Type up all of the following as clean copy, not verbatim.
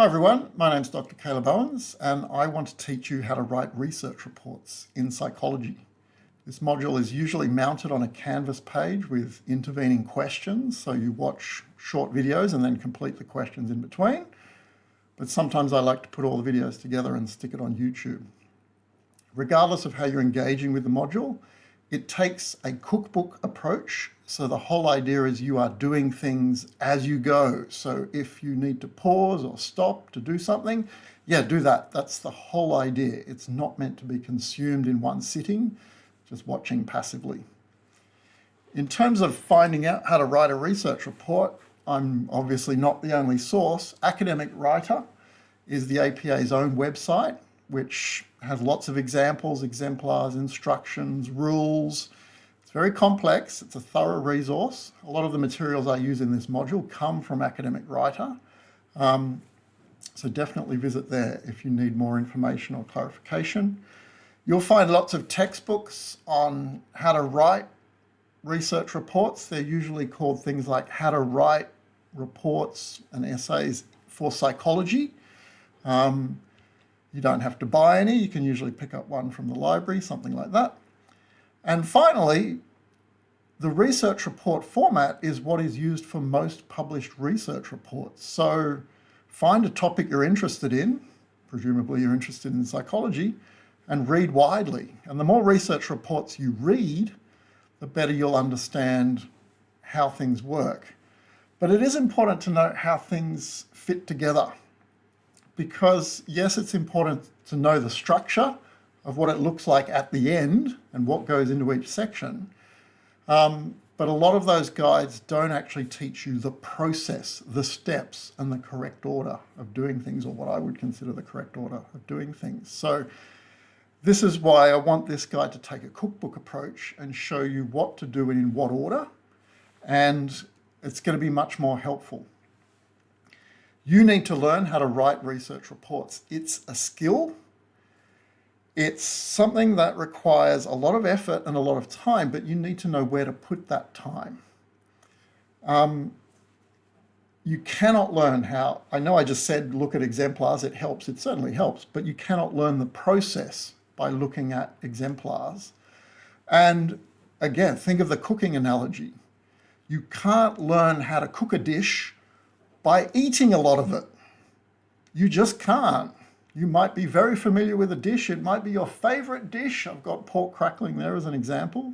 Hi everyone, my name's Dr. Caleb Owens and I want to teach you how to write research reports in psychology. This module is usually mounted on a Canvas page with intervening questions, so you watch short videos and then complete the questions in between. But sometimes I like to put all the videos together and stick it on YouTube. Regardless of how you're engaging with the module, it takes a cookbook approach. So the whole idea is you are doing things as you go. So if you need to pause or stop to do something, yeah, do that. That's the whole idea. It's not meant to be consumed in one sitting, just watching passively. In terms of finding out how to write a research report, I'm obviously not the only source. Academic Writer is the APA's own website, which has lots of examples, exemplars, instructions, rules. It's very complex. It's a thorough resource. A lot of the materials I use in this module come from Academic Writer. So definitely visit there if you need more information or clarification. You'll find lots of textbooks on how to write research reports. They're usually called things like How to Write Reports and Essays for Psychology. You don't have to buy any. You can usually pick up one from the library, something like that. And finally, the research report format is what is used for most published research reports. So find a topic you're interested in, presumably you're interested in psychology, and read widely. And the more research reports you read, the better you'll understand how things work. But it is important to note how things fit together. Because yes, it's important to know the structure of what it looks like at the end and what goes into each section. But a lot of those guides don't actually teach you the process, the steps, and the correct order of doing things, or what I would consider the correct order of doing things. So this is why I want this guide to take a cookbook approach and show you what to do and in what order. And it's going to be much more helpful. You need to learn how to write research reports. It's a skill. It's something that requires a lot of effort and a lot of time, but you need to know where to put that time. You cannot learn how, I know I just said look at exemplars, it helps, it certainly helps, but you cannot learn the process by looking at exemplars. And again, think of the cooking analogy. You can't learn how to cook a dish by eating a lot of it. You just can't. You might be very familiar with a dish. It might be your favorite dish. I've got pork crackling there as an example.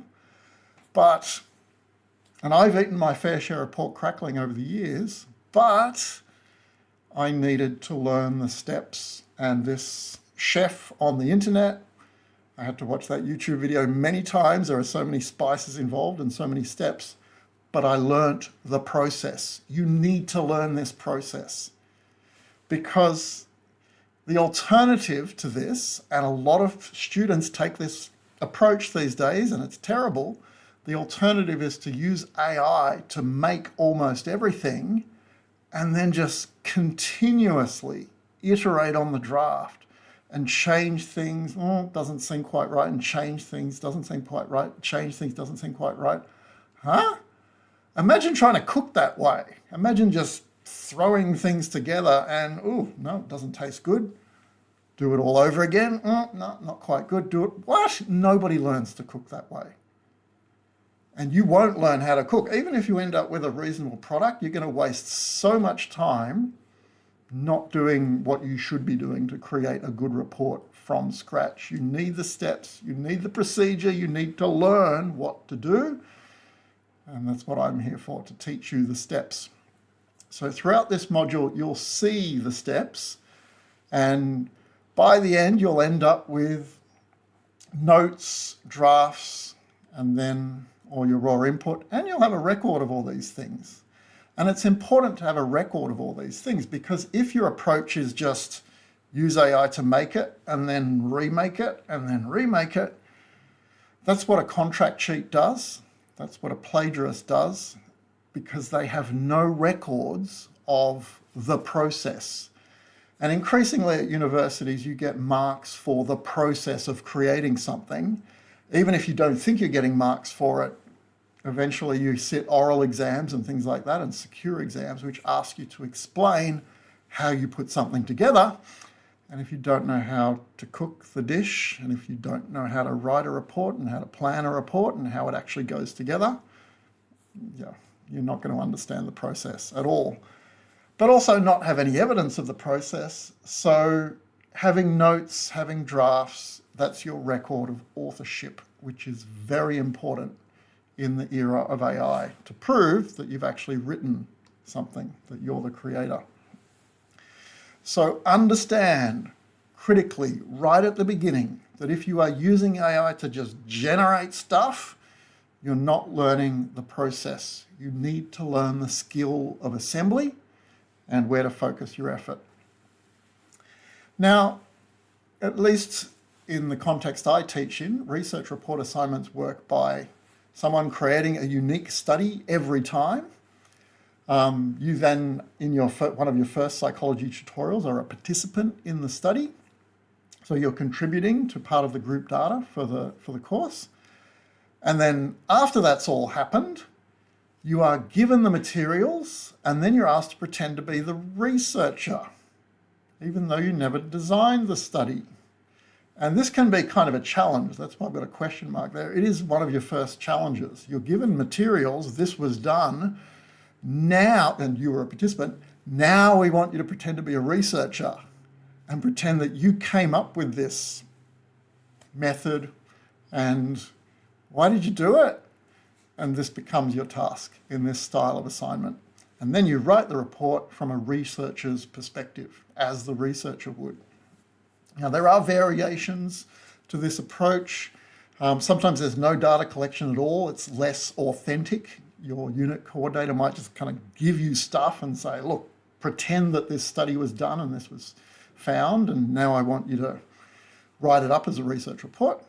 And I've eaten my fair share of pork crackling over the years, but I needed to learn the steps. And this chef on the internet, I had to watch that YouTube video many times. There are so many spices involved and so many steps. But I learnt the process. You need to learn this process, because the alternative to this, and a lot of students take this approach these days, and it's terrible, the alternative is to use AI to make almost everything and then just continuously iterate on the draft and change things. Oh, doesn't seem quite right, and change things, doesn't seem quite right, change things, doesn't seem quite right. Huh? Imagine trying to cook that way. Imagine just throwing things together and, oh, no, it doesn't taste good. Do it all over again. No, not quite good. Do it. What? Nobody learns to cook that way. And you won't learn how to cook. Even if you end up with a reasonable product, you're going to waste so much time not doing what you should be doing to create a good report from scratch. You need the steps. You need the procedure. You need to learn what to do. And that's what I'm here for, to teach you the steps. So throughout this module, you'll see the steps, and by the end, you'll end up with notes, drafts, and then all your raw input, and you'll have a record of all these things. And it's important to have a record of all these things, because if your approach is just use AI to make it, and then remake it, and then remake it, that's what a contract cheat does. That's what a plagiarist does, because they have no records of the process. And increasingly at universities, you get marks for the process of creating something. Even if you don't think you're getting marks for it, eventually you sit oral exams and things like that, and secure exams, which ask you to explain how you put something together. And if you don't know how to cook the dish, and if you don't know how to write a report and how to plan a report and how it actually goes together, yeah, you're not going to understand the process at all. But also not have any evidence of the process. So having notes, having drafts, that's your record of authorship, which is very important in the era of AI to prove that you've actually written something, that you're the creator. So understand critically right at the beginning that if you are using AI to just generate stuff, you're not learning the process. You need to learn the skill of assembly and where to focus your effort. Now, at least in the context I teach in, research report assignments work by someone creating a unique study every time. You then, in one of your first psychology tutorials, are a participant in the study. So you're contributing to part of the group data for the course. And then after that's all happened, you are given the materials and then you're asked to pretend to be the researcher, even though you never designed the study. And this can be kind of a challenge. That's why I've got a question mark there. It is one of your first challenges. You're given materials, this was done, now, and you were a participant, now we want you to pretend to be a researcher and pretend that you came up with this method and why did you do it? And this becomes your task in this style of assignment. And then you write the report from a researcher's perspective, as the researcher would. Now, there are variations to this approach. Sometimes there's no data collection at all. It's less authentic. Your unit coordinator might just kind of give you stuff and say, look, pretend that this study was done and this was found, and now I want you to write it up as a research report.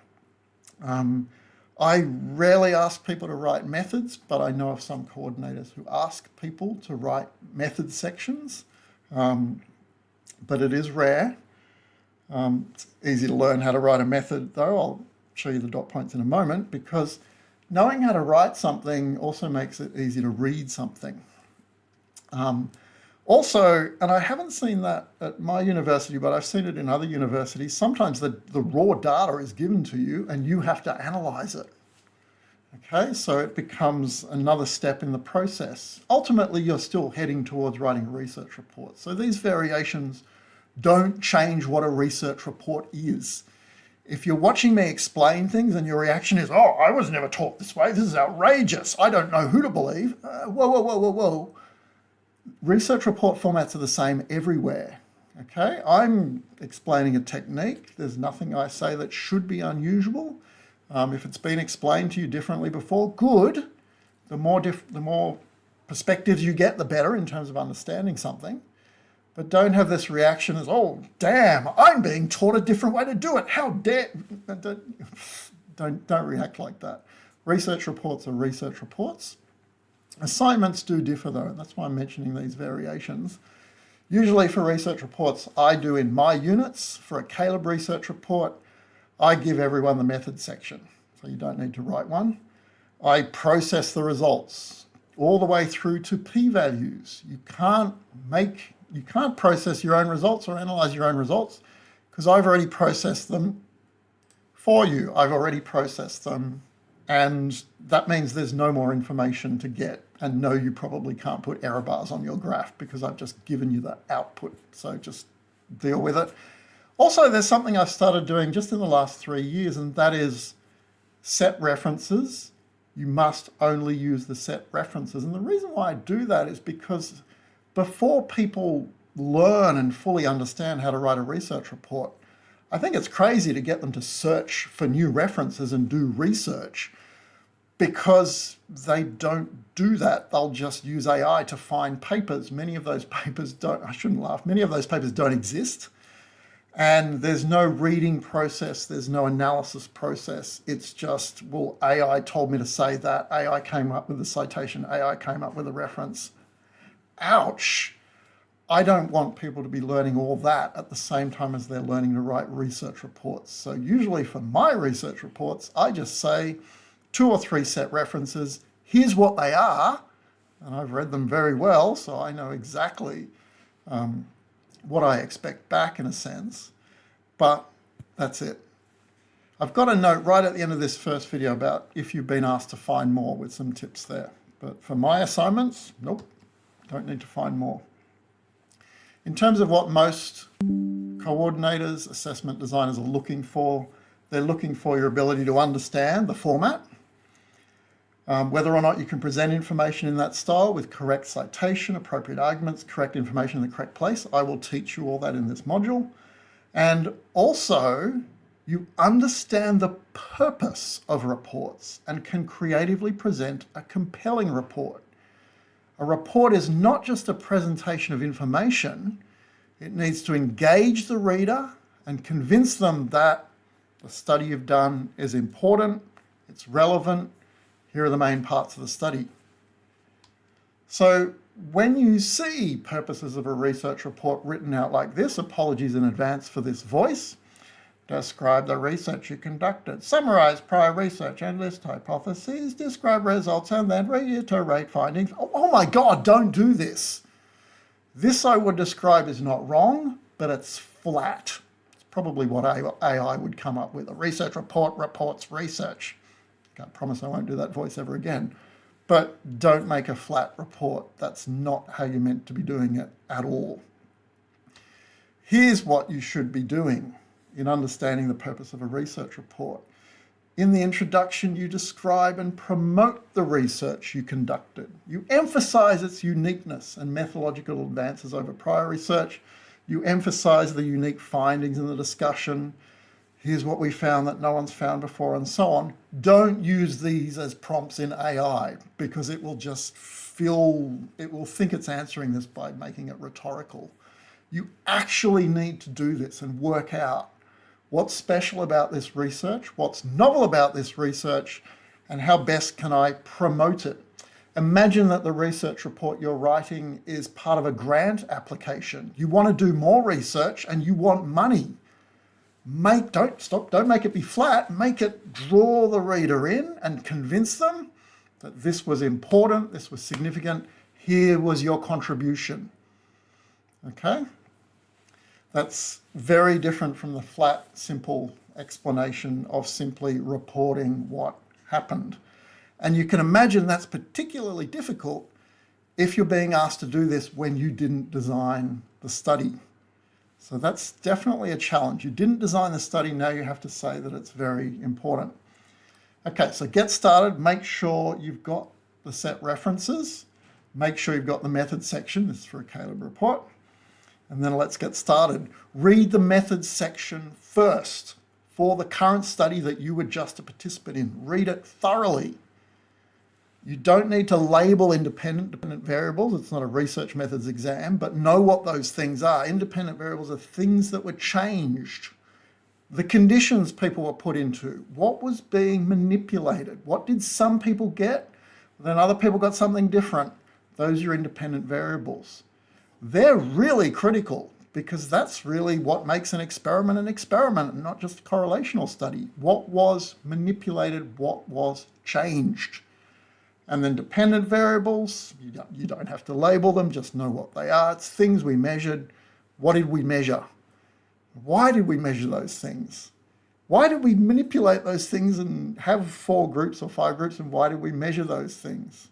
I rarely ask people to write methods, but I know of some coordinators who ask people to write method sections, but it is rare. It's easy to learn how to write a method, though. I'll show you the dot points in a moment, because knowing how to write something also makes it easy to read something. Also, and I haven't seen that at my university, but I've seen it in other universities, sometimes the raw data is given to you and you have to analyze it. Okay, so it becomes another step in the process. Ultimately, you're still heading towards writing a research report. So these variations don't change what a research report is. If you're watching me explain things and your reaction is, oh, I was never taught this way, this is outrageous, I don't know who to believe, whoa. Research report formats are the same everywhere, okay? I'm explaining a technique. There's nothing I say that should be unusual. If it's been explained to you differently before, good. The more perspectives you get, the better in terms of understanding something. But don't have this reaction as, oh, damn, I'm being taught a different way to do it. How dare... Don't react like that. Research reports are research reports. Assignments do differ, though. That's why I'm mentioning these variations. Usually for research reports, I do in my units. For a Caleb research report, I give everyone the method section, so you don't need to write one. I process the results all the way through to p-values. You can't process your own results or analyze your own results because I've already processed them for you. I've already processed them, and that means there's no more information to get. And no, you probably can't put error bars on your graph because I've just given you the output. So just deal with it. Also, there's something I've started doing just in the last 3 years, and that is set references. You must only use the set references. And the reason why I do that is because before people learn and fully understand how to write a research report, I think it's crazy to get them to search for new references and do research, because they don't do that. They'll just use AI to find papers. Many of those papers don't, I shouldn't laugh, many of those papers don't exist. And there's no reading process, there's no analysis process. It's just, well, AI told me to say that, AI came up with a citation, AI came up with a reference. Ouch. I don't want people to be learning all that at the same time as they're learning to write research reports. So usually for my research reports, I just say 2 or 3 set references, here's what they are, and I've read them very well, so I know exactly what I expect back in a sense, but that's it. I've got a note right at the end of this first video about if you've been asked to find more with some tips there. But for my assignments, nope, don't need to find more. In terms of what most coordinators, assessment designers are looking for, they're looking for your ability to understand the format, whether or not you can present information in that style with correct citation, appropriate arguments, correct information in the correct place. I will teach you all that in this module. And also, you understand the purpose of reports and can creatively present a compelling report. A report is not just a presentation of information. It needs to engage the reader and convince them that the study you've done is important, it's relevant, here are the main parts of the study. So when you see purposes of a research report written out like this, apologies in advance for this voice, describe the research you conducted, summarize prior research and list hypotheses, describe results and then reiterate findings. Oh my God, don't do this. This I would describe as not wrong, but it's flat. It's probably what AI would come up with. A research report reports research. Can't promise I won't do that voice ever again. But don't make a flat report. That's not how you're meant to be doing it at all. Here's what you should be doing in understanding the purpose of a research report. In the introduction, you describe and promote the research you conducted. You emphasize its uniqueness and methodological advances over prior research. You emphasize the unique findings in the discussion. Here's what we found that no one's found before, and so on. Don't use these as prompts in AI because it will just it will think it's answering this by making it rhetorical. You actually need to do this and work out what's special about this research, what's novel about this research, and how best can I promote it. Imagine that the research report you're writing is part of a grant application. You want to do more research and you want money. Don't make it be flat, make it draw the reader in and convince them that this was important, this was significant, here was your contribution. Okay? That's very different from the flat, simple explanation of simply reporting what happened. And you can imagine that's particularly difficult if you're being asked to do this when you didn't design the study. So that's definitely a challenge. You didn't design the study, now you have to say that it's very important. Okay, so get started. Make sure you've got the set references. Make sure you've got the method section. This is for a Caleb report. And then let's get started. Read the methods section first for the current study that you were just a participant in. Read it thoroughly. You don't need to label independent variables. It's not a research methods exam, but know what those things are. Independent variables are things that were changed. The conditions people were put into. What was being manipulated? What did some people get? Then other people got something different. Those are independent variables. They're really critical because that's really what makes an experiment and not just a correlational study. What was manipulated? What was changed? And then dependent variables, you don't have to label them, just know what they are. It's things we measured. What did we measure? Why did we measure those things? Why did we manipulate those things and have 4 groups or 5 groups, and why did we measure those things?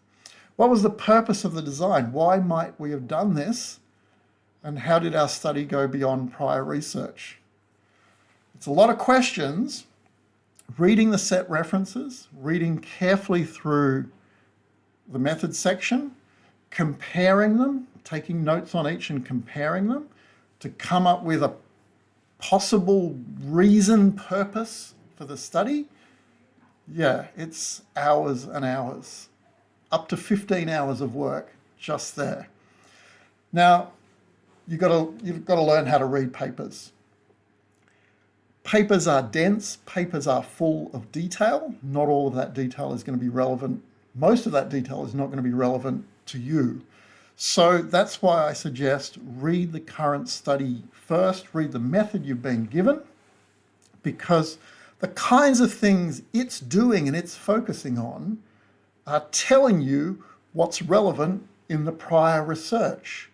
What was the purpose of the design? Why might we have done this? And how did our study go beyond prior research? It's a lot of questions. Reading the set references, reading carefully through the methods section, comparing them, taking notes on each and comparing them to come up with a possible reason, purpose for the study. Yeah, it's hours and hours, up to 15 hours of work just there. Now, you've got to learn how to read papers. Papers are dense, papers are full of detail. Not all of that detail is going to be relevant. Most of that detail is not going to be relevant to you. So that's why I suggest read the current study first, read the method you've been given, because the kinds of things it's doing and it's focusing on are telling you what's relevant in the prior research.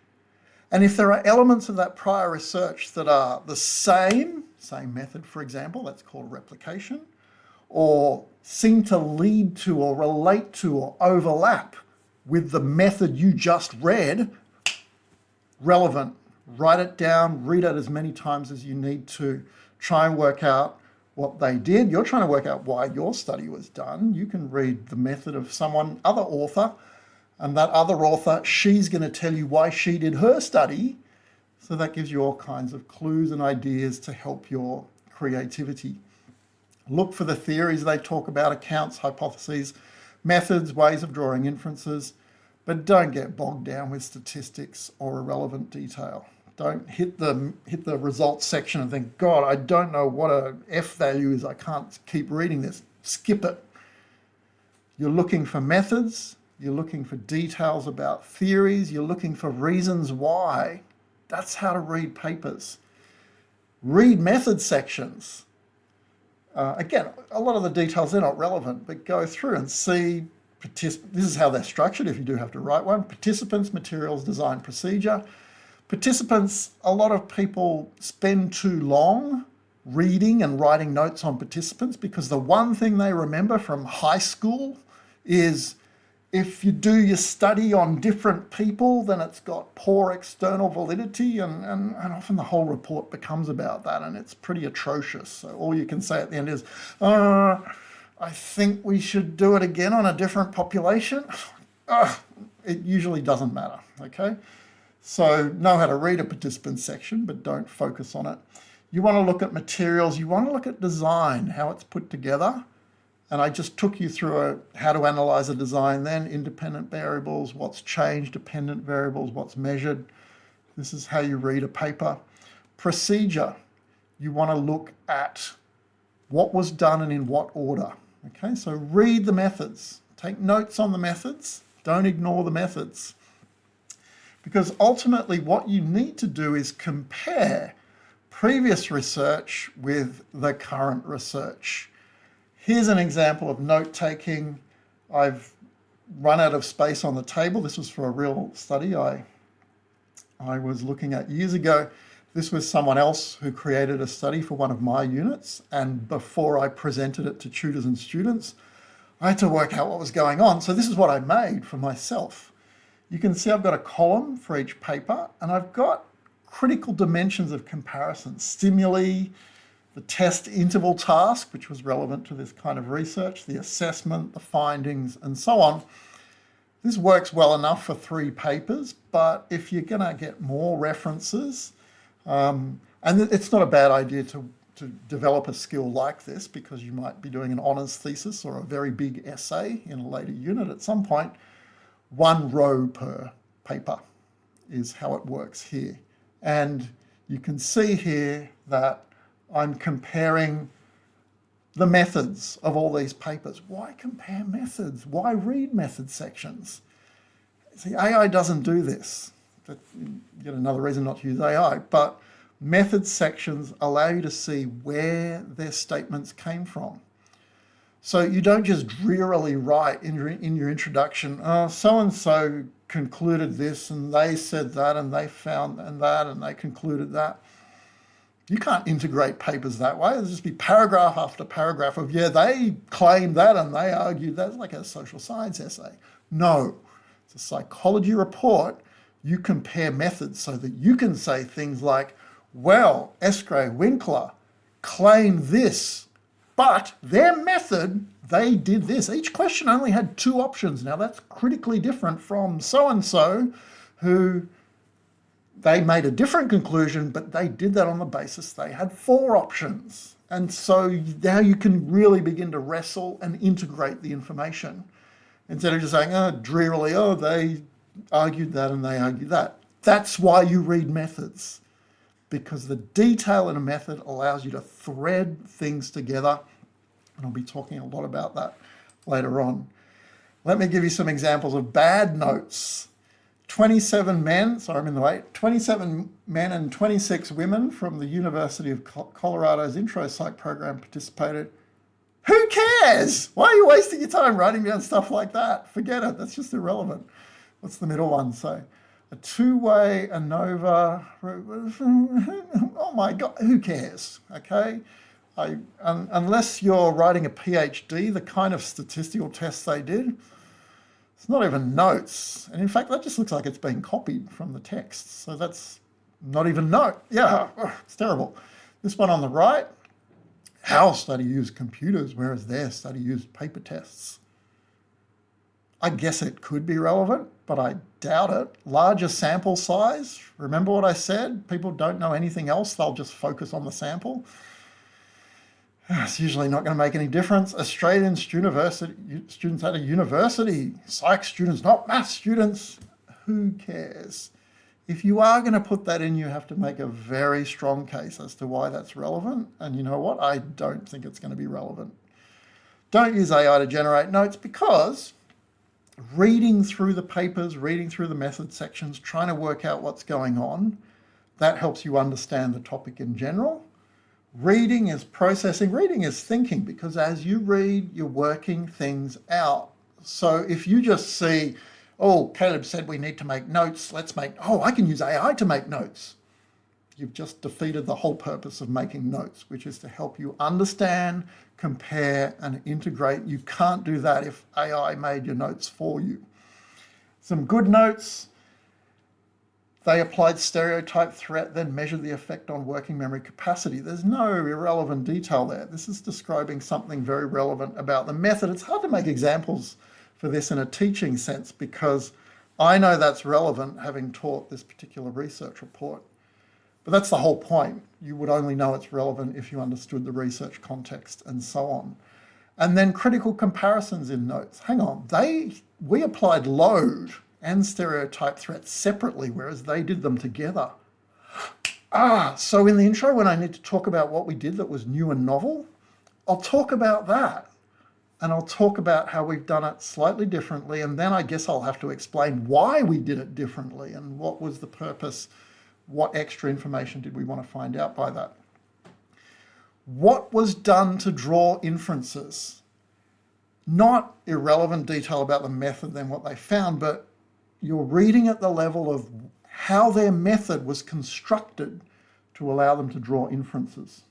And if there are elements of that prior research that are the same method, for example, that's called replication, or seem to lead to or relate to or overlap with the method you just read, relevant. Write it down, read it as many times as you need to. Try and work out what they did. You're trying to work out why your study was done. You can read the method of other author, and that other author, she's going to tell you why she did her study. So that gives you all kinds of clues and ideas to help your creativity. Look for the theories they talk about, accounts, hypotheses, methods, ways of drawing inferences, but don't get bogged down with statistics or irrelevant detail. Don't hit the results section and think, God, I don't know what a F value is. I can't keep reading this. Skip it. You're looking for methods. You're looking for details about theories. You're looking for reasons why. That's how to read papers. Read method sections. Again, a lot of the details, they're not relevant, but go through and see. This is how they're structured if you do have to write one. Participants, materials, design, procedure. Participants, a lot of people spend too long reading and writing notes on participants because the one thing they remember from high school is if you do your study on different people, then it's got poor external validity, and often the whole report becomes about that, and it's pretty atrocious. So all you can say at the end is, I think we should do it again on a different population. It usually doesn't matter, okay? So know how to read a participant section, but don't focus on it. You want to look at materials, you want to look at design, how it's put together. And I just took you through how to analyze a design then, independent variables, what's changed, dependent variables, what's measured. This is how you read a paper. Procedure, you want to look at what was done and in what order. Okay, so read the methods, take notes on the methods, don't ignore the methods. Because ultimately what you need to do is compare previous research with the current research. Here's an example of note-taking. I've run out of space on the table. This was for a real study I was looking at years ago. This was someone else who created a study for one of my units, and before I presented it to tutors and students, I had to work out what was going on. So this is what I made for myself. You can see I've got a column for each paper, and I've got critical dimensions of comparison, stimuli, the test interval task, which was relevant to this kind of research, the assessment, the findings, and so on. This works well enough for 3 papers, but if you're going to get more references, and it's not a bad idea to develop a skill like this, because you might be doing an honours thesis or a very big essay in a later unit at some point. 1 row per paper is how it works here. And you can see here that I'm comparing the methods of all these papers. Why compare methods? Why read method sections? See, AI doesn't do this. That's yet another reason not to use AI, but method sections allow you to see where their statements came from. So you don't just drearily write in your introduction, so-and-so concluded this, and they said that, and they found that, and they concluded that. You can't integrate papers that way. There'll just be paragraph after paragraph of, yeah, they claimed that and they argued that. It's like a social science essay. No, it's a psychology report. You compare methods so that you can say things like, well, Escray Winkler claimed this, but their method, they did this. Each question only had 2 options. Now that's critically different from so-and-so who they made a different conclusion, but they did that on the basis they had 4 options. And so now you can really begin to wrestle and integrate the information instead of just saying, drearily, they argued that and they argued that. That's why you read methods, because the detail in a method allows you to thread things together. And I'll be talking a lot about that later on. Let me give you some examples of bad notes. 27 men, sorry I'm in the way, 27 men and 26 women from the University of Colorado's intro psych program participated. Who cares? Why are you wasting your time writing down stuff like that? Forget it, that's just irrelevant. What's the middle one say? A two-way ANOVA, oh my God, who cares, okay? Unless you're writing a PhD, the kind of statistical tests they did, it's not even notes. And in fact, that just looks like it's been copied from the text. So that's not even note. Yeah, it's terrible. This one on the right, our study used computers, whereas their study used paper tests. I guess it could be relevant, but I doubt it. Larger sample size. Remember what I said? People don't know anything else. They'll just focus on the sample. It's usually not going to make any difference. Australian students at a university, psych students, not math students. Who cares? If you are going to put that in, you have to make a very strong case as to why that's relevant. And you know what? I don't think it's going to be relevant. Don't use AI to generate notes because reading through the papers, reading through the method sections, trying to work out what's going on, that helps you understand the topic in general. Reading is processing, reading is thinking, because as you read, you're working things out. So if you just see, oh, Caleb said we need to make notes, I can use AI to make notes. You've just defeated the whole purpose of making notes, which is to help you understand, compare, and integrate. You can't do that if AI made your notes for you. Some good notes. They applied stereotype threat, then measured the effect on working memory capacity. There's no irrelevant detail there. This is describing something very relevant about the method. It's hard to make examples for this in a teaching sense because I know that's relevant having taught this particular research report. But that's the whole point. You would only know it's relevant if you understood the research context and so on. And then critical comparisons in notes. Hang on, we applied load and stereotype threats separately, whereas they did them together. So in the intro, when I need to talk about what we did that was new and novel, I'll talk about that. And I'll talk about how we've done it slightly differently. And then I guess I'll have to explain why we did it differently and what was the purpose, what extra information did we want to find out by that. What was done to draw inferences? Not irrelevant detail about the method than what they found, but you're reading at the level of how their method was constructed to allow them to draw inferences.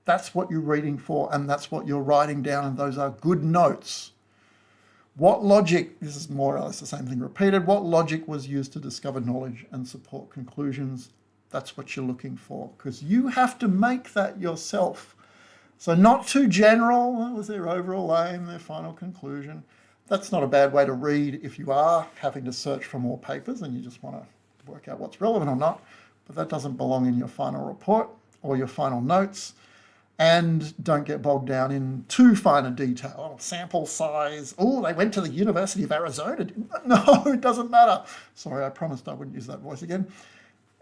That's what you're reading for, and that's what you're writing down, and those are good notes. What logic, this is more or less the same thing repeated, what logic was used to discover knowledge and support conclusions? That's what you're looking for, because you have to make that yourself. So not too general, that was their overall aim, their final conclusion. That's not a bad way to read if you are having to search for more papers and you just want to work out what's relevant or not, but that doesn't belong in your final report or your final notes. And don't get bogged down in too fine a detail. Oh, sample size. Oh, they went to the University of Arizona. No, it doesn't matter. Sorry, I promised I wouldn't use that voice again.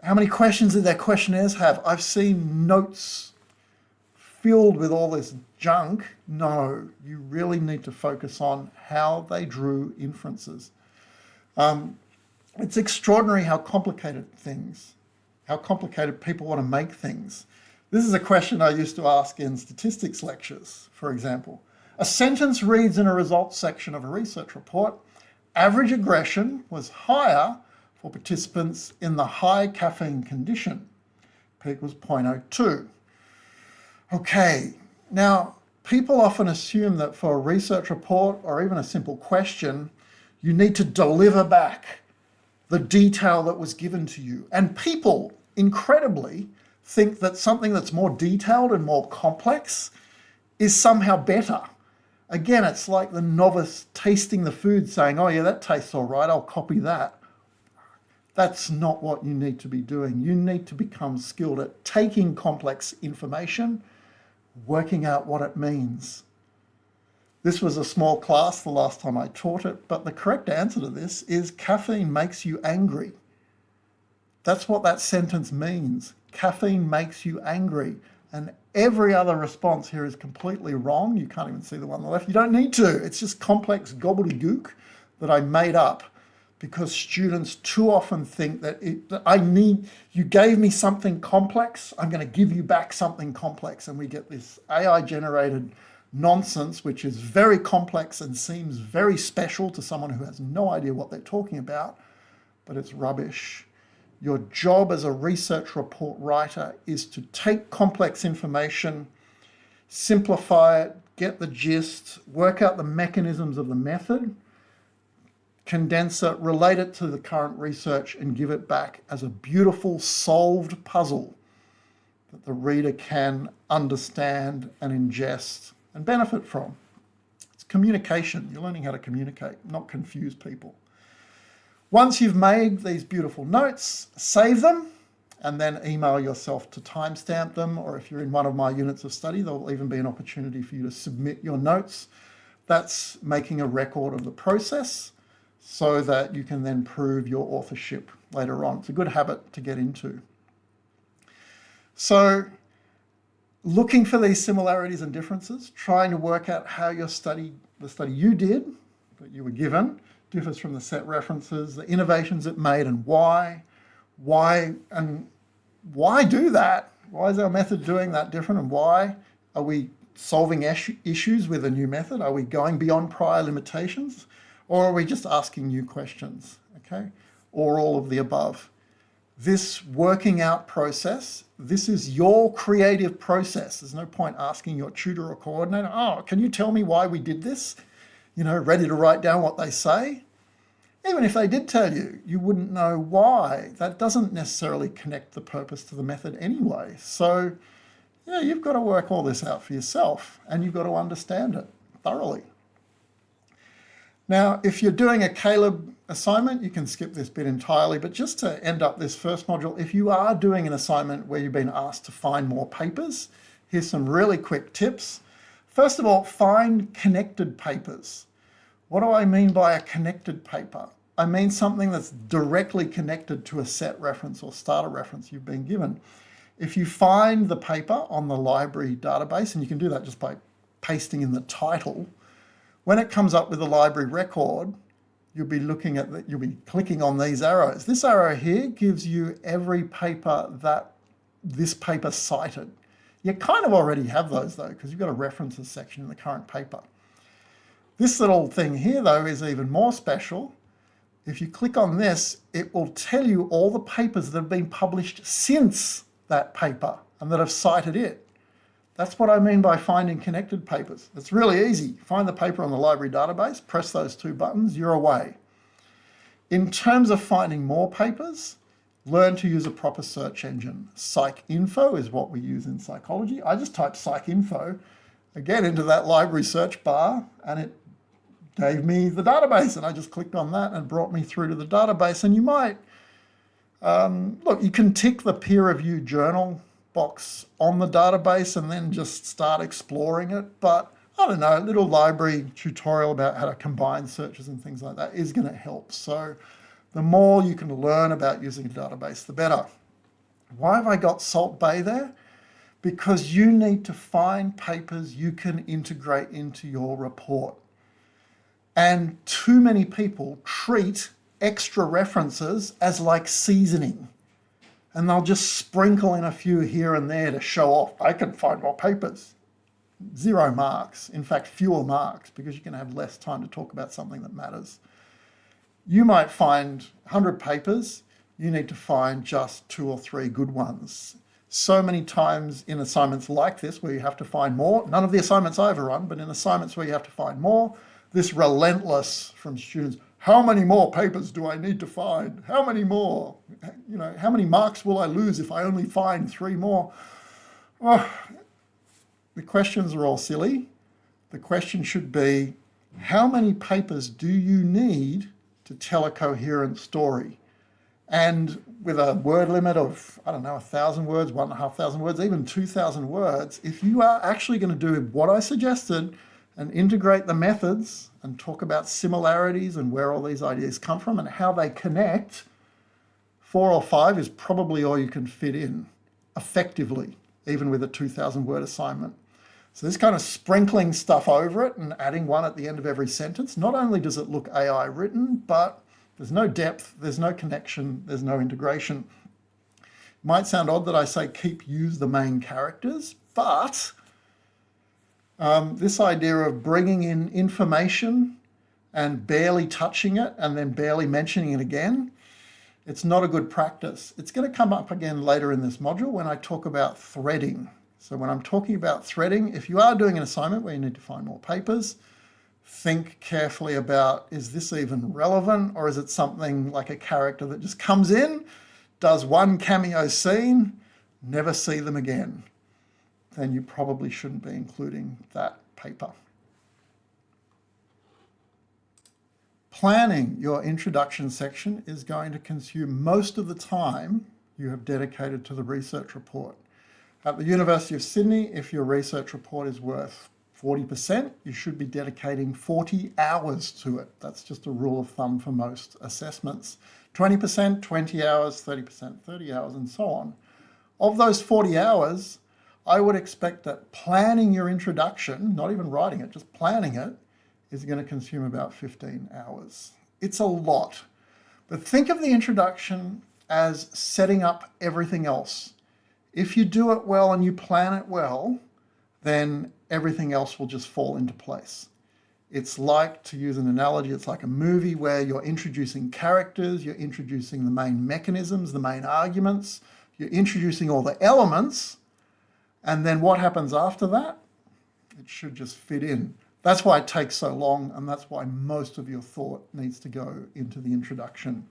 How many questions did their questionnaires have? I've seen notes filled with all this junk. No, you really need to focus on how they drew inferences. It's extraordinary how complicated people want to make things. This is a question I used to ask in statistics lectures, for example. A sentence reads in a results section of a research report, average aggression was higher for participants in the high caffeine condition. P equals 0.02. Okay, now people often assume that for a research report or even a simple question, you need to deliver back the detail that was given to you. And people, incredibly, think that something that's more detailed and more complex is somehow better. Again, it's like the novice tasting the food saying, oh yeah, that tastes all right, I'll copy that. That's not what you need to be doing. You need to become skilled at taking complex information, working out what it means. This was a small class the last time I taught it, but the correct answer to this is caffeine makes you angry. That's what that sentence means. Caffeine makes you angry. And every other response here is completely wrong. You can't even see the one on the left. You don't need to. It's just complex gobbledygook that I made up because students too often think that you gave me something complex, I'm going to give you back something complex. And we get this AI-generated nonsense, which is very complex and seems very special to someone who has no idea what they're talking about. but it's rubbish. Your job as a research report writer is to take complex information, simplify it, get the gist, work out the mechanisms of the method, condense it, relate it to the current research, and give it back as a beautiful solved puzzle that the reader can understand and ingest and benefit from. It's communication. You're learning how to communicate, not confuse people. Once you've made these beautiful notes, save them and then email yourself to timestamp them, or if you're in one of my units of study, there'll even be an opportunity for you to submit your notes. That's making a record of the process so that you can then prove your authorship later on. It's a good habit to get into. So looking for these similarities and differences, trying to work out how your study, the study you did, that you were given, differs from the set references, the innovations it made and why do that? Why is our method doing that different, and why are we solving issues with a new method? Are we going beyond prior limitations, or are we just asking new questions, okay? Or all of the above. This working out process, this is your creative process. There's no point asking your tutor or coordinator, oh, can you tell me why we did this? You know, ready to write down what they say. Even if they did tell you, you wouldn't know why. That doesn't necessarily connect the purpose to the method anyway. So, yeah, you've got to work all this out for yourself, and you've got to understand it thoroughly. Now, if you're doing a Caleb assignment, you can skip this bit entirely, but just to end up this first module, if you are doing an assignment where you've been asked to find more papers, here's some really quick tips. First of all, find connected papers. What do I mean by a connected paper? I mean something that's directly connected to a set reference or starter reference you've been given. If you find the paper on the library database, and you can do that just by pasting in the title, when it comes up with the library record, you'll be clicking on these arrows. This arrow here gives you every paper that this paper cited. You kind of already have those though, because you've got a references section in the current paper. This little thing here though is even more special. If you click on this, it will tell you all the papers that have been published since that paper and that have cited it. That's what I mean by finding connected papers. It's really easy. Find the paper on the library database, press those two buttons, you're away. In terms of finding more papers, learn to use a proper search engine. PsycInfo is what we use in psychology. I just typed PsycInfo again into that library search bar, and it gave me the database, and I just clicked on that and it brought me through to the database. And you might, look, you can tick the peer reviewed journal box on the database and then just start exploring it. But I don't know, a little library tutorial about how to combine searches and things like that is going to help. So the more you can learn about using a database, the better. Why have I got Salt Bay there? Because you need to find papers you can integrate into your report. And too many people treat extra references as like seasoning. And they'll just sprinkle in a few here and there to show off. I can find more papers. 0 marks. In fact, fewer marks, because you can have less time to talk about something that matters. You might find 100 papers. You need to find just 2 or 3 good ones. So many times in assignments like this where you have to find more, none of the assignments I ever run, but in assignments where you have to find more, this relentless from students, how many more papers do I need to find? How many more? You know, how many marks will I lose if I only find 3 more? Oh, the questions are all silly. The question should be, how many papers do you need to tell a coherent story? And with a word limit of, 1,000 words, 1,500 words, even 2,000 words, if you are actually going to do what I suggested and integrate the methods and talk about similarities and where all these ideas come from and how they connect, 4 or 5 is probably all you can fit in effectively, even with a 2,000 word assignment. So this kind of sprinkling stuff over it and adding one at the end of every sentence, not only does it look AI written, but there's no depth, there's no connection, there's no integration. It might sound odd that I say use the main characters, but this idea of bringing in information and barely touching it and then barely mentioning it again, It's not a good practice. It's going to come up again later in this module when I talk about threading. So when I'm talking about threading, if you are doing an assignment where you need to find more papers, think carefully about, is this even relevant, or is it something like a character that just comes in, does one cameo scene, never see them again? Then you probably shouldn't be including that paper. Planning your introduction section is going to consume most of the time you have dedicated to the research report. At the University of Sydney, if your research report is worth 40%, you should be dedicating 40 hours to it. That's just a rule of thumb for most assessments. 20%, 20 hours, 30%, 30 hours, and so on. Of those 40 hours, I would expect that planning your introduction, not even writing it, just planning it, is going to consume about 15 hours. It's a lot. But think of the introduction as setting up everything else. If you do it well and you plan it well, then everything else will just fall into place. It's like, to use an analogy, it's like a movie where you're introducing characters, you're introducing the main mechanisms, the main arguments, you're introducing all the elements, and then what happens after that? It should just fit in. That's why it takes so long, and that's why most of your thought needs to go into the introduction.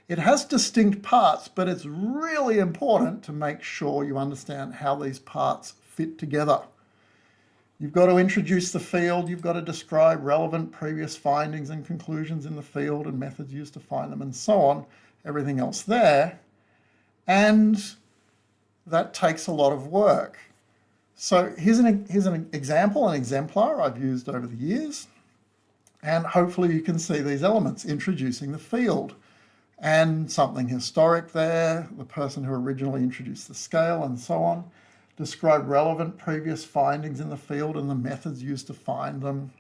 It has distinct parts, but it's really important to make sure you understand how these parts fit together. You've got to introduce the field, you've got to describe relevant previous findings and conclusions in the field and methods used to find them and so on, everything else there. And that takes a lot of work. So here's an example, an exemplar I've used over the years. And hopefully you can see these elements, introducing the field and something historic there, the person who originally introduced the scale and so on. Describe relevant previous findings in the field and the methods used to find them.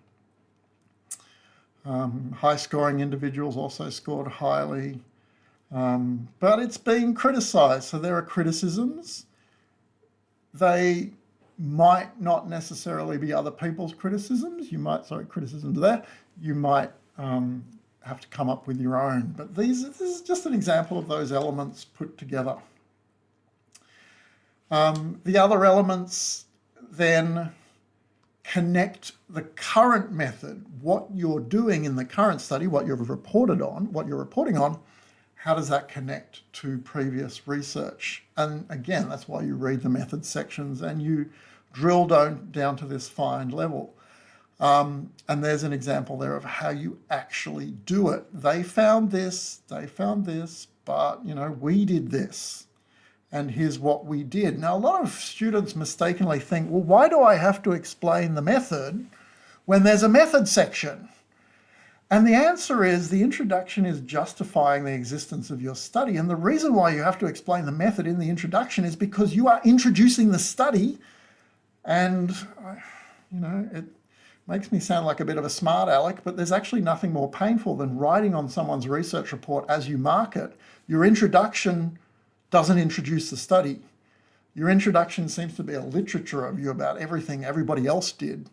High-scoring individuals also scored highly, but it's being criticised. So there are criticisms. They might not necessarily be other people's criticisms. Criticisms there. You might have to come up with your own. But this is just an example of those elements put together. The other elements then connect the current method, what you're doing in the current study, what you've reported on, what you're reporting on, how does that connect to previous research? And again, that's why you read the method sections and you drill down to this fine level. And there's an example there of how you actually do it. They found this, but we did this. And here's what we did. Now, a lot of students mistakenly think, well, why do I have to explain the method when there's a method section? And the answer is the introduction is justifying the existence of your study. And the reason why you have to explain the method in the introduction is because you are introducing the study. And, it makes me sound like a bit of a smart aleck, but there's actually nothing more painful than writing on someone's research report as you mark it. Your introduction doesn't introduce the study. Your introduction seems to be a literature review about everything everybody else did.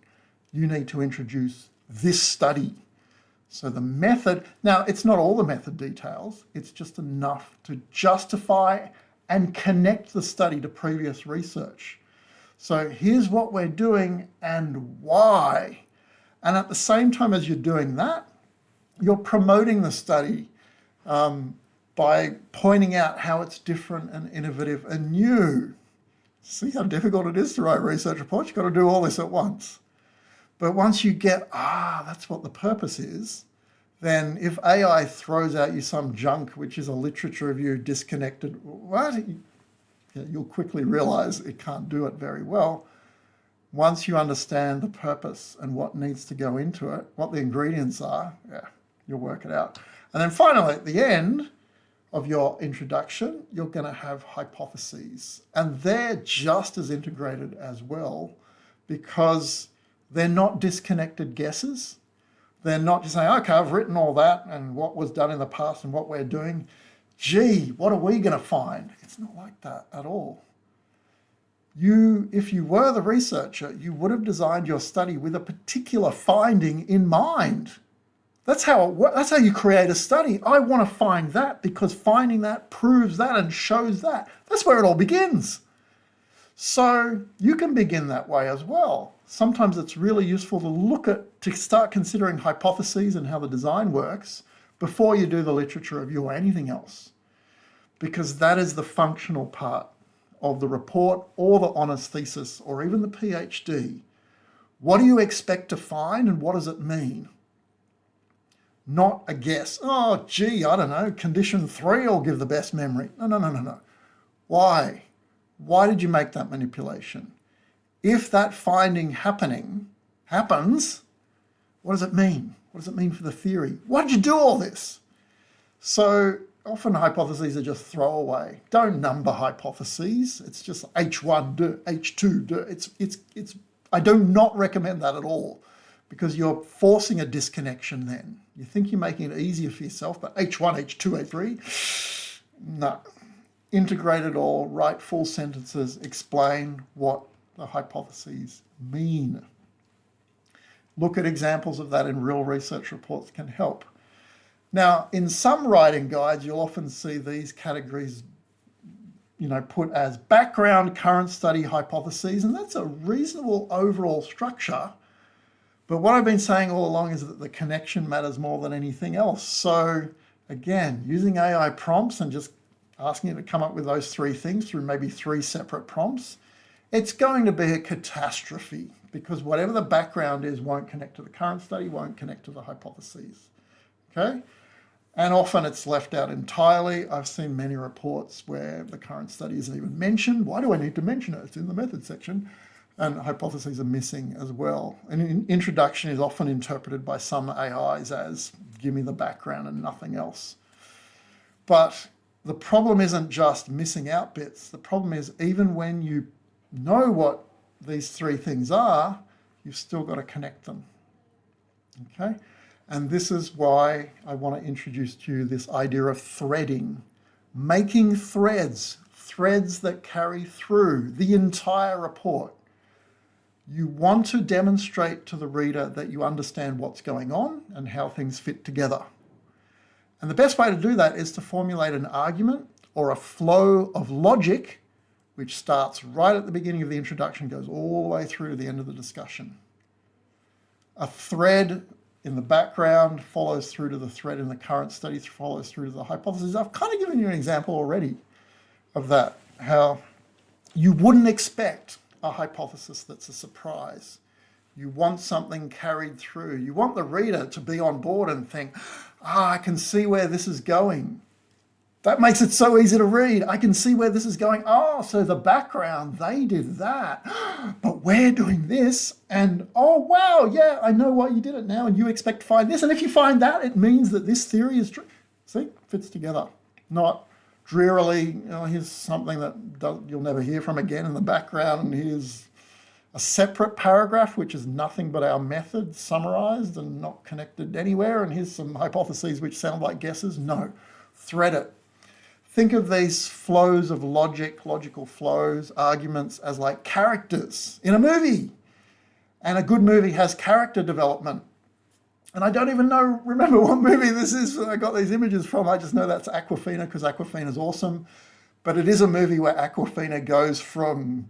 You need to introduce this study. So the method, now it's not all the method details, it's just enough to justify and connect the study to previous research. So here's what we're doing and why. And at the same time as you're doing that, you're promoting the study by pointing out how it's different and innovative and new. See how difficult it is to write research reports? You've got to do all this at once. But once you get, that's what the purpose is, then if AI throws out you some junk, which is a literature review disconnected, you'll quickly realize it can't do it very well. Once you understand the purpose and what needs to go into it, what the ingredients are, you'll work it out. And then finally, at the end of your introduction, you're going to have hypotheses. And they're just as integrated as well because they're not disconnected guesses. They're not just saying, okay, I've written all that and what was done in the past and what we're doing. Gee, what are we going to find? It's not like that at all. If you were the researcher, you would have designed your study with a particular finding in mind. That's how you create a study. I want to find that because finding that proves that and shows that. That's where it all begins. So you can begin that way as well. Sometimes it's really useful to start considering hypotheses and how the design works before you do the literature review or anything else, because that is the functional part of the report or the honours thesis or even the PhD. What do you expect to find and what does it mean? Not a guess. Oh, gee, I don't know, condition 3 will give the best memory. No. Why? Why did you make that manipulation? If that finding happens, what does it mean? What does it mean for the theory? Why did you do all this? So often hypotheses are just throwaway. Don't number hypotheses. It's just H1, do, H2, do. I do not recommend that at all, because you're forcing a disconnection then. You think you're making it easier for yourself, but H1, H2, H3, no. Integrate it all, write full sentences, explain what the hypotheses mean. Look at examples of that in real research reports can help. Now, in some writing guides, you'll often see these categories, put as background, current study, hypotheses, and that's a reasonable overall structure. But what I've been saying all along is that the connection matters more than anything else. So again, using AI prompts and just asking it to come up with those 3 things through maybe 3 separate prompts, it's going to be a catastrophe, because whatever the background is won't connect to the current study, won't connect to the hypotheses. Okay? And often it's left out entirely. I've seen many reports where the current study isn't even mentioned. Why do I need to mention it? It's in the method section. And hypotheses are missing as well. And introduction is often interpreted by some AIs as, give me the background and nothing else. But the problem isn't just missing out bits. The problem is, even when you know what these 3 things are, you've still got to connect them. Okay? And this is why I want to introduce to you this idea of threading, making threads that carry through the entire report. You want to demonstrate to the reader that you understand what's going on and how things fit together. And the best way to do that is to formulate an argument or a flow of logic which starts right at the beginning of the introduction, goes all the way through to the end of the discussion. A thread in the background follows through to the thread in the current study, follows through to the hypothesis. I've kind of given you an example already of that, how you wouldn't expect a hypothesis that's a surprise. You want something carried through. You want the reader to be on board and think, I can see where this is going. That makes it so easy to read. I can see where this is going. Oh, so the background, they did that. But we're doing this. And oh, wow, yeah, I know why you did it now. And you expect to find this. And if you find that, it means that this theory is true. See, fits together. Not drearily, here's something that you'll never hear from again in the background. And here's a separate paragraph, which is nothing but our method summarized and not connected anywhere. And here's some hypotheses which sound like guesses. No, thread it. Think of these flows of logical flows, arguments as like characters in a movie. And a good movie has character development. And I don't even remember what movie this is I got these images from. I just know that's Awkwafina because Awkwafina's awesome. But it is a movie where Awkwafina goes from,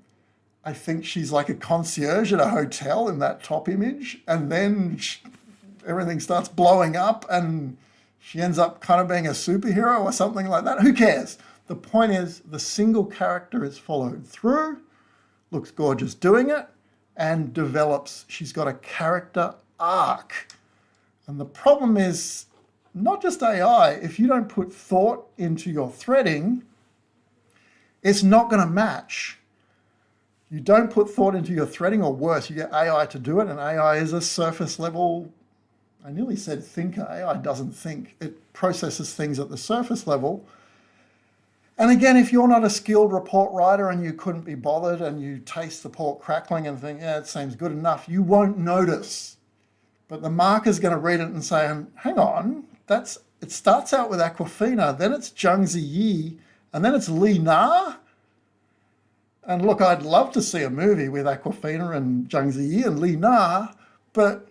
I think she's like a concierge at a hotel in that top image. And then everything starts blowing up and she ends up kind of being a superhero or something like that. Who cares? The point is the single character is followed through, looks gorgeous doing it, and develops. She's got a character arc. And the problem is not just AI. If you don't put thought into your threading, it's not going to match. You don't put thought into your threading, or worse, you get AI to do it, and AI is a surface level, I nearly said thinker. AI doesn't think. It processes things at the surface level. And again, if you're not a skilled report writer and you couldn't be bothered and you taste the pork crackling and think, yeah, it seems good enough, you won't notice. But the marker's going to read it and say, hang on, it starts out with Awkwafina, then it's Zhang Ziyi, and then it's Li Na. And look, I'd love to see a movie with Awkwafina and Zhang Ziyi and Li Na, but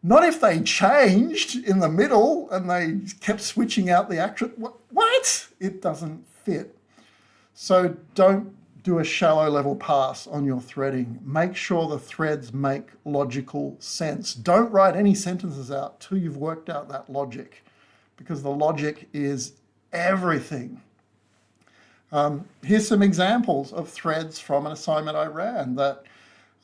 Not if they changed in the middle and they kept switching out the actual, what? It doesn't fit. So don't do a shallow level pass on your threading. Make sure the threads make logical sense. Don't write any sentences out till you've worked out that logic, because the logic is everything. Here's some examples of threads from an assignment I ran. That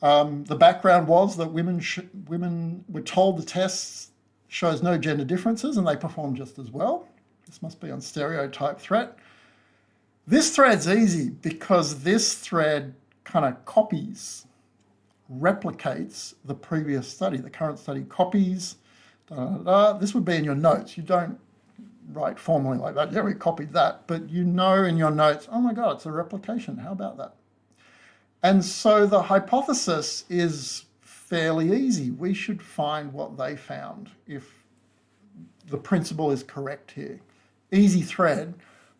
the background was that women were told the test shows no gender differences and they perform just as well. This must be on stereotype threat. This thread's easy because this thread kind of copies, replicates the previous study. The current study copies, This would be in your notes. You don't write formally like that. Yeah, we copied that, but you know in your notes, oh my God, it's a replication. How about that? And so the hypothesis is fairly easy. We should find what they found if the principle is correct here. Easy thread.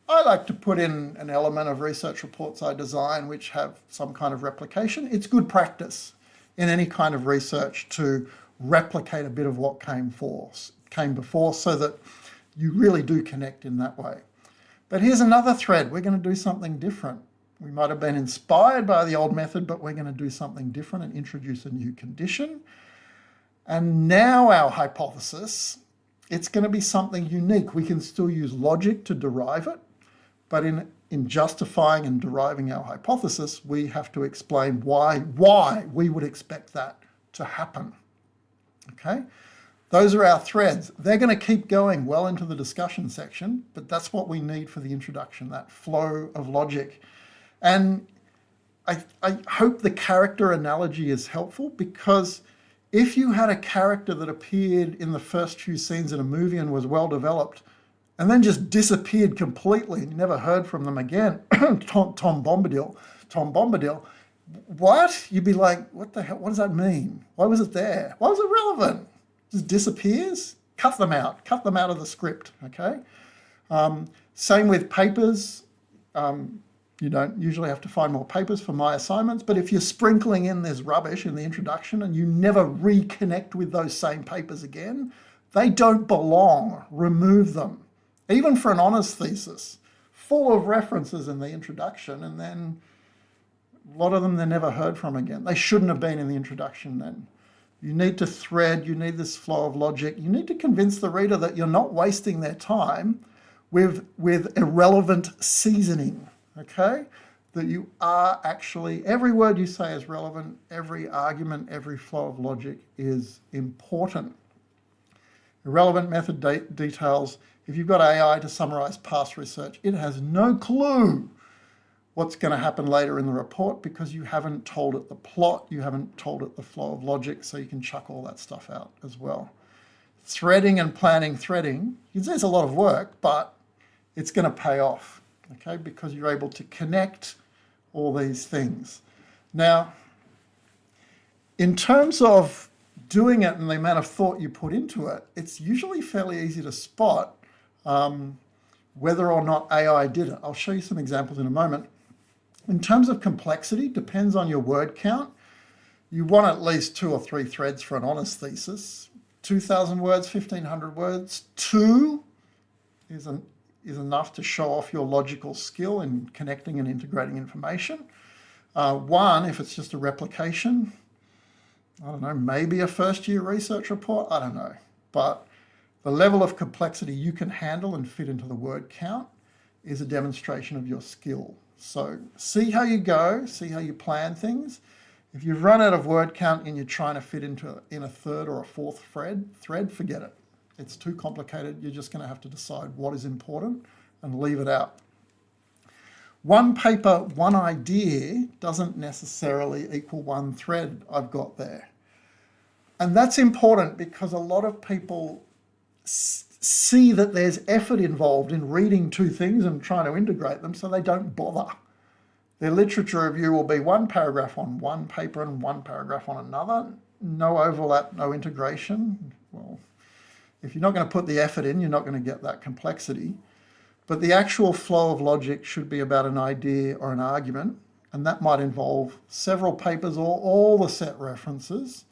I like to put in an element of research reports I design which have some kind of replication. It's good practice in any kind of research to replicate a bit of what came before so that you really do connect in that way. But here's another thread. We're going to do something different. We might have been inspired by the old method, but we're going to do something different and introduce a new condition. And now our hypothesis, it's going to be something unique. We can still use logic to derive it, but in justifying and deriving our hypothesis, we have to explain why we would expect that to happen. Okay? Those are our threads. They're going to keep going well into the discussion section, but that's what we need for the introduction, that flow of logic. And I hope the character analogy is helpful, because if you had a character that appeared in the first few scenes in a movie and was well developed and then just disappeared completely and you never heard from them again, Tom Bombadil, what? You'd be like, what the hell? What does that mean? Why was it there? Why was it relevant? Just disappears? Cut them out of the script, okay? Same with papers. You don't usually have to find more papers for my assignments, but if you're sprinkling in this rubbish in the introduction and you never reconnect with those same papers again, they don't belong. Remove them. Even for an honours thesis, full of references in the introduction, and then a lot of them they're never heard from again. They shouldn't have been in the introduction then. You need to thread, you need this flow of logic. You need to convince the reader that you're not wasting their time with irrelevant seasoning. Okay, that you are actually, every word you say is relevant, every argument, every flow of logic is important. Irrelevant method details. If you've got AI to summarize past research, it has no clue what's going to happen later in the report because you haven't told it the plot, you haven't told it the flow of logic, so you can chuck all that stuff out as well. Threading and planning threading, you can say it's a lot of work, but it's going to pay off. Okay, because you're able to connect all these things. Now, in terms of doing it and the amount of thought you put into it, it's usually fairly easy to spot whether or not AI did it. I'll show you some examples in a moment. In terms of complexity, depends on your word count. You want at least 2 or 3 threads for an honours thesis. 2,000 words, 1,500 words. 2 is enough to show off your logical skill in connecting and integrating information. 1, if it's just a replication, I don't know, maybe a first-year research report, I don't know. But the level of complexity you can handle and fit into the word count is a demonstration of your skill. So see how you go, see how you plan things. If you've run out of word count and you're trying to fit in a 3rd or a 4th thread, forget it. It's too complicated. You're just going to have to decide what is important and leave it out. One paper, one idea doesn't necessarily equal one thread I've got there. And that's important because a lot of people see that there's effort involved in reading 2 things and trying to integrate them, so they don't bother. Their literature review will be 1 paragraph on one paper and 1 paragraph on another. No overlap, no integration. Well, if you're not going to put the effort in, you're not going to get that complexity. But the actual flow of logic should be about an idea or an argument, and that might involve several papers or all the set references,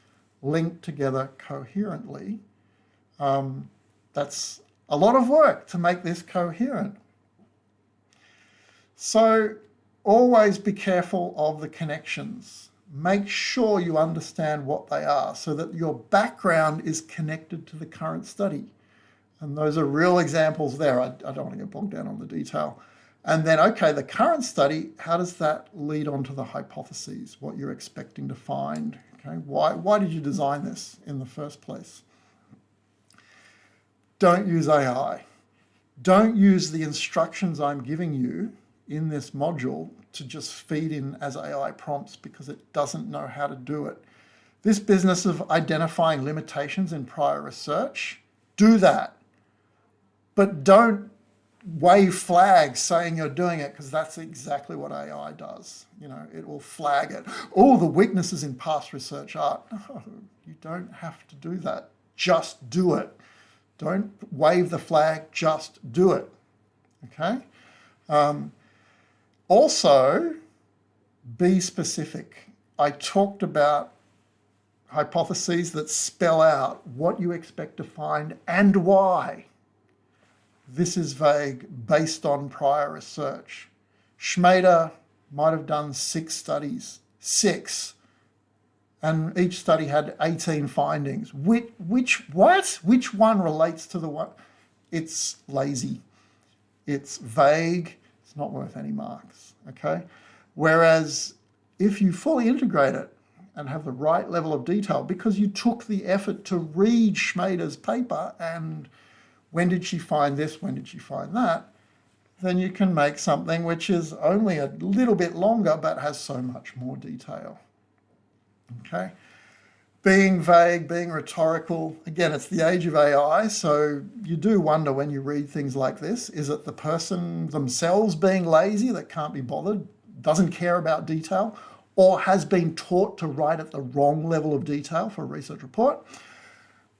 linked together coherently. That's a lot of work to make this coherent. So always be careful of the connections. Make sure you understand what they are so that your background is connected to the current study. And those are real examples there. I don't want to get bogged down on the detail. And then, okay, the current study, how does that lead on to the hypotheses, what you're expecting to find? Okay, why did you design this in the first place? Don't use AI. Don't use the instructions I'm giving you in this module to just feed in as AI prompts because it doesn't know how to do it. This business of identifying limitations in prior research, do that. But don't wave flags saying you're doing it because that's exactly what AI does. You know, it will flag it. Oh, the weaknesses in past research are. No, you don't have to do that. Just do it. Don't wave the flag, just do it. Okay? Also, be specific. I talked about hypotheses that spell out what you expect to find and why. This is vague based on prior research. Schmader might have done 6 studies, 6, and each study had 18 findings. Which one relates to the one? It's lazy. It's vague. It's not worth any marks, okay? Whereas if you fully integrate it and have the right level of detail, because you took the effort to read Schmader's paper and when did she find this, when did she find that, then you can make something which is only a little bit longer but has so much more detail. Okay? Being vague, being rhetorical, again, it's the age of AI, so you do wonder when you read things like this, is it the person themselves being lazy that can't be bothered, doesn't care about detail, or has been taught to write at the wrong level of detail for a research report?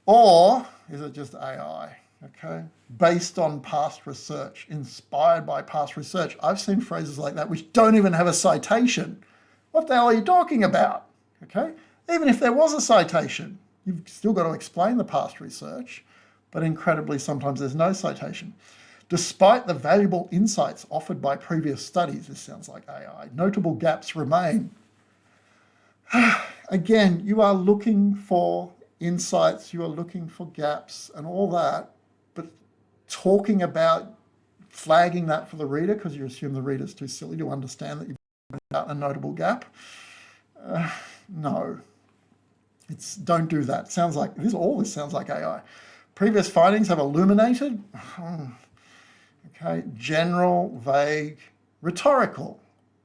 Or is it just AI? Okay, based on past research, inspired by past research. I've seen phrases like that which don't even have a citation. What the hell are you talking about? Okay, even if there was a citation, you've still got to explain the past research, but incredibly sometimes there's no citation. Despite the valuable insights offered by previous studies, this sounds like AI, notable gaps remain. Again, you are looking for insights, you are looking for gaps and all that, but talking about flagging that for the reader because you assume the reader's too silly to understand that you've got a notable gap. No, don't do that. Sounds like all this sounds like AI. Previous findings have illuminated. Okay, general, vague, rhetorical.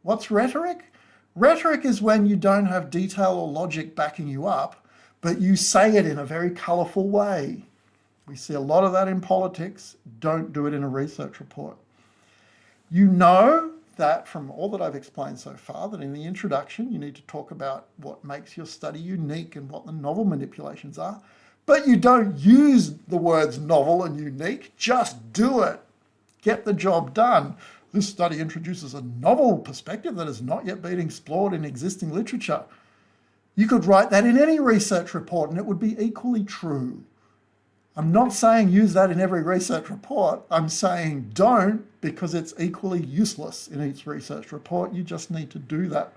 What's rhetoric? Rhetoric is when you don't have detail or logic backing you up, but you say it in a very colourful way. We see a lot of that in politics. Don't do it in a research report. You know that from all that I've explained so far, that in the introduction, you need to talk about what makes your study unique and what the novel manipulations are, but you don't use the words novel and unique, just do it. Get the job done. This study introduces a novel perspective that has not yet been explored in existing literature. You could write that in any research report and it would be equally true. I'm not saying use that in every research report. I'm saying don't, because it's equally useless in each research report. You just need to do that.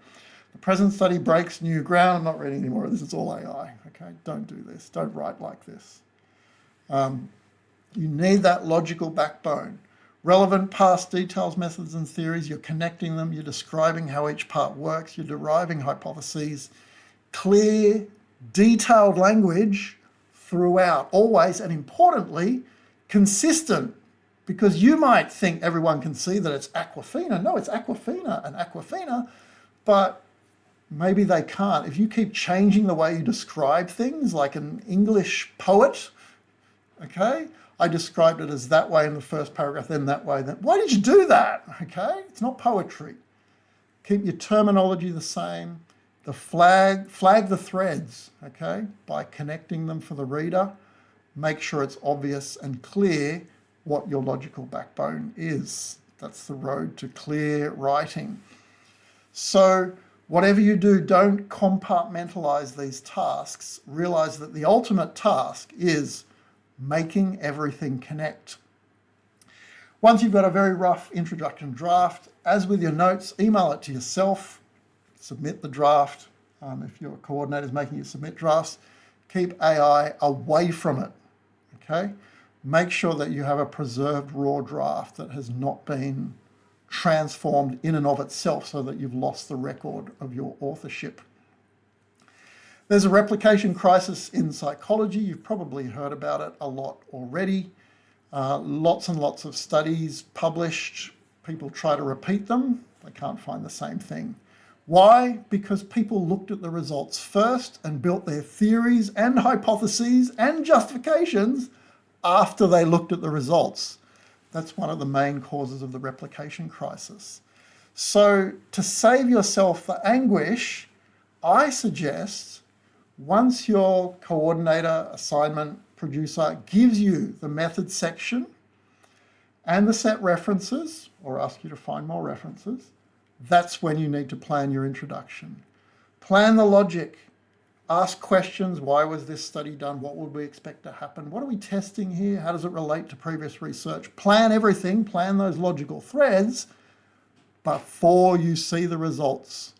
The present study breaks new ground. I'm not reading any more of this. It's all AI. Okay, don't do this. Don't write like this. You need that logical backbone. Relevant past details, methods, and theories. You're connecting them. You're describing how each part works. You're deriving hypotheses. Clear, detailed language throughout, always, and importantly, consistent, because you might think everyone can see that it's Aquafina. No, it's Aquafina and Aquafina, but maybe they can't. If you keep changing the way you describe things, like an English poet, okay, I described it as that way in the first paragraph, then that way, then. Why did you do that? Okay, it's not poetry. Keep your terminology the same. The flag the threads, okay, by connecting them for the reader. Make sure it's obvious and clear what your logical backbone is. That's the road to clear writing. So Whatever you do, don't compartmentalize these tasks. Realize that the ultimate task is making everything connect. Once you've got a very rough introduction draft, as with your notes, email it to yourself, submit the draft. If your coordinator is making you submit drafts, keep AI away from it, okay? Make sure that you have a preserved raw draft that has not been transformed in and of itself so that you've lost the record of your authorship. There's a replication crisis in psychology. You've probably heard about it a lot already. Lots and lots of studies published. People try to repeat them. They can't find the same thing. Why? Because people looked at the results first and built their theories and hypotheses and justifications after they looked at the results. That's one of the main causes of the replication crisis. So to save yourself the anguish, I suggest once your coordinator, assignment, producer gives you the method section and the set references, or ask you to find more references, that's when you need to plan your introduction. Plan the logic. Ask questions. Why was this study done? What would we expect to happen? What are we testing here? How does it relate to previous research? Plan everything. Plan those logical threads before you see the results.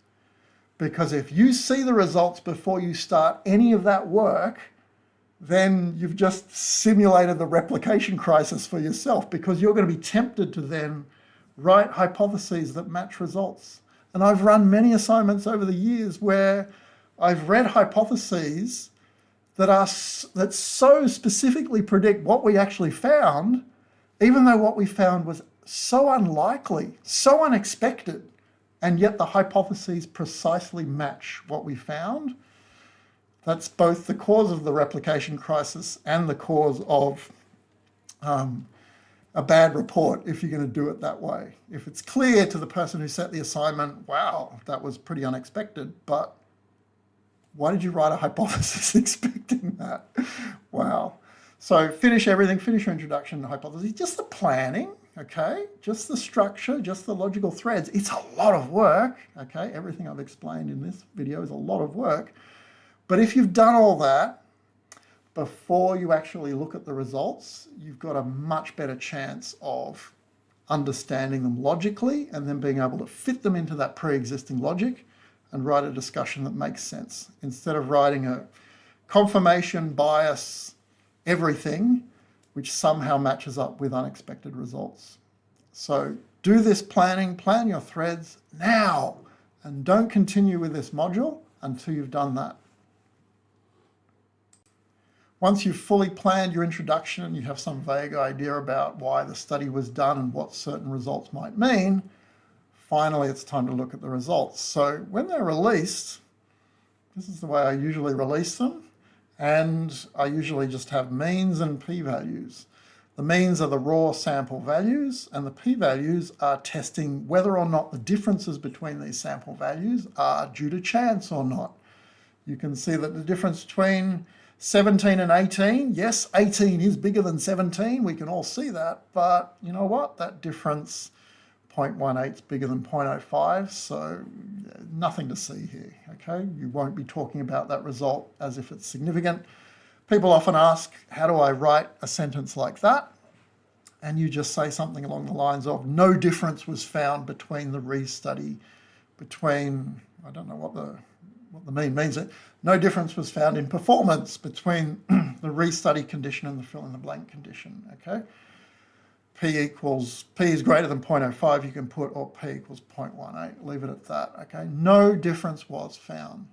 Because if you see the results before you start any of that work, then you've just simulated the replication crisis for yourself, because you're going to be tempted to then write hypotheses that match results. And I've run many assignments over the years where I've read hypotheses that so specifically predict what we actually found, even though what we found was so unlikely, so unexpected, and yet the hypotheses precisely match what we found. That's both the cause of the replication crisis and the cause of a bad report if you're going to do it that way. If it's clear to the person who set the assignment, wow, that was pretty unexpected, but why did you write a hypothesis expecting that? Wow. So finish everything, finish your introduction and hypothesis, just the planning, okay? Just the structure, just the logical threads. It's a lot of work, okay? Everything I've explained in this video is a lot of work. But if you've done all that before you actually look at the results, you've got a much better chance of understanding them logically and then being able to fit them into that pre-existing logic and write a discussion that makes sense, instead of writing a confirmation bias everything, which somehow matches up with unexpected results. So do this planning, plan your threads now, and don't continue with this module until you've done that. Once you've fully planned your introduction and you have some vague idea about why the study was done and what certain results might mean, finally it's time to look at the results. So when they're released, this is the way I usually release them, and I usually just have means and p-values. The means are the raw sample values, and the p-values are testing whether or not the differences between these sample values are due to chance or not. You can see that the difference between 17 and 18, yes, 18 is bigger than 17, we can all see that, but you know what, that difference 0.18 is bigger than 0.05, so nothing to see here, okay? You won't be talking about that result as if it's significant. People often ask, how do I write a sentence like that? And you just say something along the lines of, no difference was found between the restudy, between, I don't know what the mean means, it. No difference was found in performance between the restudy condition and the fill in the blank condition, okay? P is greater than 0.05, you can put, or P equals 0.18, leave it at that, okay? No difference was found.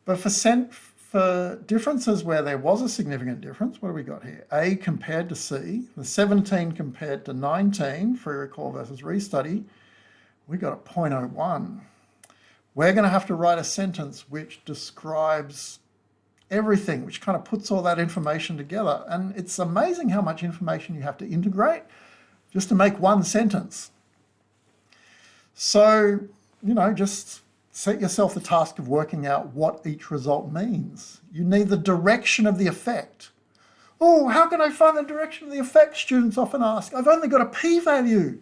But for differences where there was a significant difference, what do we got here? A compared to C, the 17 compared to 19, free recall versus restudy, we got a 0.01. We're going to have to write a sentence which describes everything, which kind of puts all that information together. And it's amazing how much information you have to integrate just to make one sentence. So, you know, just set yourself the task of working out what each result means. You need the direction of the effect. Oh, how can I find the direction of the effect? Students often ask. I've only got a p-value.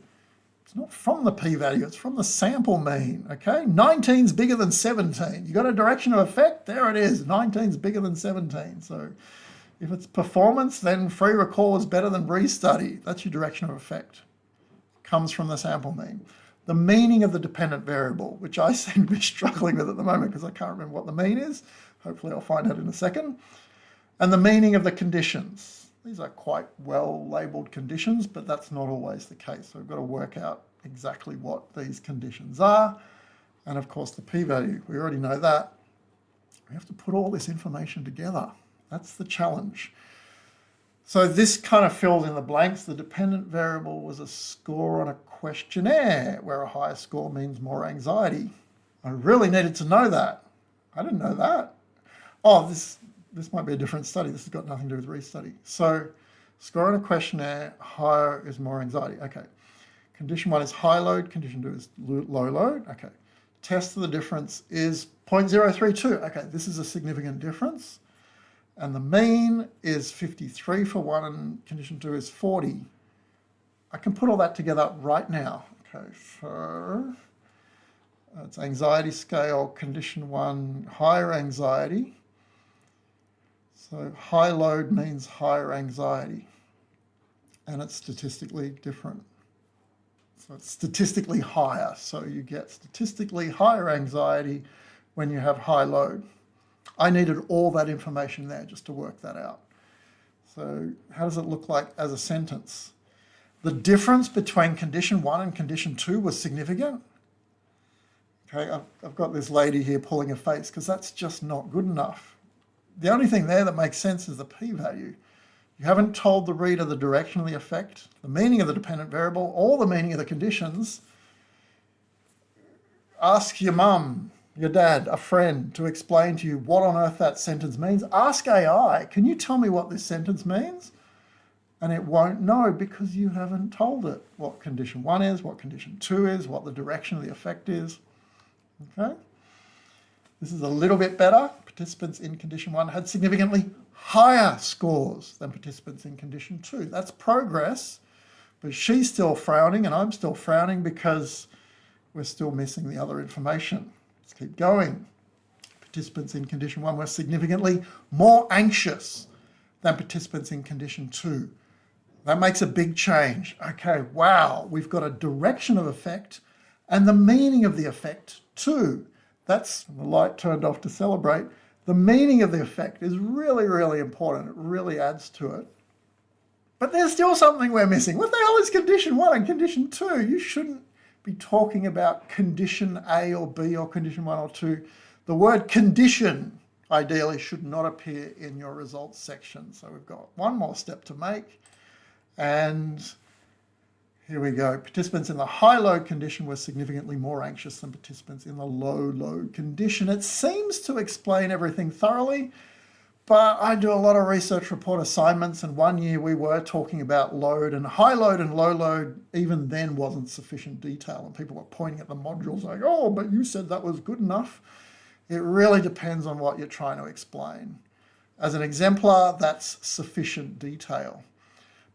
It's not from the p-value, it's from the sample mean, okay? 19's bigger than 17. You got a direction of effect? There it is. 19's bigger than 17. So if it's performance, then free recall is better than restudy. That's your direction of effect. Comes from the sample mean. The meaning of the dependent variable, which I seem to be struggling with at the moment because I can't remember what the mean is. Hopefully I'll find out in a second. And the meaning of the conditions. These are quite well labelled conditions, but that's not always the case. So we've got to work out exactly what these conditions are. And of course the p-value, we already know that. We have to put all this information together. That's the challenge. So this kind of fills in the blanks. The dependent variable was a score on a questionnaire, where a higher score means more anxiety. I really needed to know that. I didn't know that. Oh, this might be a different study. This has got nothing to do with restudy. So score on a questionnaire, higher is more anxiety. Okay. Condition 1 is high load. Condition 2 is low load. Okay. Test of the difference is 0.032. Okay, this is a significant difference. And the mean is 53 for one and condition 2 is 40. I can put all that together right now. Okay, so it's anxiety scale, condition 1, higher anxiety. So high load means higher anxiety, and it's statistically different. So it's statistically higher. So you get statistically higher anxiety when you have high load. I needed all that information there just to work that out. So how does it look like as a sentence? The difference between condition 1 and condition 2 was significant. Okay, I've got this lady here pulling a face because that's just not good enough. The only thing there that makes sense is the p-value. You haven't told the reader the direction of the effect, the meaning of the dependent variable, or the meaning of the conditions. Ask your mum, your dad, a friend to explain to you what on earth that sentence means. Ask AI, can you tell me what this sentence means? And it won't know because you haven't told it what condition 1 is, what condition 2 is, what the direction of the effect is. Okay? This is a little bit better. Participants in condition 1 had significantly higher scores than participants in condition 2. That's progress, but she's still frowning and I'm still frowning because we're still missing the other information. Let's keep going. Participants in condition 1 were significantly more anxious than participants in condition 2. That makes a big change. Okay, wow, we've got a direction of effect and the meaning of the effect too. That's the light turned off to celebrate. The meaning of the effect is really, really important. It really adds to it. But there's still something we're missing. What the hell is condition 1 and condition 2? You shouldn't be talking about condition A or B or condition 1 or 2. The word condition, ideally, should not appear in your results section. So we've got one more step to make. And here we go. Participants in the high load condition were significantly more anxious than participants in the low load condition. It seems to explain everything thoroughly, but I do a lot of research report assignments, and one year we were talking about load, and high load and low load even then wasn't sufficient detail, and people were pointing at the modules like, oh, but you said that was good enough. It really depends on what you're trying to explain. As an exemplar, that's sufficient detail.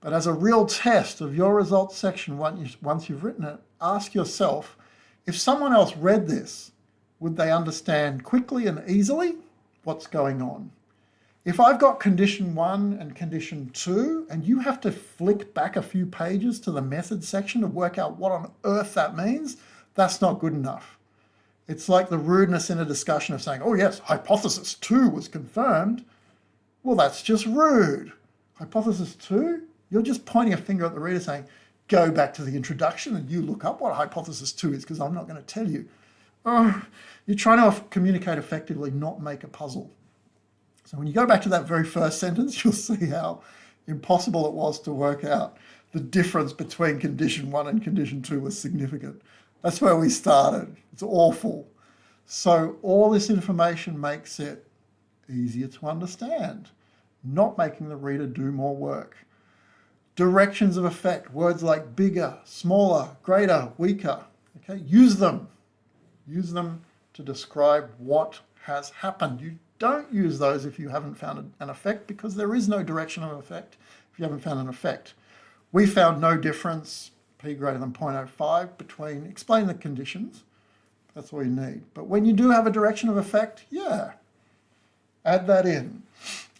But as a real test of your results section, once you've written it, ask yourself, if someone else read this, would they understand quickly and easily what's going on? If I've got condition 1 and condition 2, and you have to flick back a few pages to the method section to work out what on earth that means, that's not good enough. It's like the rudeness in a discussion of saying, oh yes, hypothesis 2 was confirmed. Well, that's just rude. Hypothesis 2? You're just pointing a finger at the reader saying, go back to the introduction and you look up what hypothesis 2 is because I'm not going to tell you. You're trying to communicate effectively, not make a puzzle. So when you go back to that very first sentence, you'll see how impossible it was to work out the difference between condition 1 and condition 2 was significant. That's where we started. It's awful. So all this information makes it easier to understand, not making the reader do more work. Directions of effect, words like bigger, smaller, greater, weaker. Okay, use them. Use them to describe what has happened. You don't use those if you haven't found an effect because there is no direction of effect if you haven't found an effect. We found no difference. p greater than 0.05 between, explain the conditions. That's all you need. But when you do have a direction of effect, yeah, add that in.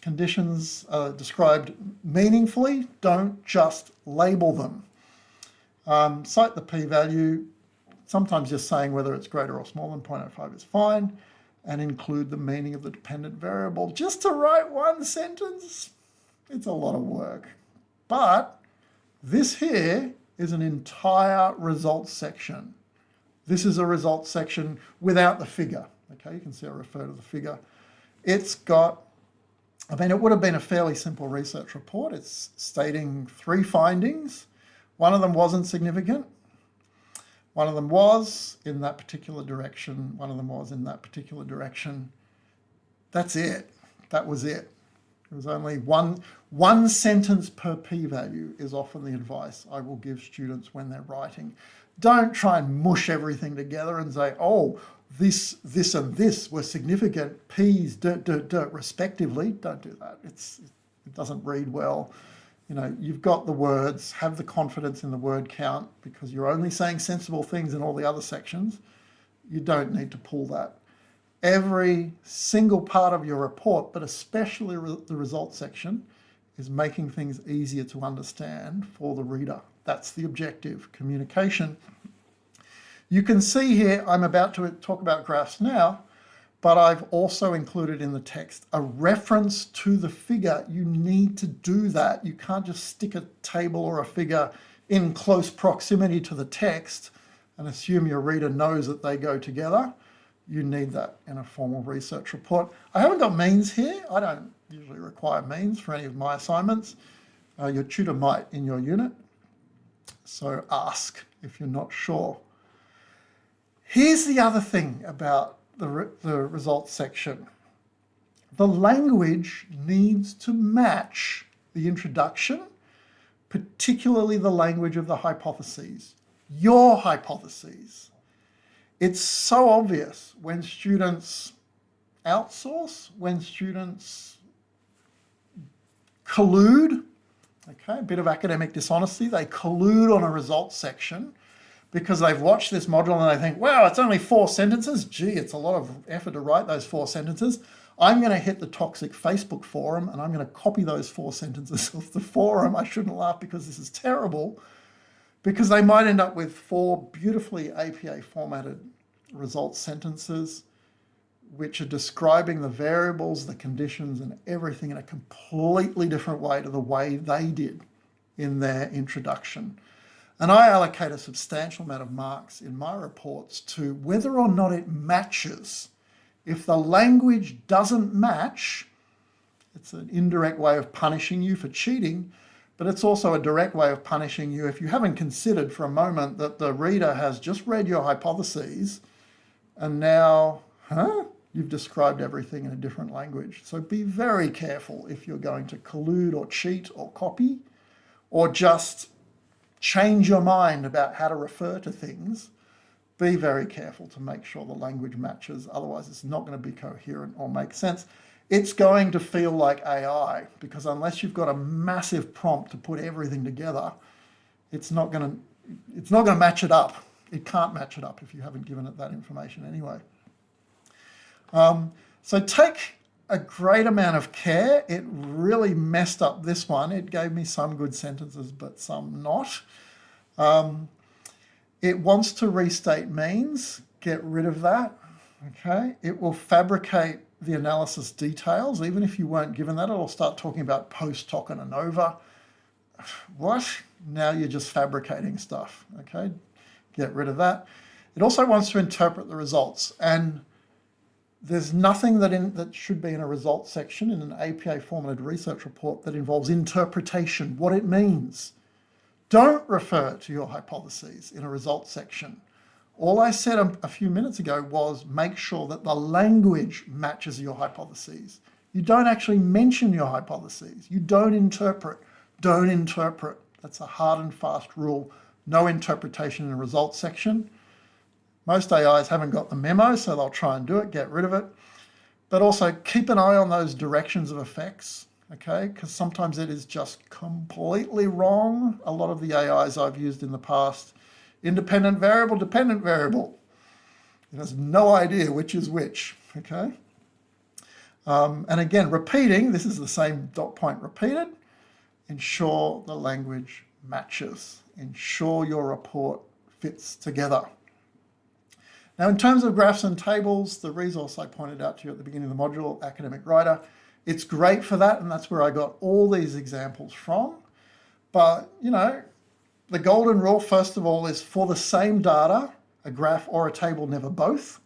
Conditions are described meaningfully, don't just label them. Cite the p-value, sometimes just saying whether it's greater or smaller than 0.05 is fine, and include the meaning of the dependent variable. Just to write one sentence, it's a lot of work. But this here is an entire results section. This is a results section without the figure. Okay, you can see I refer to the figure. It's got, I mean, it would have been a fairly simple research report. It's stating 3 findings. One of them wasn't significant. One of them was in that particular direction. One of them was in that particular direction. That's it. That was it. There was only one sentence per p-value is often the advice I will give students when they're writing. Don't try and mush everything together and say, oh, this and this were significant, p's, respectively. Don't do that. It doesn't read well. You know, you've got the words, have the confidence in the word count because you're only saying sensible things in all the other sections. You don't need to pull that. Every single part of your report, but especially the results section, is making things easier to understand for the reader. That's the objective, communication. You can see here, I'm about to talk about graphs now, but I've also included in the text a reference to the figure. You need to do that. You can't just stick a table or a figure in close proximity to the text and assume your reader knows that they go together. You need that in a formal research report. I haven't got means here. I don't usually require means for any of my assignments. Your tutor might in your unit. So ask if you're not sure. Here's the other thing about the results section. The language needs to match the introduction, particularly the language of the hypotheses, your hypotheses. It's so obvious when students outsource, when students collude, okay, a bit of academic dishonesty, they collude on a results section because they've watched this module and they think, wow, it's only 4 sentences. Gee, it's a lot of effort to write those 4 sentences. I'm going to hit the toxic Facebook forum and I'm going to copy those 4 sentences off the forum. I shouldn't laugh because this is terrible, because they might end up with 4 beautifully APA formatted results sentences which are describing the variables, the conditions and everything in a completely different way to the way they did in their introduction. And I allocate a substantial amount of marks in my reports to whether or not it matches. If the language doesn't match, it's an indirect way of punishing you for cheating, but it's also a direct way of punishing you if you haven't considered for a moment that the reader has just read your hypotheses and now, you've described everything in a different language. So be very careful if you're going to collude or cheat or copy or just change your mind about how to refer to things. Be very careful to make sure the language matches. Otherwise, it's not going to be coherent or make sense. It's going to feel like AI because unless you've got a massive prompt to put everything together, it's not going to match it up. It can't match it up if you haven't given it that information anyway. So take a great amount of care. It really messed up this one. It gave me some good sentences, but some not. It wants to restate means. Get rid of that. Okay. It will fabricate the analysis details. Even if you weren't given that, it'll start talking about post hoc and ANOVA. What? Now you're just fabricating stuff. Okay. Get rid of that. It also wants to interpret the results, and there's nothing that should be in a results section in an APA formatted research report that involves interpretation, what it means. Don't refer to your hypotheses in a results section. All I said a few minutes ago was make sure that the language matches your hypotheses. You don't actually mention your hypotheses. You don't interpret. Don't interpret. That's a hard and fast rule. No interpretation in a results section. Most AIs haven't got the memo, so they'll try and do it, get rid of it. But also keep an eye on those directions of effects. okay? Because sometimes it is just completely wrong. A lot of the AIs I've used in the past, independent variable, dependent variable. It has no idea which is which, okay? And again, repeating, this is the same dot point repeated. Ensure the language matches. Ensure your report fits together. Now, in terms of graphs and tables, the resource I pointed out to you at the beginning of the module, Academic Writer, it's great for that, and that's where I got all these examples from. But, you know, the golden rule, first of all, is for the same data, a graph or a table, never both.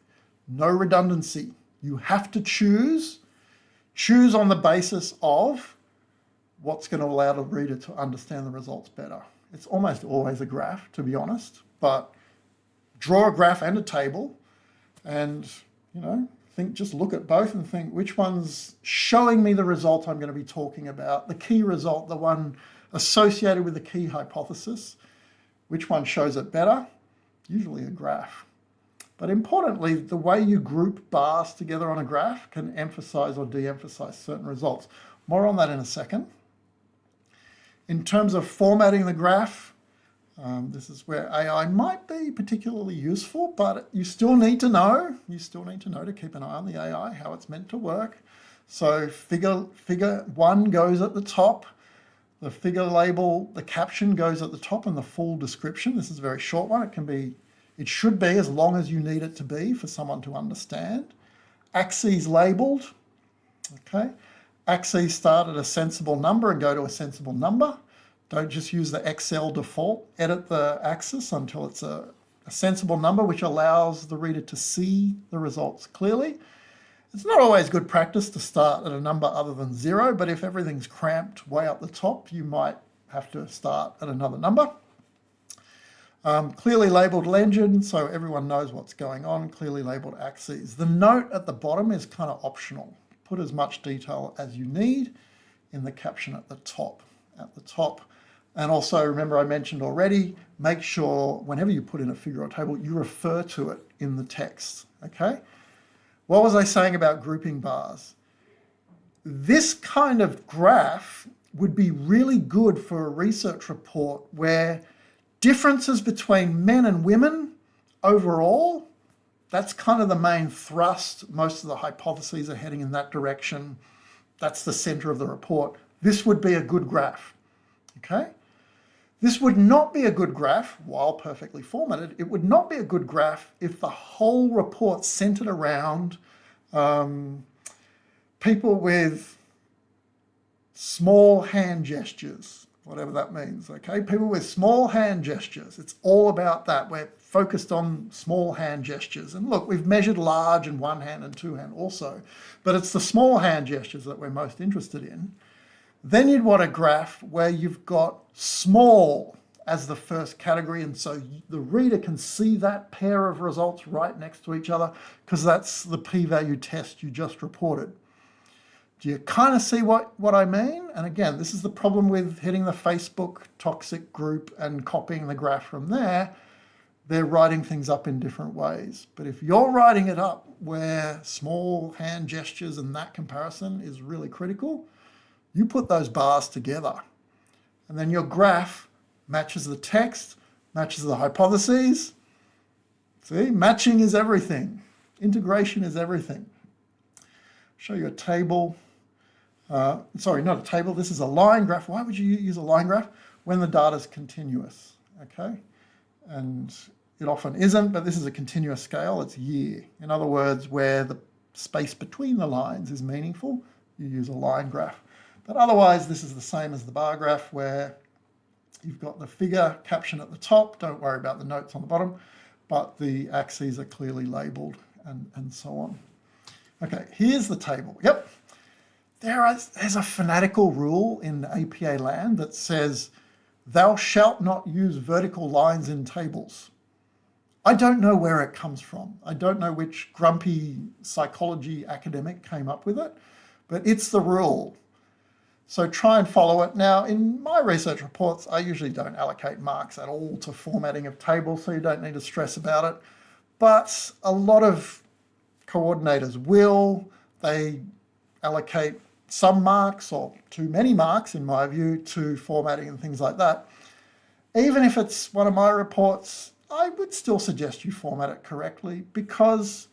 No redundancy. You have to choose on the basis of what's going to allow the reader to understand the results better. It's almost always a graph, to be honest, but draw a graph and a table and, you know, just look at both and think which one's showing me the result I'm going to be talking about, the key result, the one associated with the key hypothesis. Which one shows it better? Usually a graph. But importantly, the way you group bars together on a graph can emphasize or de-emphasize certain results. More on that in a second. In terms of formatting the graph, this is where AI might be particularly useful, but you still need to know. You still need to know to keep an eye on the AI, how it's meant to work. So figure 1 goes at the top. The figure label, the caption goes at the top, and the full description. This is a very short one. It should be as long as you need it to be for someone to understand. Axes labeled, okay? Axes start at a sensible number and go to a sensible number. Don't just use the Excel default. Edit the axis until it's a sensible number, which allows the reader to see the results clearly. It's not always good practice to start at a number other than 0, but if everything's cramped way up the top, you might have to start at another number. Clearly labeled legend, so everyone knows what's going on. Clearly labeled axes. The note at the bottom is kind of optional. Put as much detail as you need in the caption at the top. And also, remember I mentioned already, make sure whenever you put in a figure or table, you refer to it in the text, okay? What was I saying about grouping bars? This kind of graph would be really good for a research report where differences between men and women overall, that's kind of the main thrust. Most of the hypotheses are heading in that direction. That's the center of the report. This would be a good graph, okay? This would not be a good graph, while perfectly formatted, it would not be a good graph if the whole report centered around people with small hand gestures, whatever that means, okay? People with small hand gestures. It's all about that. We're focused on small hand gestures. And look, we've measured large and one hand and two hand also, but it's the small hand gestures that we're most interested in. Then you'd want a graph where you've got small as the first category, and so the reader can see that pair of results right next to each other because that's the p-value test you just reported. Do you kind of see what I mean? And again, this is the problem with hitting the Facebook toxic group and copying the graph from there. They're writing things up in different ways. But if you're writing it up where small hand gestures and that comparison is really critical, you put those bars together, and then your graph matches the text, matches the hypotheses. See, matching is everything. Integration is everything. Show you a table. Sorry, not a table. This is a line graph. Why would you use a line graph? When the data is continuous, okay? And it often isn't, but this is a continuous scale. It's year. In other words, where the space between the lines is meaningful, you use a line graph. But otherwise, this is the same as the bar graph where you've got the figure caption at the top. Don't worry about the notes on the bottom, but the axes are clearly labeled and so on. Okay, here's the table. Yep. There's a fanatical rule in APA land that says, thou shalt not use vertical lines in tables. I don't know where it comes from. I don't know which grumpy psychology academic came up with it, but it's the rule. So try and follow it. Now, in my research reports, I usually don't allocate marks at all to formatting of tables, so you don't need to stress about it. But a lot of coordinators will. They allocate some marks or too many marks, in my view, to formatting and things like that. Even if it's one of my reports, I would still suggest you format it correctly because,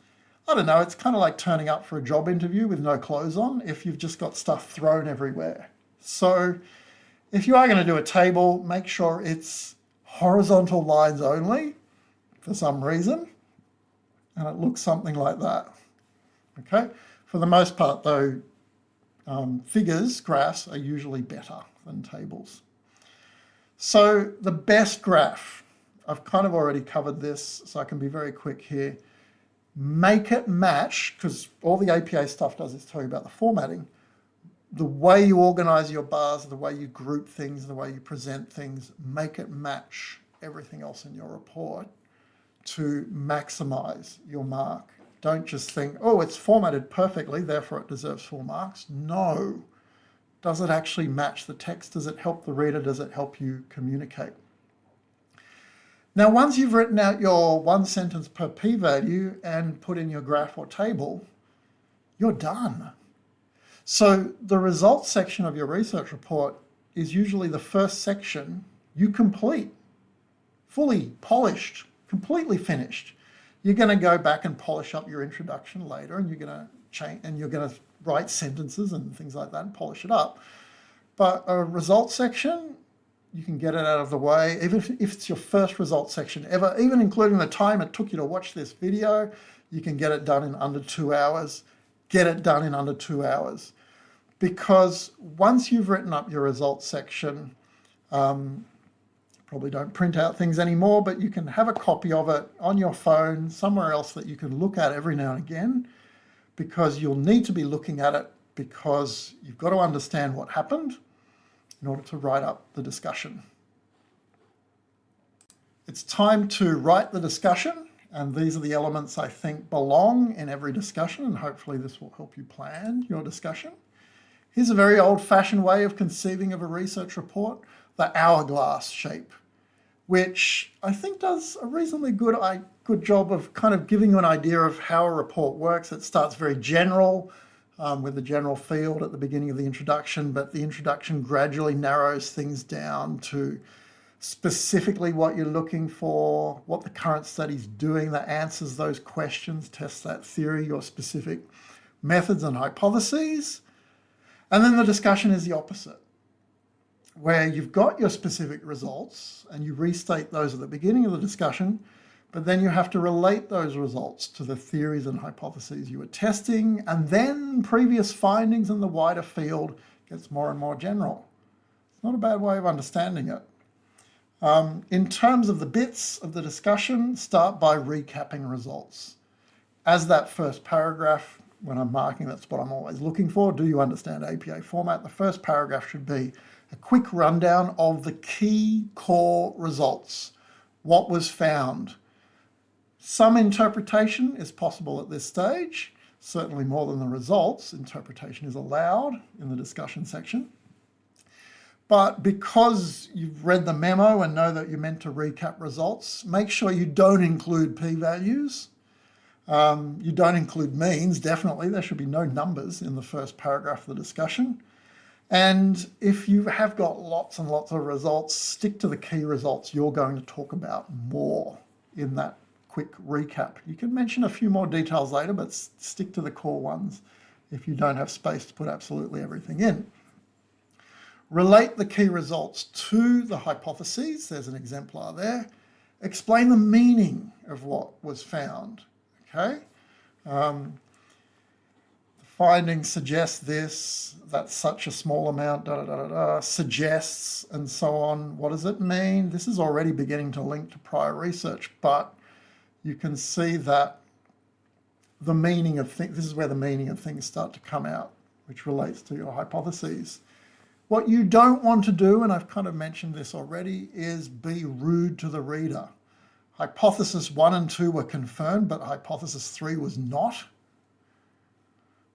I don't know, it's kind of like turning up for a job interview with no clothes on if you've just got stuff thrown everywhere. So if you are going to do a table, make sure it's horizontal lines only for some reason, and it looks something like that. Okay. For the most part, though, figures, graphs, are usually better than tables. So the best graph, I've kind of already covered this, so I can be very quick here. Make it match, because all the APA stuff does is tell you about the formatting. The way you organize your bars, the way you group things, the way you present things, make it match everything else in your report to maximize your mark. Don't just think, oh, it's formatted perfectly, therefore it deserves full marks. No. Does it actually match the text? Does it help the reader? Does it help you communicate? Now, once you've written out your 1 sentence per p-value and put in your graph or table, you're done. So the results section of your research report is usually the first section you complete, fully polished, completely finished. You're going to go back and polish up your introduction later, and you're going to change, and you're going to write sentences and things like that and polish it up. But a results section, you can get it out of the way, even if it's your first results section ever, even including the time it took you to watch this video, you can get it done in under 2 hours. Get it done in under 2 hours. Because once you've written up your results section, probably don't print out things anymore, but you can have a copy of it on your phone, somewhere else that you can look at every now and again, because you'll need to be looking at it because you've got to understand what happened in order to write up the discussion. It's time to write the discussion, and these are the elements I think belong in every discussion, and hopefully this will help you plan your discussion. Here's a very old-fashioned way of conceiving of a research report, the hourglass shape, which I think does a reasonably good job of kind of giving you an idea of how a report works. It starts very general, with the general field at the beginning of the introduction, but the introduction gradually narrows things down to specifically what you're looking for, what the current study's doing that answers those questions, tests that theory, your specific methods and hypotheses. And then the discussion is the opposite, where you've got your specific results and you restate those at the beginning of the discussion, but then you have to relate those results to the theories and hypotheses you were testing, and then previous findings in the wider field gets more and more general. It's not a bad way of understanding it. In terms of the bits of the discussion, start by recapping results. As that first paragraph, when I'm marking, that's what I'm always looking for. Do you understand APA format? The first paragraph should be a quick rundown of the key core results. What was found? Some interpretation is possible at this stage, certainly more than the results. Interpretation is allowed in the discussion section. But because you've read the memo and know that you're meant to recap results, make sure you don't include p-values. You don't include means, definitely. There should be no numbers in the first paragraph of the discussion. And if you have got lots and lots of results, stick to the key results you're going to talk about more in that quick recap. You can mention a few more details later, but stick to the core ones if you don't have space to put absolutely everything in. Relate the key results to the hypotheses. There's an exemplar there. Explain the meaning of what was found. Okay? The findings suggest this, that's such a small amount, suggests, and so on. What does it mean? This is already beginning to link to prior research, but you can see that the meaning of things, this is where the meaning of things start to come out, which relates to your hypotheses. What you don't want to do, and I've kind of mentioned this already, is be rude to the reader. Hypothesis 1 and 2 were confirmed, but hypothesis 3 was not.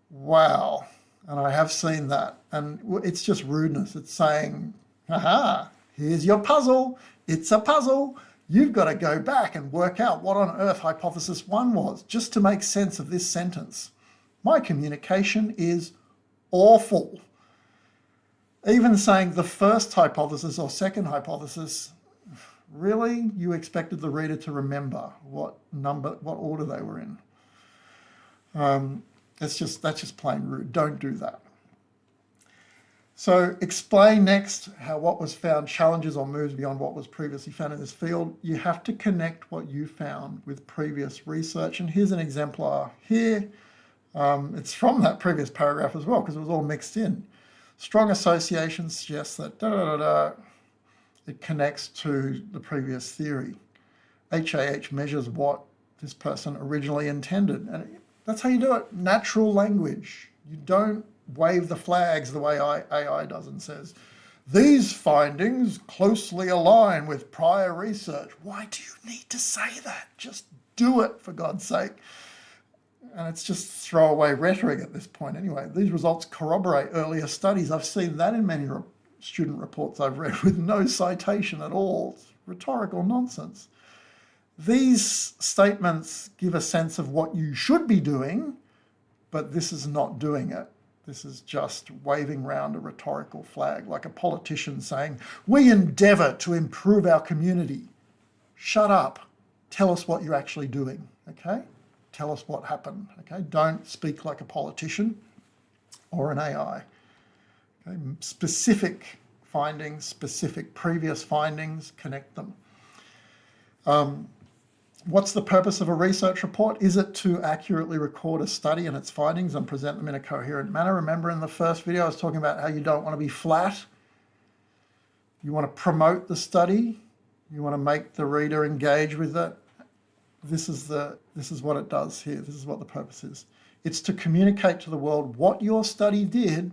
Wow. And I have seen that. And it's just rudeness. It's saying, aha, here's your puzzle. It's a puzzle. You've got to go back and work out what on earth hypothesis 1 was, just to make sense of this sentence. My communication is awful. Even saying the first hypothesis or second hypothesis, really? You expected the reader to remember what order they were in. That's just plain rude. Don't do that. So explain next how what was found challenges or moves beyond what was previously found in this field. You have to connect what you found with previous research. And here's an exemplar here. It's from that previous paragraph as well, because it was all mixed in. Strong association suggests that it connects to the previous theory. HAH measures what this person originally intended. And that's how you do it. Natural language. You don't wave the flags the way AI does and says, these findings closely align with prior research. Why do you need to say that? Just do it, for God's sake. And it's just throwaway rhetoric at this point anyway. These results corroborate earlier studies. I've seen that in many student reports I've read with no citation at all. It's rhetorical nonsense. These statements give a sense of what you should be doing, but this is not doing it. This is just waving around a rhetorical flag, like a politician saying, we endeavour to improve our community. Shut up. Tell us what you're actually doing, okay? Tell us what happened, okay? Don't speak like a politician or an AI. Okay? Specific findings, specific previous findings, connect them. What's the purpose of a research report? Is it to accurately record a study and its findings and present them in a coherent manner? Remember in the first video I was talking about how you don't want to be flat. You want to promote the study. You want to make the reader engage with it. This is what it does here. This is what the purpose is. It's to communicate to the world what your study did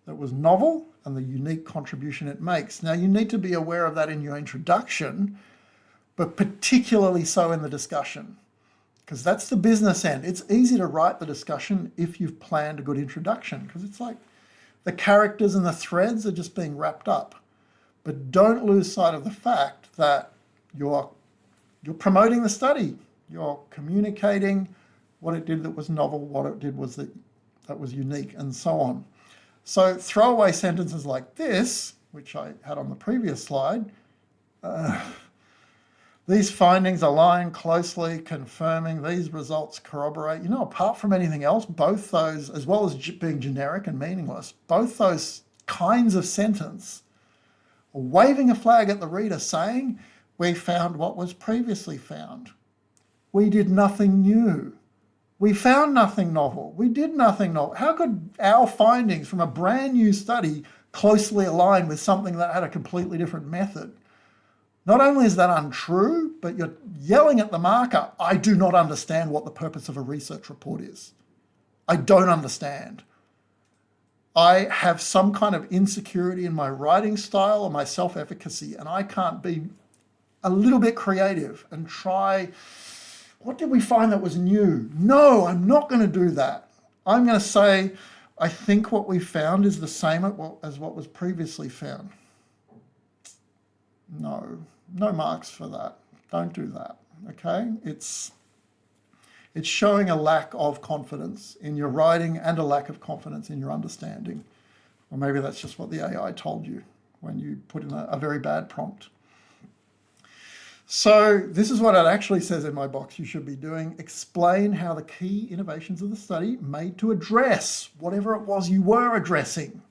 that was novel and the unique contribution it makes. Now you need to be aware of that in your introduction, but particularly so in the discussion, because that's the business end. It's easy to write the discussion if you've planned a good introduction, because it's like the characters and the threads are just being wrapped up. But don't lose sight of the fact that you're promoting the study. You're communicating what it did that was novel, what it did that was unique, and so on. So throwaway sentences like this, which I had on the previous slide, these findings align closely, confirming these results corroborate. You know, apart from anything else, both those, as well as being generic and meaningless, both those kinds of sentence are waving a flag at the reader saying, we found what was previously found. We did nothing new. We found nothing novel. We did nothing novel. How could our findings from a brand new study closely align with something that had a completely different method? Not only is that untrue, but you're yelling at the marker, I do not understand what the purpose of a research report is. I don't understand. I have some kind of insecurity in my writing style or my self-efficacy, and I can't be a little bit creative and try, what did we find that was new? No, I'm not going to do that. I'm going to say, I think what we found is the same as what was previously found. No marks for that. Don't do that, okay? It's showing a lack of confidence in your writing and a lack of confidence in your understanding. Or maybe that's just what the AI told you when you put in a very bad prompt. So this is what it actually says in my box you should be doing. Explain how the key innovations of the study made to address whatever it was you were addressing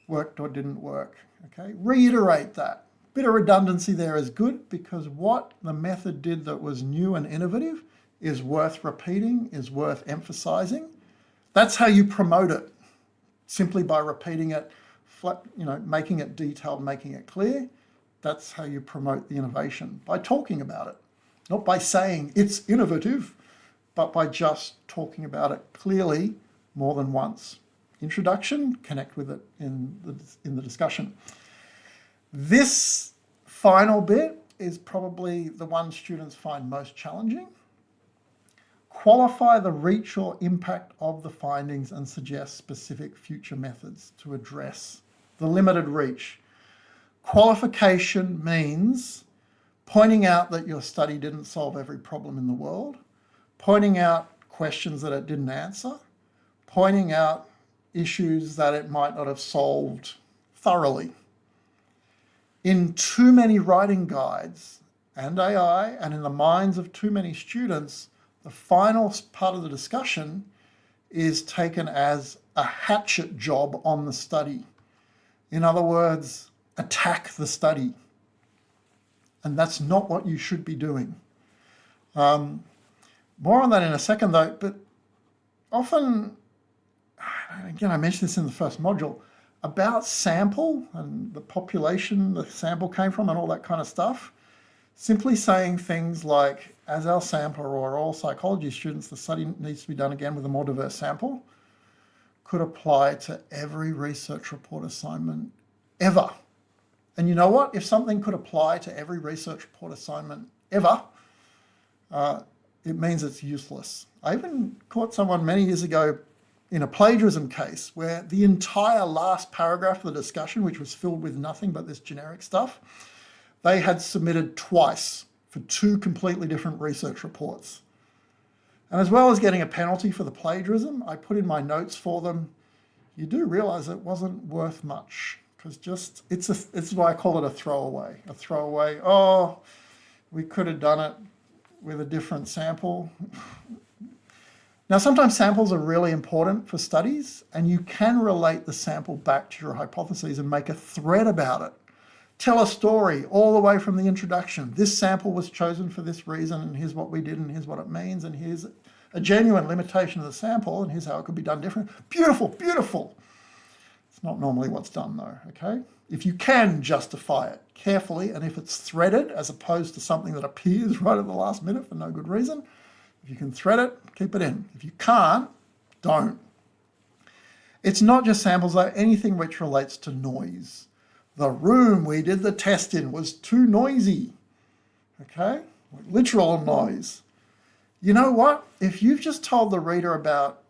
worked or didn't work, okay? Reiterate that. Bit of redundancy there is good, because what the method did that was new and innovative is worth repeating, is worth emphasizing. That's how you promote it, simply by repeating it, making it detailed, making it clear. That's how you promote the innovation, by talking about it, not by saying it's innovative, but by just talking about it clearly more than once. Introduction, connect with it in the discussion. This final bit is probably the one students find most challenging. Qualify the reach or impact of the findings and suggest specific future methods to address the limited reach. Qualification means pointing out that your study didn't solve every problem in the world, pointing out questions that it didn't answer, pointing out issues that it might not have solved thoroughly. In too many writing guides and AI, and in the minds of too many students, the final part of the discussion is taken as a hatchet job on the study. In other words, attack the study. And that's not what you should be doing. More on that in a second though, but often, again, I mentioned this in the first module, about sample and the population the sample came from and all that kind of stuff. Simply saying things like, as our sampler or all psychology students, the study needs to be done again with a more diverse sample, could apply to every research report assignment ever. And you know what? If something could apply to every research report assignment ever, it means it's useless. I even caught someone many years ago in a plagiarism case where the entire last paragraph of the discussion, which was filled with nothing but this generic stuff, they had submitted twice for 2 completely different research reports. And as well as getting a penalty for the plagiarism, I put in my notes for them, you do realize it wasn't worth much, because just, it's why I call it a throwaway. A throwaway, oh, we could have done it with a different sample. Now, sometimes samples are really important for studies, and you can relate the sample back to your hypotheses and make a thread about it. Tell a story all the way from the introduction. This sample was chosen for this reason, and here's what we did, and here's what it means, and here's a genuine limitation of the sample, and here's how it could be done different. Beautiful, beautiful. It's not normally what's done though, okay? If you can justify it carefully, and if it's threaded as opposed to something that appears right at the last minute for no good reason, if you can thread it, keep it in. If you can't, don't. It's not just samples though, anything which relates to noise. The room we did the test in was too noisy, okay? Literal noise. You know what? If you've just told the reader about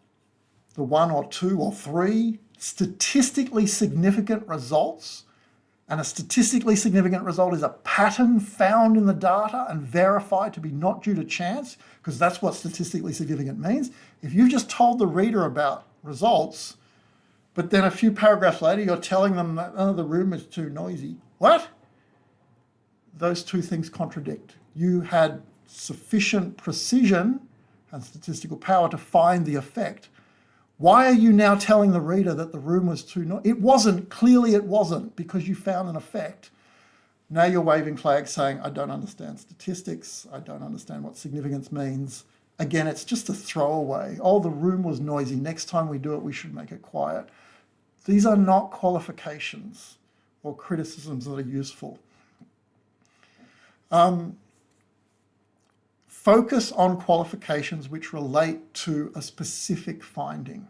the 1 or 2 or 3 statistically significant results, and a statistically significant result is a pattern found in the data and verified to be not due to chance, because that's what statistically significant means. If you've just told the reader about results, but then a few paragraphs later you're telling them that, oh, the room is too noisy. What? Those 2 things contradict. You had sufficient precision and statistical power to find the effect. Why are you now telling the reader that the room was too noisy? It wasn't, clearly it wasn't, because you found an effect. Now you're waving flags saying, I don't understand statistics, I don't understand what significance means. Again, it's just a throwaway. Oh, the room was noisy, next time we do it, we should make it quiet. These are not qualifications or criticisms that are useful. Focus on qualifications which relate to a specific finding.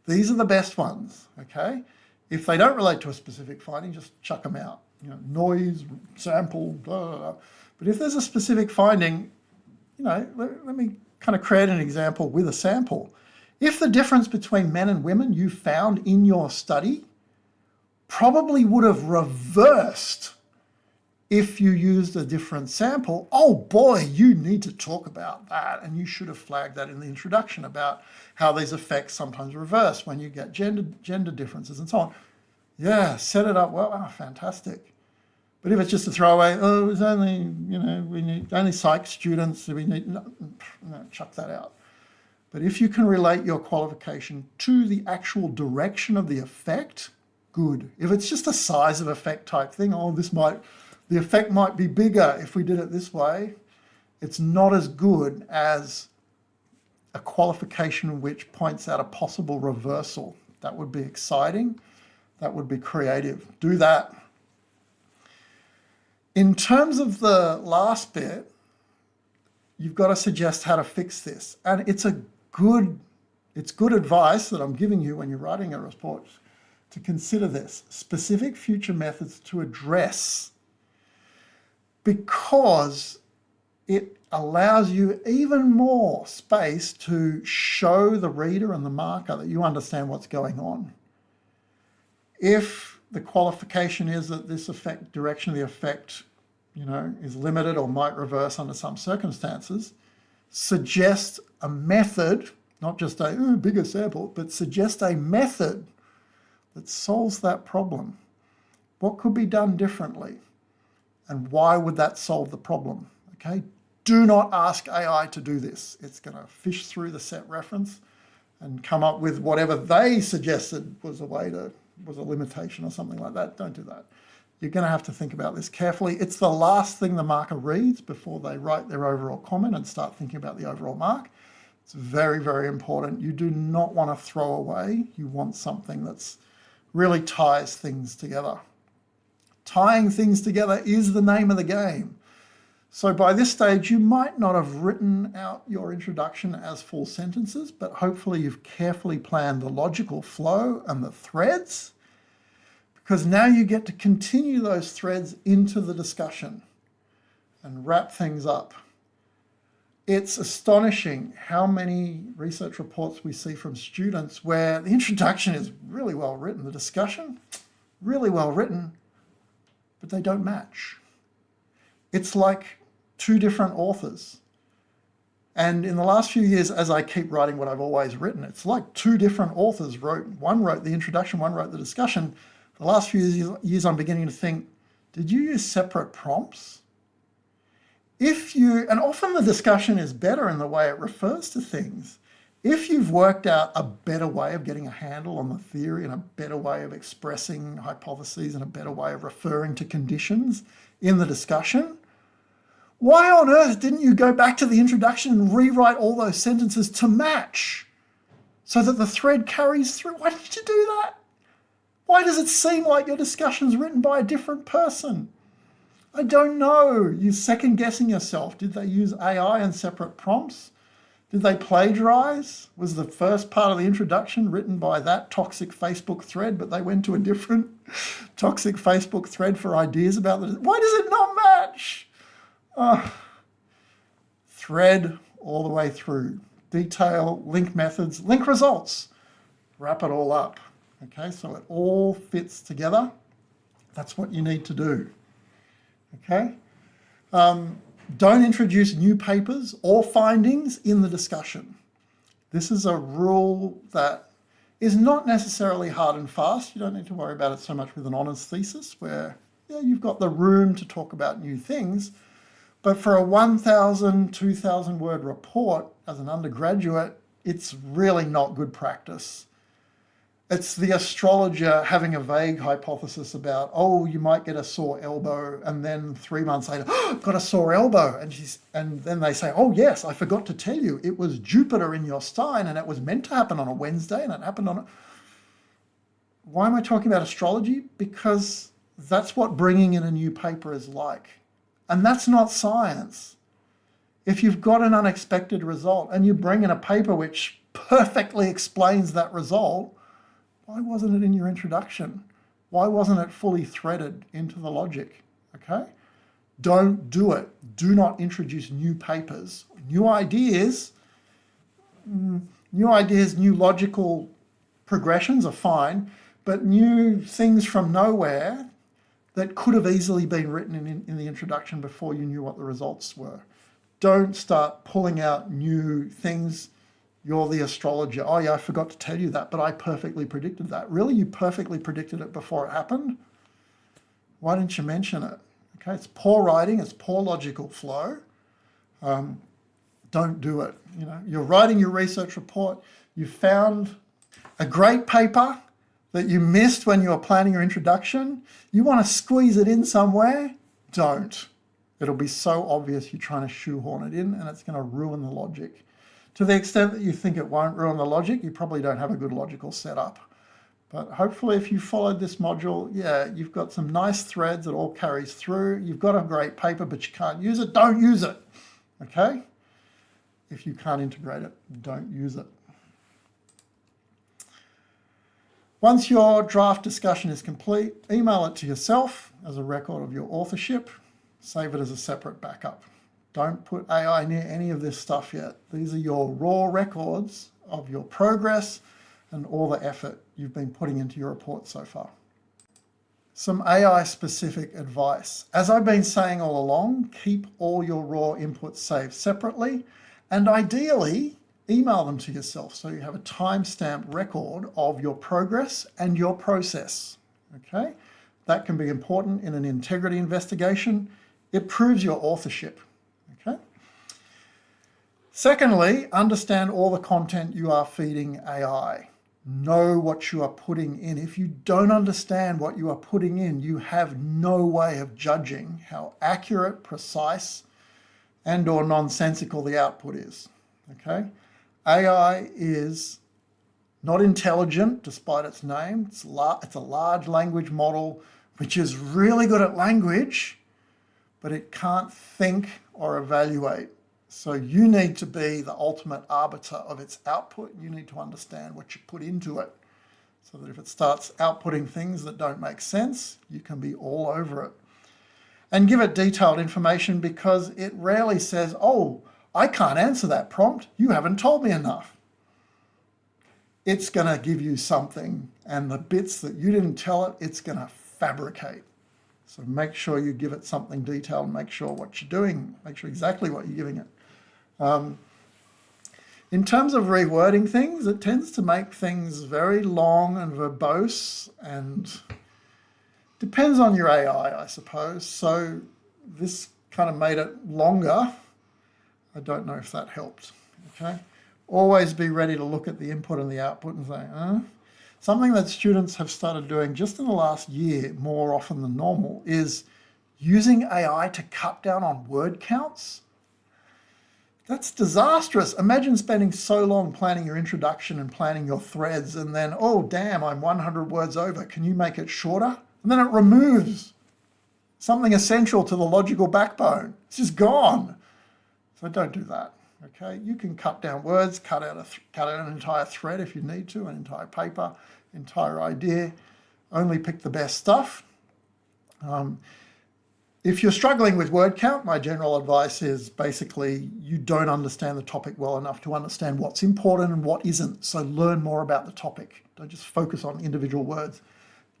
These are the best ones, okay? If they don't relate to a specific finding, just chuck them out. You know, noise, sample, blah, blah, blah. But if there's a specific finding, you know, let me kind of create an example with a sample. If the difference between men and women you found in your study probably would have reversed if you used a different sample, oh boy, you need to talk about that. And you should have flagged that in the introduction about how these effects sometimes reverse when you get gender differences and so on. Yeah, set it up well, oh, fantastic. But if it's just a throwaway, oh, it was only, you know, we need only psych students, so we need, no, chuck that out. But if you can relate your qualification to the actual direction of the effect, good. If it's just a size of effect type thing, oh, the effect might be bigger if we did it this way, it's not as good as a qualification which points out a possible reversal. That would be exciting. That would be creative. Do that. In terms of the last bit, you've got to suggest how to fix this. And it's good advice that I'm giving you when you're writing a report to consider this. Specific future methods to address, because it allows you even more space to show the reader and the marker that you understand what's going on. If the qualification is that this effect, direction of the effect, you know, is limited or might reverse under some circumstances, suggest a method Not just a bigger sample, but suggest a method that solves that problem. What could be done differently? And why would that solve the problem? Okay, do not ask AI to do this. It's going to fish through the set reference and come up with whatever they suggested was a limitation or something like that. Don't do that. You're going to have to think about this carefully. It's the last thing the marker reads before they write their overall comment and start thinking about the overall mark. It's very, very important. You do not want to throw away. You want something that's really ties things together. Tying things together is the name of the game. So by this stage, you might not have written out your introduction as full sentences, but hopefully you've carefully planned the logical flow and the threads, because now you get to continue those threads into the discussion and wrap things up. It's astonishing how many research reports we see from students where the introduction is really well written, the discussion, really well written, but they don't match. It's like two different authors. And in the last few years, as I keep writing what I've always written, it's like two different authors wrote. One wrote the introduction, one wrote the discussion. The last few years, I'm beginning to think, did you use separate prompts? And often the discussion is better in the way it refers to things. If you've worked out a better way of getting a handle on the theory and a better way of expressing hypotheses and a better way of referring to conditions in the discussion, why on earth didn't you go back to the introduction and rewrite all those sentences to match so that the thread carries through? Why did you do that? Why does it seem like your discussion's written by a different person? I don't know. You're second guessing yourself. Did they use AI and separate prompts? Did they plagiarize? Was the first part of the introduction written by that toxic Facebook thread, but they went to a different toxic Facebook thread for ideas about it? Why does it not match? Thread all the way through. Detail, link methods, link results. Wrap it all up. Okay, so it all fits together. That's what you need to do. Okay? Don't introduce new papers or findings in the discussion. This is a rule that is not necessarily hard and fast. You don't need to worry about it so much with an honours thesis where you've got the room to talk about new things. But for a 1,000, 2,000 word report as an undergraduate, it's really not good practice. It's the astrologer having a vague hypothesis about, you might get a sore elbow, and then 3 months later, I've got a sore elbow. And then they say, yes, I forgot to tell you, it was Jupiter in your sign, and it was meant to happen on a Wednesday, and it happened on a... Why am I talking about astrology? Because that's what bringing in a new paper is like. And that's not science. If you've got an unexpected result, and you bring in a paper which perfectly explains that result, why wasn't it in your introduction? Why wasn't it fully threaded into the logic? Okay? Don't do it. Do not introduce new papers. New ideas, new logical progressions are fine, but new things from nowhere that could have easily been written in the introduction before you knew what the results were. Don't start pulling out new things. You're the astrologer. I forgot to tell you that, but I perfectly predicted that. Really? You perfectly predicted it before it happened? Why didn't you mention it? Okay, it's poor writing, it's poor logical flow. Don't do it. You're writing your research report, you found a great paper that you missed when you were planning your introduction. You want to squeeze it in somewhere? Don't. It'll be so obvious you're trying to shoehorn it in, and it's going to ruin the logic. To the extent that you think it won't ruin the logic, you probably don't have a good logical setup. But hopefully if you followed this module, you've got some nice threads that all carries through. You've got a great paper, but you can't use it. Don't use it, okay? If you can't integrate it, don't use it. Once your draft discussion is complete, email it to yourself as a record of your authorship. Save it as a separate backup. Don't put AI near any of this stuff yet. These are your raw records of your progress and all the effort you've been putting into your report so far. Some AI-specific advice. As I've been saying all along, keep all your raw inputs saved separately, and ideally, email them to yourself so you have a timestamp record of your progress and your process. Okay? That can be important in an integrity investigation. It proves your authorship. Okay? Secondly, understand all the content you are feeding AI. Know what you are putting in. If you don't understand what you are putting in, you have no way of judging how accurate, precise, and or nonsensical the output is. Okay? AI is not intelligent, despite its name. It's a large language model, which is really good at language, but it can't think or evaluate. So you need to be the ultimate arbiter of its output. You need to understand what you put into it, so that if it starts outputting things that don't make sense, you can be all over it. And give it detailed information, because it rarely says, oh, I can't answer that prompt. You haven't told me enough. It's going to give you something, and the bits that you didn't tell it, it's going to fabricate. So make sure you give it something detailed, and make sure what you're doing, make sure exactly what you're giving it. In terms of rewording things, it tends to make things very long and verbose, and depends on your AI, I suppose. So this kind of made it longer. I don't know if that helped. Okay. Always be ready to look at the input and the output and say, Something that students have started doing just in the last year, more often than normal, is using AI to cut down on word counts. That's disastrous. Imagine spending so long planning your introduction and planning your threads, and then, oh, damn, I'm 100 words over. Can you make it shorter? And then it removes something essential to the logical backbone. It's just gone. So don't do that. Okay, you can cut down words, cut out an entire thread if you need to, an entire paper, entire idea. Only pick the best stuff. If you're struggling with word count, my general advice is basically you don't understand the topic well enough to understand what's important and what isn't. So learn more about the topic. Don't just focus on individual words.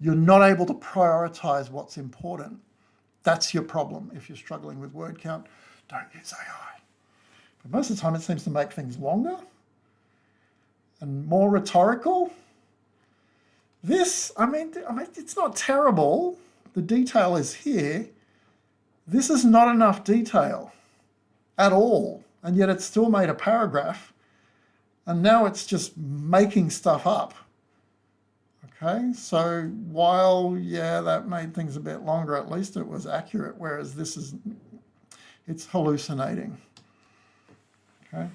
You're not able to prioritize what's important. That's your problem. If you're struggling with word count, don't use AI. But most of the time it seems to make things longer and more rhetorical. This, I mean, it's not terrible. The detail is here. This is not enough detail at all. And yet it's still made a paragraph. And now it's just making stuff up. Okay, so while, yeah, that made things a bit longer, at least it was accurate, whereas this is, it's hallucinating. Okay,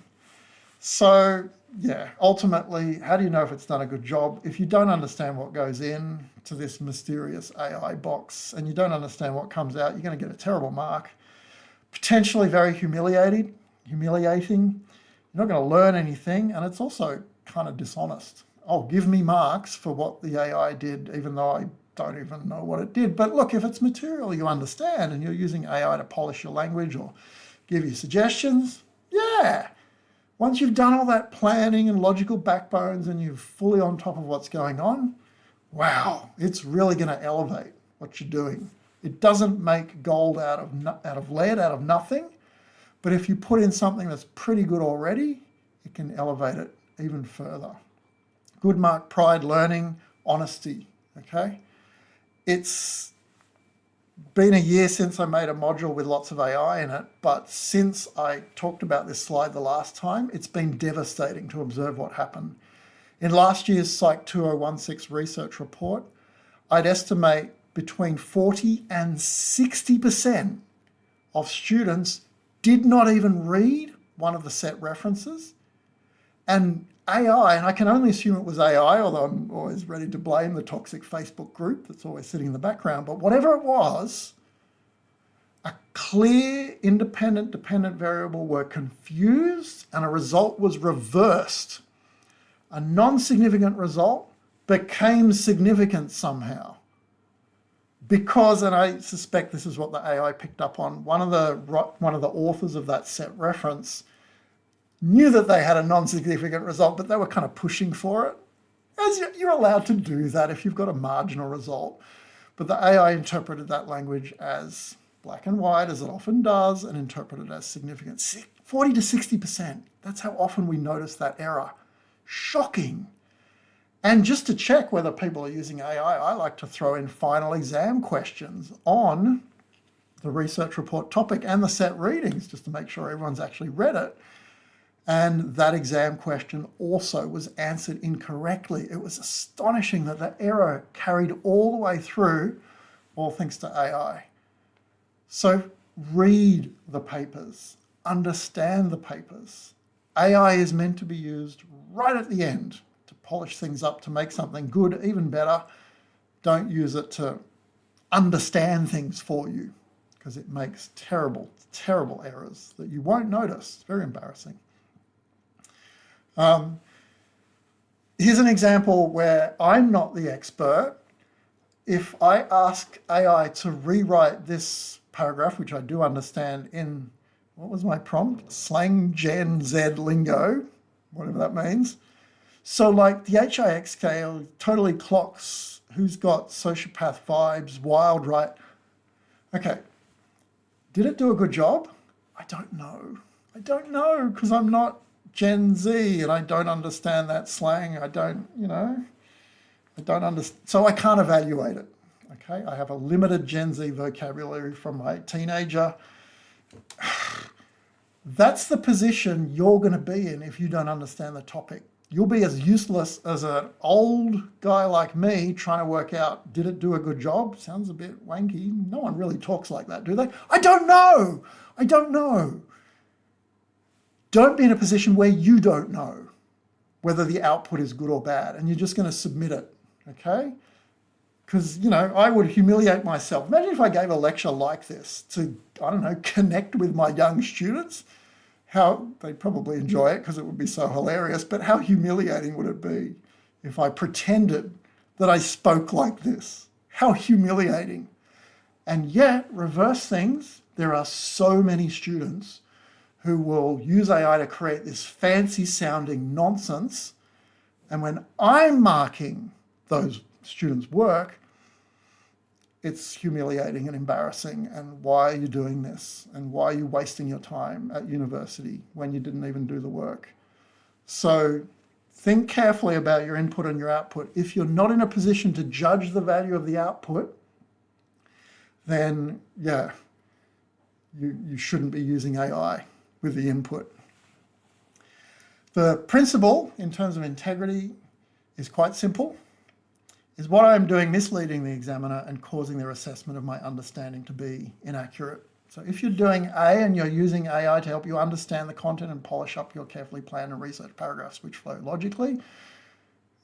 so yeah, ultimately, how do you know if it's done a good job? If you don't understand what goes in to this mysterious AI box and you don't understand what comes out, you're going to get a terrible mark, potentially very humiliating. You're not going to learn anything, and it's also kind of dishonest. Oh, give me marks for what the AI did, even though I don't even know what it did. But look, if it's material you understand and you're using AI to polish your language or give you suggestions, yeah. Once you've done all that planning and logical backbones and you're fully on top of what's going on, wow, it's really going to elevate what you're doing. It doesn't make gold out of lead, out of nothing. But if you put in something that's pretty good already, it can elevate it even further. Good mark, pride, learning, honesty, okay? It's been a year since I made a module with lots of AI in it, but since I talked about this slide the last time, it's been devastating to observe what happened. In last year's Psych 2016 research report, I'd estimate between 40 and 60% of students did not even read one of the set references. And AI, and I can only assume it was AI, although I'm always ready to blame the toxic Facebook group that's always sitting in the background, but whatever it was, a clear independent dependent variable were confused and a result was reversed. A non-significant result became significant somehow. Because, and I suspect this is what the AI picked up on, one of the authors of that set reference knew that they had a non-significant result, but they were kind of pushing for it. As you're allowed to do that if you've got a marginal result. But the AI interpreted that language as black and white, as it often does, and interpreted it as significant. 40 to 60%. That's how often we notice that error. Shocking. And just to check whether people are using AI, I like to throw in final exam questions on the research report topic and the set readings, just to make sure everyone's actually read it. And that exam question also was answered incorrectly. It was astonishing that the error carried all the way through, all thanks to AI. So read the papers, understand the papers. AI is meant to be used right at the end to polish things up, to make something good, even better. Don't use it to understand things for you, because it makes terrible, terrible errors that you won't notice. It's very embarrassing. Here's an example where I'm not the expert. If I ask AI to rewrite this paragraph, which I do understand in, what was my prompt? Slang Gen Z lingo, whatever that means. So like the HIX scale totally clocks who's got sociopath vibes, wild, right? Okay, did it do a good job? I don't know. I don't know, because I'm not Gen Z and I don't understand that slang. I don't understand. So I can't evaluate it. Okay, I have a limited Gen Z vocabulary from my teenager. That's the position you're going to be in if you don't understand the topic. You'll be as useless as an old guy like me trying to work out, did it do a good job? Sounds a bit wanky. No one really talks like that, do they? I don't know. I don't know. Don't be in a position where you don't know whether the output is good or bad, and you're just going to submit it, okay? Because, I would humiliate myself. Imagine if I gave a lecture like this to, I don't know, connect with my young students. How they'd probably enjoy it because it would be so hilarious, but how humiliating would it be if I pretended that I spoke like this? How humiliating. And yet, reverse things, there are so many students who will use AI to create this fancy sounding nonsense. And when I'm marking those students' work, it's humiliating and embarrassing. And why are you doing this? And why are you wasting your time at university when you didn't even do the work? So think carefully about your input and your output. If you're not in a position to judge the value of the output, then yeah, you shouldn't be using AI with the input. The principle in terms of integrity is quite simple. Is what I'm doing misleading the examiner and causing their assessment of my understanding to be inaccurate? So if you're doing A and you're using AI to help you understand the content and polish up your carefully planned and researched paragraphs which flow logically,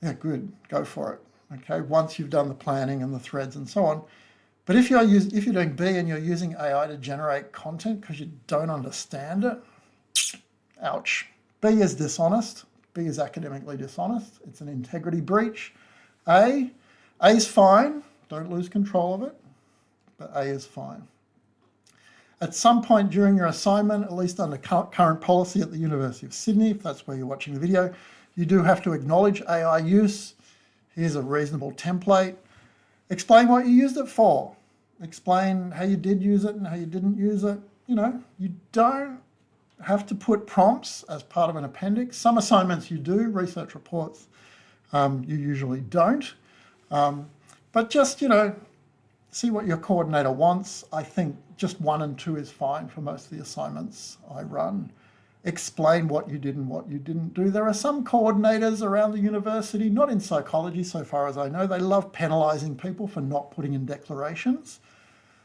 yeah, good, go for it. Okay, once you've done the planning and the threads and so on. But if you're doing B and you're using AI to generate content because you don't understand it, ouch. B is dishonest. B is academically dishonest. It's an integrity breach. A is fine. Don't lose control of it. But A is fine. At some point during your assignment, at least under current policy at the University of Sydney, if that's where you're watching the video, you do have to acknowledge AI use. Here's a reasonable template. Explain what you used it for. Explain how you did use it and how you didn't use it. You don't have to put prompts as part of an appendix. Some assignments you do, research reports you usually don't. But just, see what your coordinator wants. I think just 1 and 2 is fine for most of the assignments I run. Explain what you did and what you didn't do. There are some coordinators around the university, not in psychology so far as I know, they love penalising people for not putting in declarations.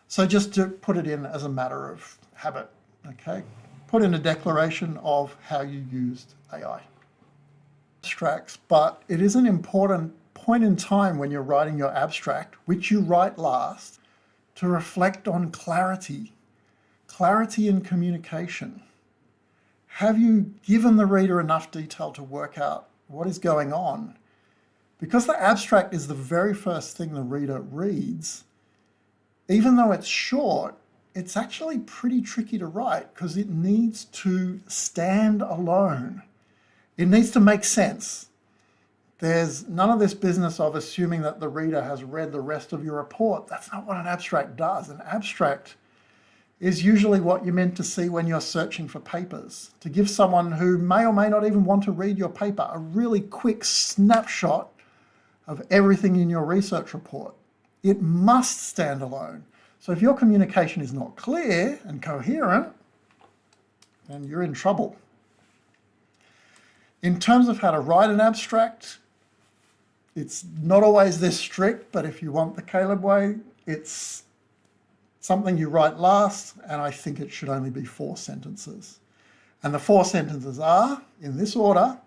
So just to put it in as a matter of habit, okay? Put in a declaration of how you used AI. Abstracts, but it is an important point in time when you're writing your abstract, which you write last, to reflect on clarity in communication. Have you given the reader enough detail to work out what is going on? Because the abstract is the very first thing the reader reads, even though it's short, it's actually pretty tricky to write because it needs to stand alone. It needs to make sense. There's none of this business of assuming that the reader has read the rest of your report. That's not what an abstract does. An abstract is usually what you're meant to see when you're searching for papers, to give someone who may or may not even want to read your paper a really quick snapshot of everything in your research report. It must stand alone. So if your communication is not clear and coherent, then you're in trouble. In terms of how to write an abstract, it's not always this strict, but if you want the Caleb way, it's something you write last, and I think it should only be 4 sentences. And the 4 sentences are, in this order: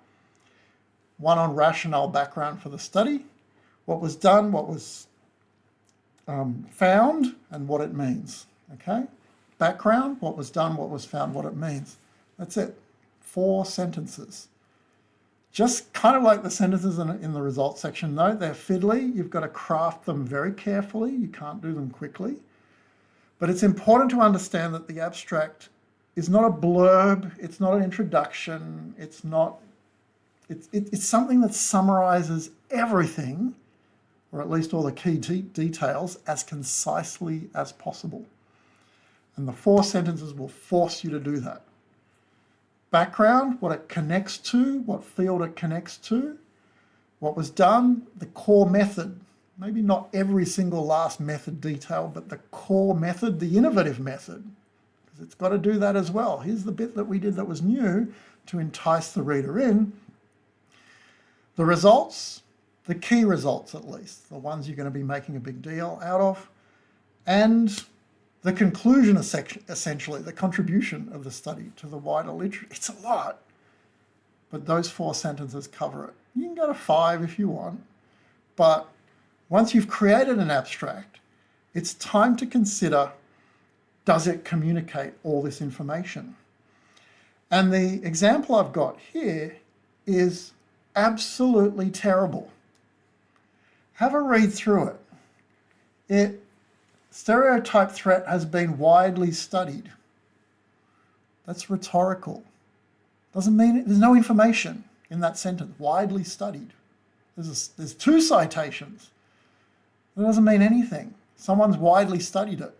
1 on rationale background for the study, what was done, what was found, and what it means, okay? Background, what was done, what was found, what it means. That's it, 4 sentences. Just kind of like the sentences in the results section, though, they're fiddly. You've got to craft them very carefully. You can't do them quickly. But it's important to understand that the abstract is not a blurb, it's not an introduction, it's something that summarizes everything, or at least all the key details, as concisely as possible. And the 4 sentences will force you to do that. Background, what it connects to, what field it connects to, what was done, the core method. Maybe not every single last method detail, but the core method, the innovative method, because it's got to do that as well. Here's the bit that we did that was new to entice the reader in. The results, the key results at least, the ones you're going to be making a big deal out of, and the conclusion, essentially, the contribution of the study to the wider literature. It's a lot, but those 4 sentences cover it. You can go to 5 if you want, but once you've created an abstract, it's time to consider, does it communicate all this information? And the example I've got here is absolutely terrible. Have a read through it. Stereotype threat has been widely studied. That's rhetorical. Doesn't mean there's no information in that sentence. Widely studied. There's 2 citations. That doesn't mean anything. Someone's widely studied it.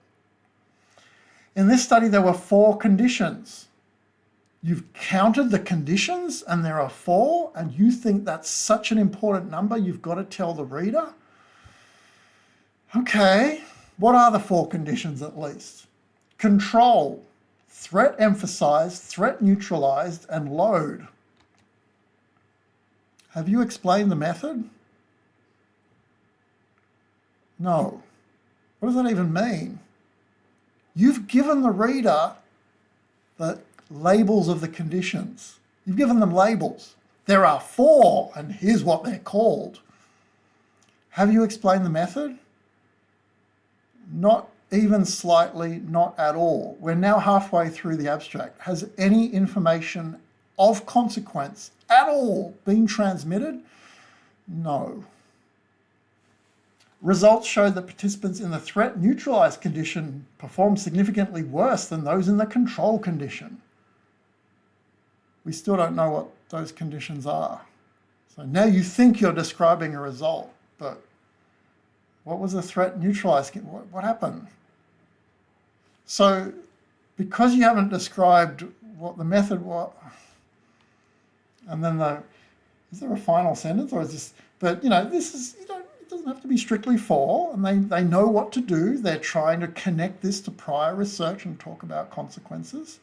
In this study, there were 4 conditions. You've counted the conditions and there are 4, and you think that's such an important number, you've got to tell the reader? Okay, what are the 4 conditions at least? Control, threat emphasized, threat neutralized, and load. Have you explained the method? No. What does that even mean? You've given the reader the labels of the conditions. You've given them labels. There are 4, and here's what they're called. Have you explained the method? Not even slightly, not at all. We're now halfway through the abstract. Has any information of consequence at all been transmitted? No. Results showed that participants in the threat neutralized condition performed significantly worse than those in the control condition. We still don't know what those conditions are. So now you think you're describing a result, but what was the threat neutralized? What happened? So because you haven't described what the method was, and then is there a final sentence, or is this, but this is, it doesn't have to be strictly 4, and they know what to do. They're trying to connect this to prior research and talk about consequences.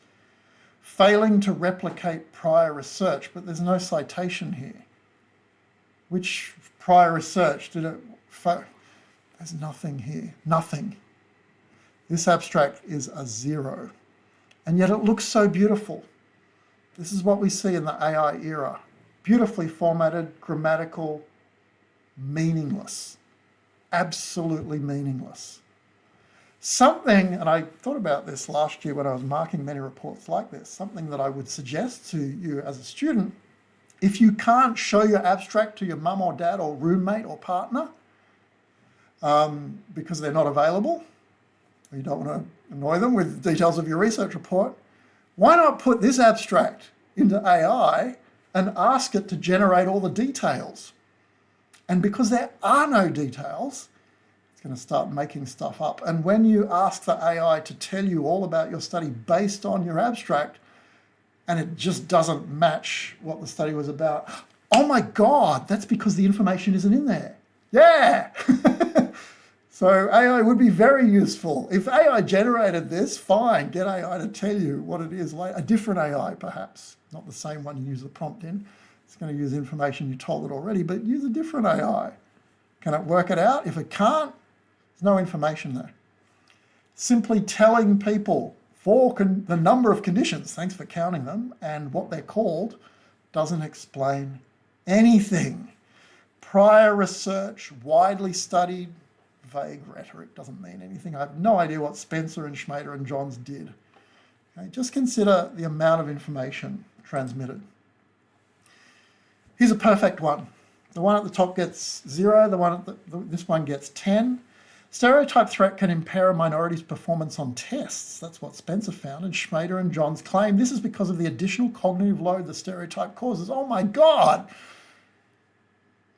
Failing to replicate prior research, but there's no citation here. Which prior research did it? There's nothing here, nothing. This abstract is a 0, and yet it looks so beautiful. This is what we see in the AI era. Beautifully formatted, grammatical, meaningless, absolutely meaningless. Something, and I thought about this last year when I was marking many reports like this, something that I would suggest to you as a student, if you can't show your abstract to your mum or dad or roommate or partner because they're not available, or you don't want to annoy them with the details of your research report, why not put this abstract into AI and ask it to generate all the details? And because there are no details, it's going to start making stuff up. And when you ask the AI to tell you all about your study based on your abstract, and it just doesn't match what the study was about, oh my God, that's because the information isn't in there. Yeah! So AI would be very useful. If AI generated this, fine, get AI to tell you what it is, like a different AI perhaps, not the same one you use the prompt in. It's going to use information you told it already, but use a different AI. Can it work it out? If it can't, there's no information there. Simply telling people the number of conditions, thanks for counting them, and what they're called, doesn't explain anything. Prior research, widely studied, vague rhetoric doesn't mean anything. I have no idea what Spencer and Schmader and Johns did. Okay, just consider the amount of information transmitted. Here's a perfect one. The one at the top gets 0, this one gets 10. Stereotype threat can impair a minority's performance on tests. That's what Spencer found, and Schmader and Johns claim this is because of the additional cognitive load the stereotype causes. Oh my God!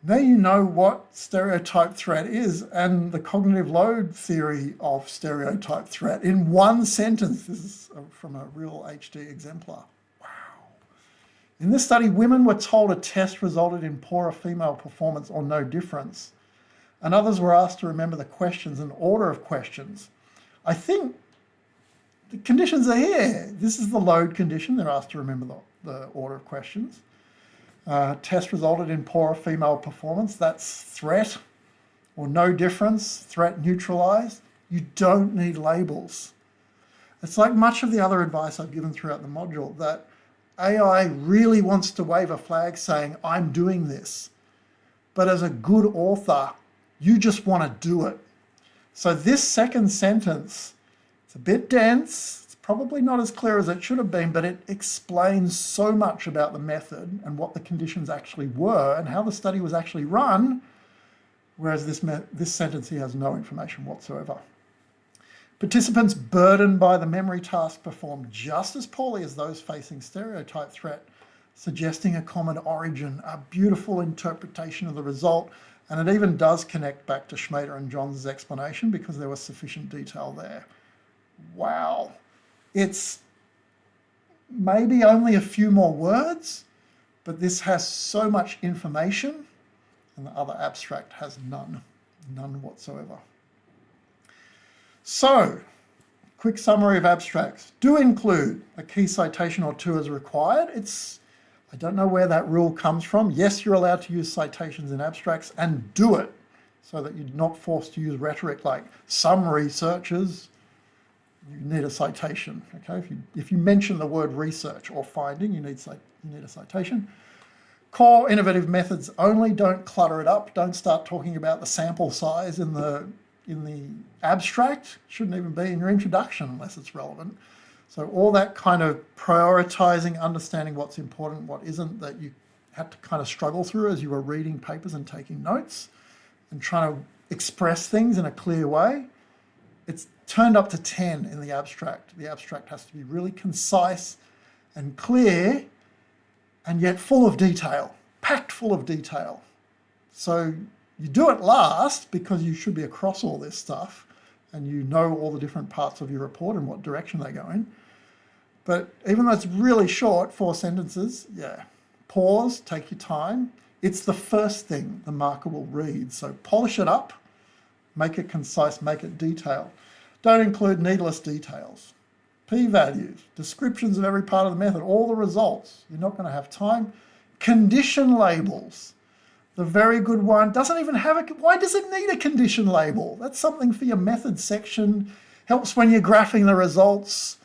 Now you know what stereotype threat is and the cognitive load theory of stereotype threat in one sentence. This is from a real HD exemplar. Wow. In this study, women were told a test resulted in poorer female performance or no difference, and others were asked to remember the questions and order of questions. I think the conditions are here. This is the load condition. They're asked to remember the order of questions. Test resulted in poorer female performance. That's threat or no difference, threat neutralized. You don't need labels. It's like much of the other advice I've given throughout the module, that AI really wants to wave a flag saying, I'm doing this. But as a good author, you just want to do it. So this second sentence, it's a bit dense. Probably not as clear as it should have been, but it explains so much about the method and what the conditions actually were and how the study was actually run, whereas this sentence here has no information whatsoever. Participants burdened by the memory task performed just as poorly as those facing stereotype threat, suggesting a common origin, a beautiful interpretation of the result, and it even does connect back to Schmader and Johns' explanation because there was sufficient detail there. Wow. It's maybe only a few more words, but this has so much information, and the other abstract has none whatsoever. So, quick summary of abstracts. Do include a key citation or two as required. I don't know where that rule comes from. Yes, you're allowed to use citations in abstracts, and do it so that you're not forced to use rhetoric like some researchers. You need a citation, okay? If you mention the word research or finding, you need a citation. Core innovative methods only, don't clutter it up. Don't start talking about the sample size in the abstract. Shouldn't even be in your introduction unless it's relevant. So all that kind of prioritizing, understanding what's important, what isn't, that you had to kind of struggle through as you were reading papers and taking notes and trying to express things in a clear way. It's turned up to 10 in the abstract. The abstract has to be really concise and clear and yet full of detail, packed full of detail. So you do it last because you should be across all this stuff and you know all the different parts of your report and what direction they go in. But even though it's really short, 4 sentences, yeah, pause, take your time. It's the first thing the marker will read. So polish it up, make it concise, make it detailed. Don't include needless details. P-values, descriptions of every part of the method, all the results. You're not going to have time. Condition labels. The very good one doesn't even have why does it need a condition label? That's something for your method section. Helps when you're graphing the results.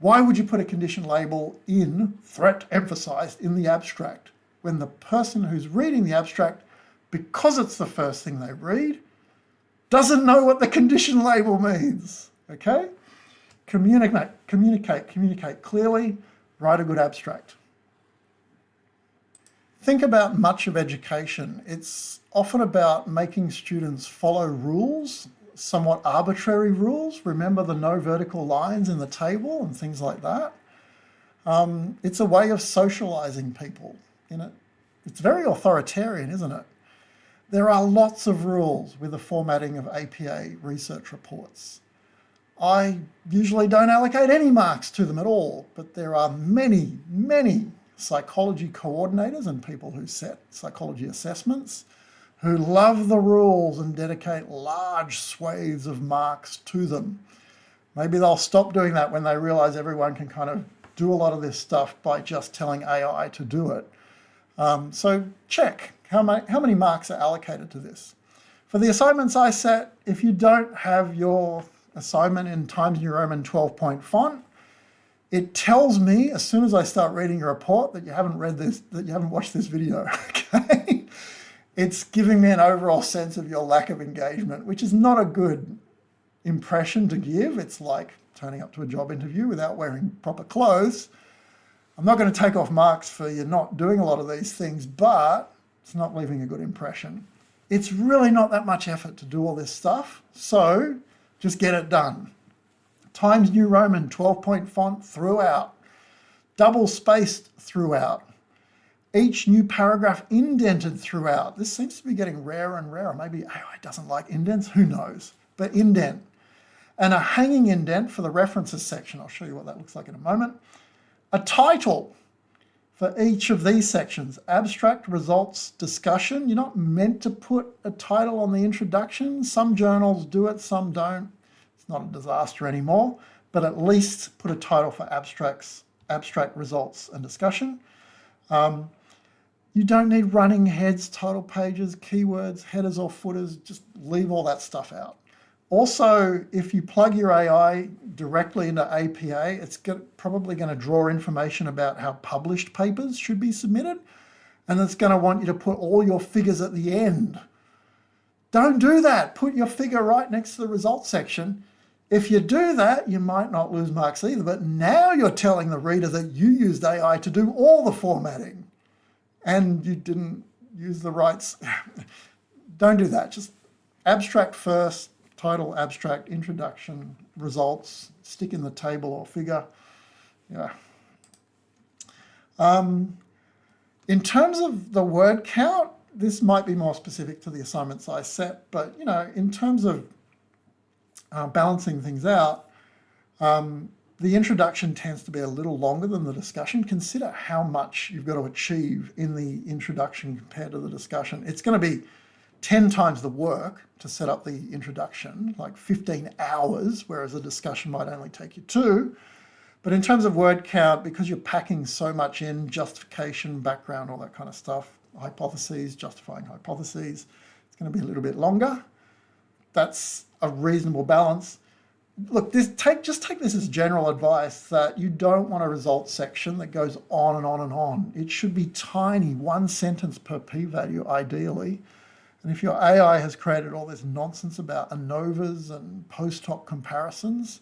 Why would you put a condition label in, threat emphasized, in the abstract when the person who's reading the abstract, because it's the first thing they read, doesn't know what the condition label means, okay? Communicate clearly, write a good abstract. Think about much of education. It's often about making students follow rules, somewhat arbitrary rules. Remember the no vertical lines in the table and things like that. It's a way of socializing people. It's very authoritarian, isn't it? There are lots of rules with the formatting of APA research reports. I usually don't allocate any marks to them at all, but there are many, many psychology coordinators and people who set psychology assessments who love the rules and dedicate large swathes of marks to them. Maybe they'll stop doing that when they realize everyone can kind of do a lot of this stuff by just telling AI to do it. So check how many marks are allocated to this. For the assignments I set, if you don't have your assignment in Times New Roman 12-point font, it tells me as soon as I start reading your report that you haven't read this, that you haven't watched this video, okay? It's giving me an overall sense of your lack of engagement, which is not a good impression to give. It's like turning up to a job interview without wearing proper clothes. I'm not going to take off marks for you not doing a lot of these things, but it's not leaving a good impression. It's really not that much effort to do all this stuff, so just get it done. Times New Roman 12-point font throughout, double spaced throughout, each new paragraph indented throughout. This seems to be getting rarer and rarer. Maybe AI doesn't like indents, who knows? But indent. And a hanging indent for the references section. I'll show you what that looks like in a moment. A title for each of these sections. Abstract, results, discussion. You're not meant to put a title on the introduction. Some journals do it, some don't. It's not a disaster anymore, but at least put a title for abstracts, abstract, results, and discussion. You don't need running heads, title pages, keywords, headers or footers. Just leave all that stuff out. Also, if you plug your AI directly into APA, it's probably going to draw information about how published papers should be submitted, and it's going to want you to put all your figures at the end. Don't do that. Put your figure right next to the results section. If you do that, you might not lose marks either, but now you're telling the reader that you used AI to do all the formatting and you didn't use the rights. Don't do that. Just abstract first, title, abstract, introduction, results, stick in the table or figure. Yeah. In terms of the word count, this might be more specific to the assignments I set, but in terms of balancing things out, the introduction tends to be a little longer than the discussion. Consider how much you've got to achieve in the introduction compared to the discussion. It's going to be 10 times the work to set up the introduction, like 15 hours, whereas a discussion might only take you 2. But in terms of word count, because you're packing so much in, justification, background, all that kind of stuff, hypotheses, justifying hypotheses, it's going to be a little bit longer. That's a reasonable balance. Look, just take this as general advice that you don't want a results section that goes on and on and on. It should be tiny, 1 sentence per p-value ideally. And if your AI has created all this nonsense about ANOVAs and post-hoc comparisons,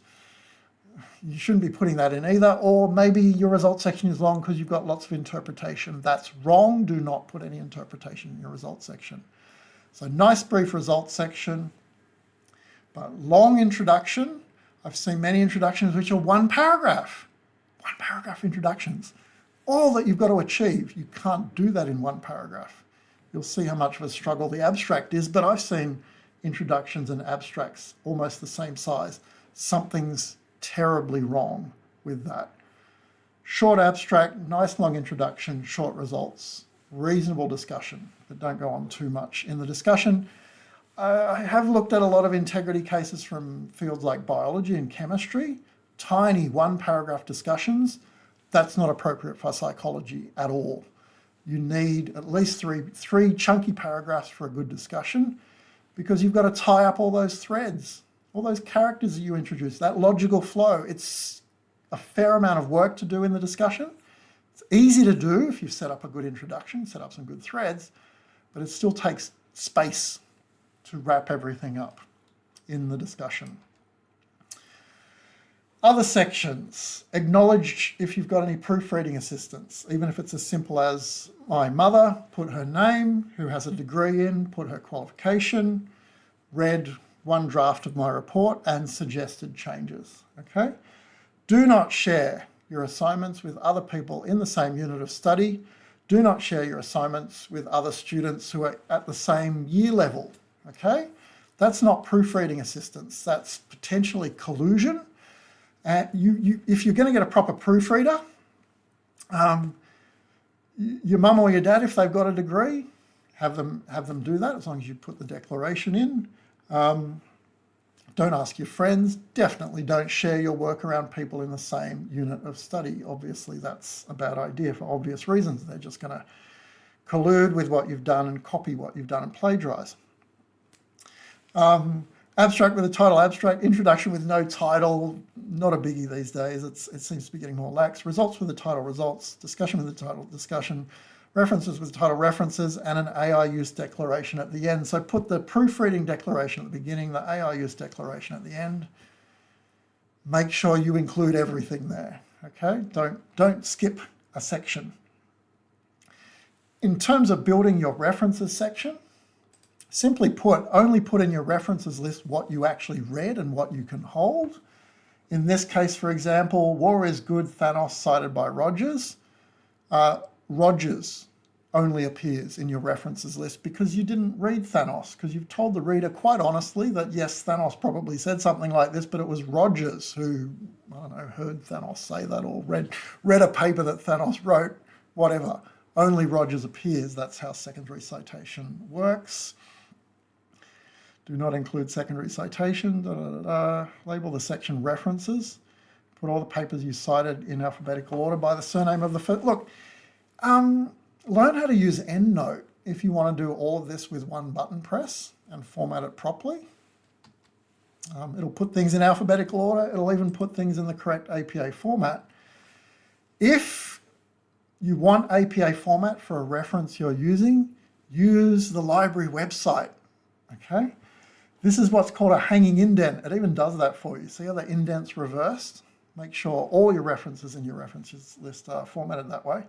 you shouldn't be putting that in either. Or maybe your results section is long because you've got lots of interpretation. That's wrong. Do not put any interpretation in your results section. So nice brief results section, but long introduction. I've seen many introductions which are 1 paragraph. 1 paragraph introductions. All that you've got to achieve. You can't do that in 1 paragraph. You'll see how much of a struggle the abstract is, but I've seen introductions and abstracts almost the same size. Something's terribly wrong with that. Short abstract, nice long introduction, short results, reasonable discussion, but don't go on too much in the discussion. I have looked at a lot of integrity cases from fields like biology and chemistry, tiny 1 paragraph discussions. That's not appropriate for psychology at all. You need at least three chunky paragraphs for a good discussion because you've got to tie up all those threads, all those characters that you introduce, that logical flow. It's a fair amount of work to do in the discussion. It's easy to do if you've set up a good introduction, set up some good threads, but it still takes space to wrap everything up in the discussion. Other sections, acknowledge if you've got any proofreading assistance, even if it's as simple as my mother, put her name, who has a degree in, put her qualification, read 1 draft of my report and suggested changes, okay? Do not share your assignments with other people in the same unit of study. Do not share your assignments with other students who are at the same year level, okay? That's not proofreading assistance. That's potentially collusion. And if you're going to get a proper proofreader, your mum or your dad, if they've got a degree, have them do that as long as you put the declaration in. Don't ask your friends. Definitely don't share your work around people in the same unit of study. Obviously, that's a bad idea for obvious reasons. They're just going to collude with what you've done and copy what you've done and plagiarize. Abstract with a title, abstract. Introduction with no title, not a biggie these days. It seems to be getting more lax. Results with the title, results. Discussion with the title, discussion. References with the title, references, and an AI use declaration at the end. So put the proofreading declaration at the beginning, the AI use declaration at the end. Make sure you include everything there, okay? Don't skip a section. In terms of building your references section, simply put, only put in your references list what you actually read and what you can hold. In this case, for example, War is Good, Thanos cited by Rogers. Rogers only appears in your references list because you didn't read Thanos, because you've told the reader quite honestly that yes, Thanos probably said something like this, but it was Rogers who, I don't know, heard Thanos say that or read a paper that Thanos wrote, whatever. Only Rogers appears. That's how secondary citation works. Do not include secondary citation. Label the section references. Put all the papers you cited in alphabetical order by the surname of the first. Look, learn how to use EndNote if you want to do all of this with one button press and format it properly. It'll put things in alphabetical order. It'll even put things in the correct APA format. If you want APA format for a reference you're using, use the library website, okay? This is what's called a hanging indent. It even does that for you. See how the indent's reversed? Make sure all your references in your references list are formatted that way.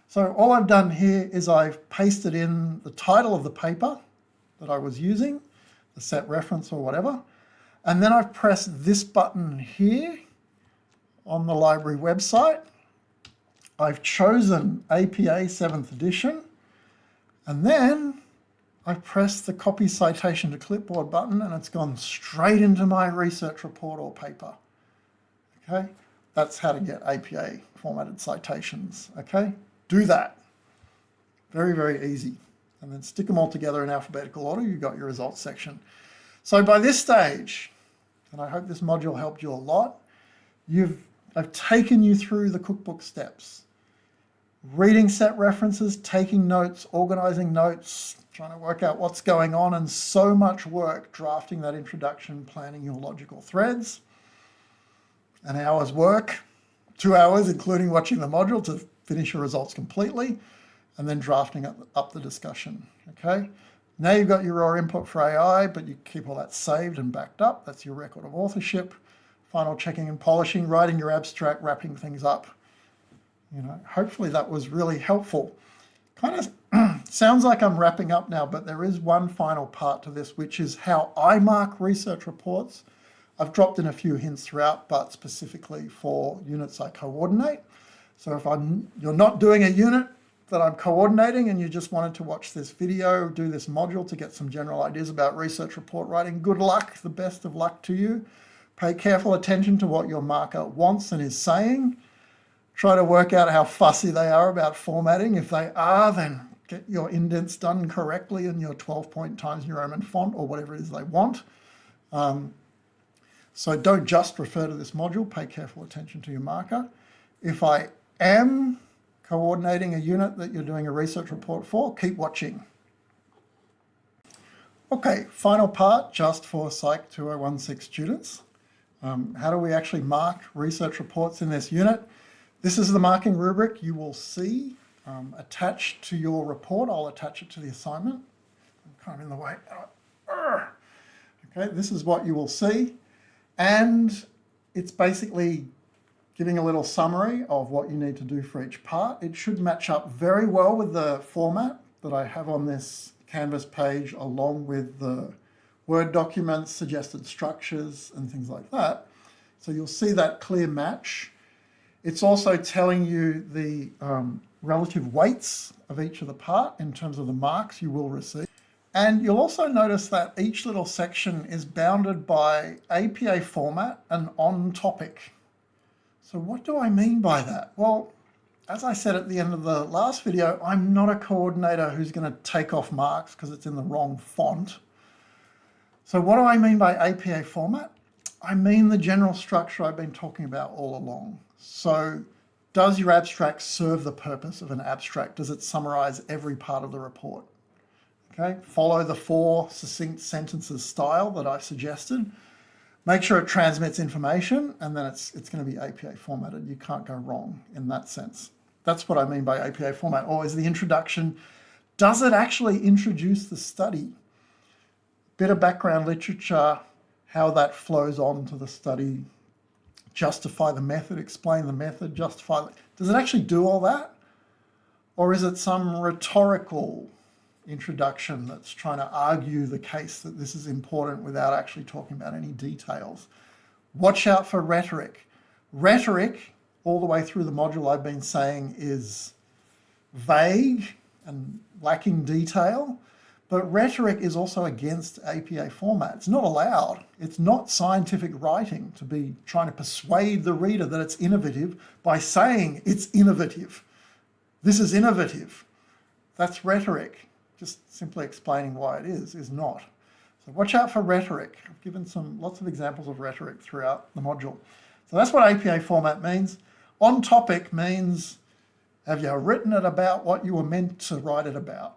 So all I've done here is I've pasted in the title of the paper that I was using, the set reference or whatever, and then I've pressed this button here on the library website. I've chosen APA 7th edition, and then I've pressed the copy citation to clipboard button and it's gone straight into my research report or paper. Okay, that's how to get APA formatted citations. Okay, do that. Very, very easy. And then stick them all together in alphabetical order. You've got your results section. So by this stage, and I hope this module helped you a lot, I've taken you through the cookbook steps. Reading set references, taking notes, organizing notes, trying to work out what's going on, and so much work drafting that introduction, planning your logical threads. An hour's work, 2 hours, including watching the module to finish your results completely, and then drafting up the discussion, okay? Now you've got your raw input for AI, but you keep all that saved and backed up. That's your record of authorship. Final checking and polishing, writing your abstract, wrapping things up. You know, hopefully that was really helpful. Kind of sounds like I'm wrapping up now, but there is one final part to this, which is how I mark research reports. I've dropped in a few hints throughout, but specifically for units I coordinate. So if you're not doing a unit that I'm coordinating and you just wanted to watch this video, do this module to get some general ideas about research report writing, good luck, the best of luck to you. Pay careful attention to what your marker wants and is saying. Try to work out how fussy they are about formatting. If they are, then get your indents done correctly in your 12-point Times New Roman font or whatever it is they want. So don't just refer to this module, pay careful attention to your marker. If I am coordinating a unit that you're doing a research report for, keep watching. Okay, final part just for Psych 2016 students. How do we actually mark research reports in this unit? This is the marking rubric you will see attached to your report. I'll attach it to the assignment. I'm kind of in the way. Okay, this is what you will see. And it's basically giving a little summary of what you need to do for each part. It should match up very well with the format that I have on this Canvas page, along with the Word documents, suggested structures, and things like that. So you'll see that clear match. It's also telling you relative weights of each of the part in terms of the marks you will receive. And you'll also notice that each little section is bounded by APA format and on topic. So what do I mean by that? Well, as I said at the end of the last video, I'm not a coordinator who's going to take off marks because it's in the wrong font. So what do I mean by APA format? I mean the general structure I've been talking about all along. So does your abstract serve the purpose of an abstract? Does it summarize every part of the report? Okay, follow the 4 succinct sentences style that I suggested. Make sure it transmits information, and then it's going to be APA formatted. You can't go wrong in that sense. That's what I mean by APA format. Or is the introduction, does it actually introduce the study? Bit of background literature, how that flows on to the study, justify the method, explain the method, justify. Does it actually do all that? Or is it some rhetorical introduction that's trying to argue the case that this is important without actually talking about any details? Watch out for rhetoric. Rhetoric, all the way through the module I've been saying, is vague and lacking detail, but rhetoric is also against APA format. It's not allowed. It's not scientific writing to be trying to persuade the reader that it's innovative by saying it's innovative. This is innovative. That's rhetoric. Just simply explaining why it is not. So watch out for rhetoric. I've given lots of examples of rhetoric throughout the module. So that's what APA format means. On topic means, have you written it about what you were meant to write it about?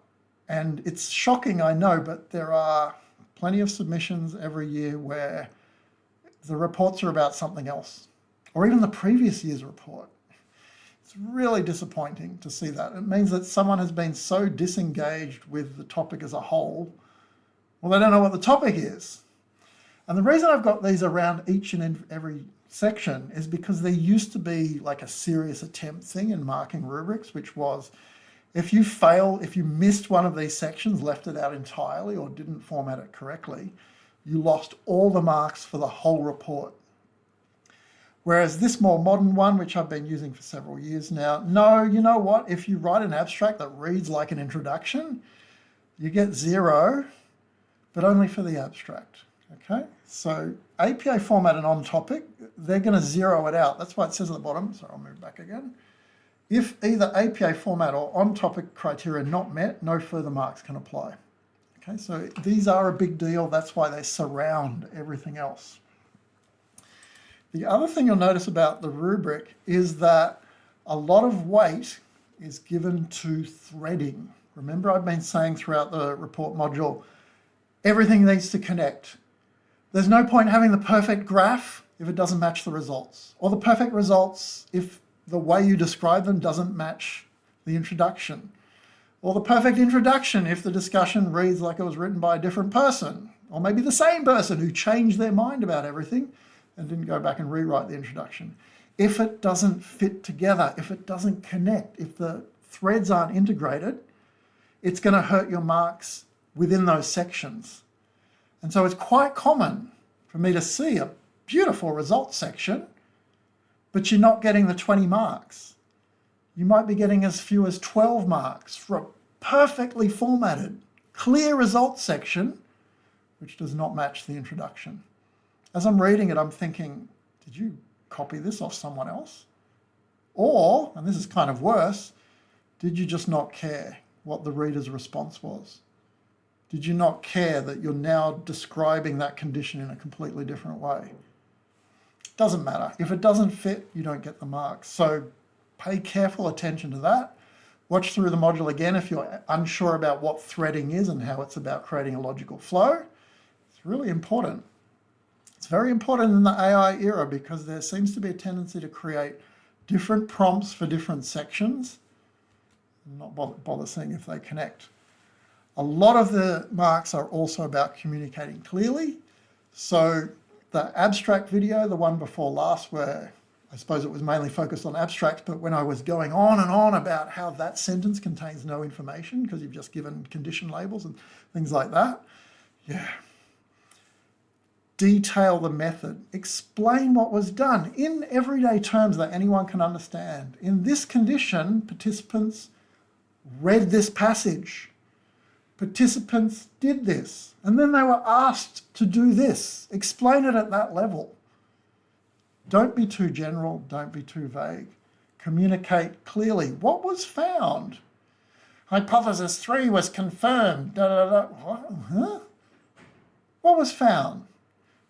And it's shocking, I know, but there are plenty of submissions every year where the reports are about something else, or even the previous year's report. It's really disappointing to see that. It means that someone has been so disengaged with the topic as a whole, well, they don't know what the topic is. And the reason I've got these around each and every section is because there used to be like a serious attempt thing in marking rubrics, which was if you missed one of these sections, left it out entirely, or didn't format it correctly, you lost all the marks for the whole report. Whereas this more modern one, which I've been using for several years now, no, you know what? If you write an abstract that reads like an introduction, you get 0, but only for the abstract, okay? So APA format and on topic, they're going to 0 it out. That's why it says at the bottom, so I'll move back again. If either APA format or on topic criteria not met, no further marks can apply. Okay, so these are a big deal. That's why they surround everything else. The other thing you'll notice about the rubric is that a lot of weight is given to threading. Remember, I've been saying throughout the report module, everything needs to connect. There's no point having the perfect graph if it doesn't match the results, or the perfect results if the way you describe them doesn't match the introduction, or the perfect introduction if the discussion reads like it was written by a different person, or maybe the same person who changed their mind about everything and didn't go back and rewrite the introduction. If it doesn't fit together, if it doesn't connect, if the threads aren't integrated, it's going to hurt your marks within those sections. And so it's quite common for me to see a beautiful results section, but you're not getting the 20 marks. You might be getting as few as 12 marks for a perfectly formatted, clear results section, which does not match the introduction. As I'm reading it, I'm thinking, did you copy this off someone else? Or, and this is kind of worse, did you just not care what the reader's response was? Did you not care that you're now describing that condition in a completely different way? Doesn't matter. If it doesn't fit, you don't get the marks. So pay careful attention to that. Watch through the module again if you're unsure about what threading is and how it's about creating a logical flow. It's really important. It's very important in the AI era because there seems to be a tendency to create different prompts for different sections and not bother seeing if they connect. A lot of the marks are also about communicating clearly. So the abstract video, the one before last, where I suppose it was mainly focused on abstracts, but when I was going on and on about how that sentence contains no information because you've just given condition labels and things like that, yeah. detail the method, explain what was done in everyday terms that anyone can understand. In this condition, participants read this passage. Participants did this, and then they were asked to do this. Explain it at that level. Don't be too general, don't be too vague. Communicate clearly. What was found? Hypothesis 3 was confirmed. What? Huh? What was found?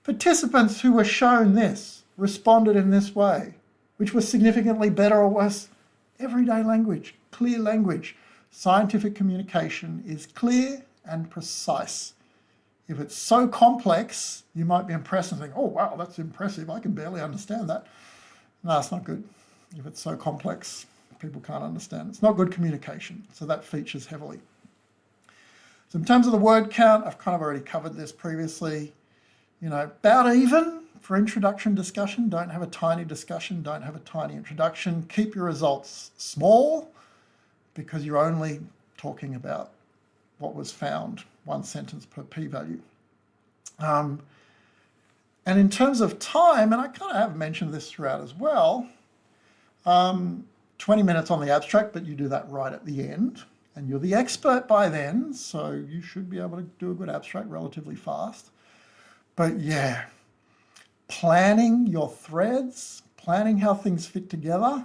Participants who were shown this responded in this way, which was significantly better or worse. Everyday language, clear language. Scientific communication is clear and precise. If it's so complex, you might be impressed and think, oh, wow, that's impressive. I can barely understand that. No, it's not good. If it's so complex, people can't understand. It's not good communication, so that features heavily. So in terms of the word count, I've kind of already covered this previously. About even for introduction discussion. Don't have a tiny discussion, don't have a tiny introduction. Keep your results small because you're only talking about what was found, 1 sentence per p-value. And in terms of time, and I kind of have mentioned this throughout as well, 20 minutes on the abstract, but you do that right at the end. And you're the expert by then, so you should be able to do a good abstract relatively fast. But yeah, planning your threads, planning how things fit together,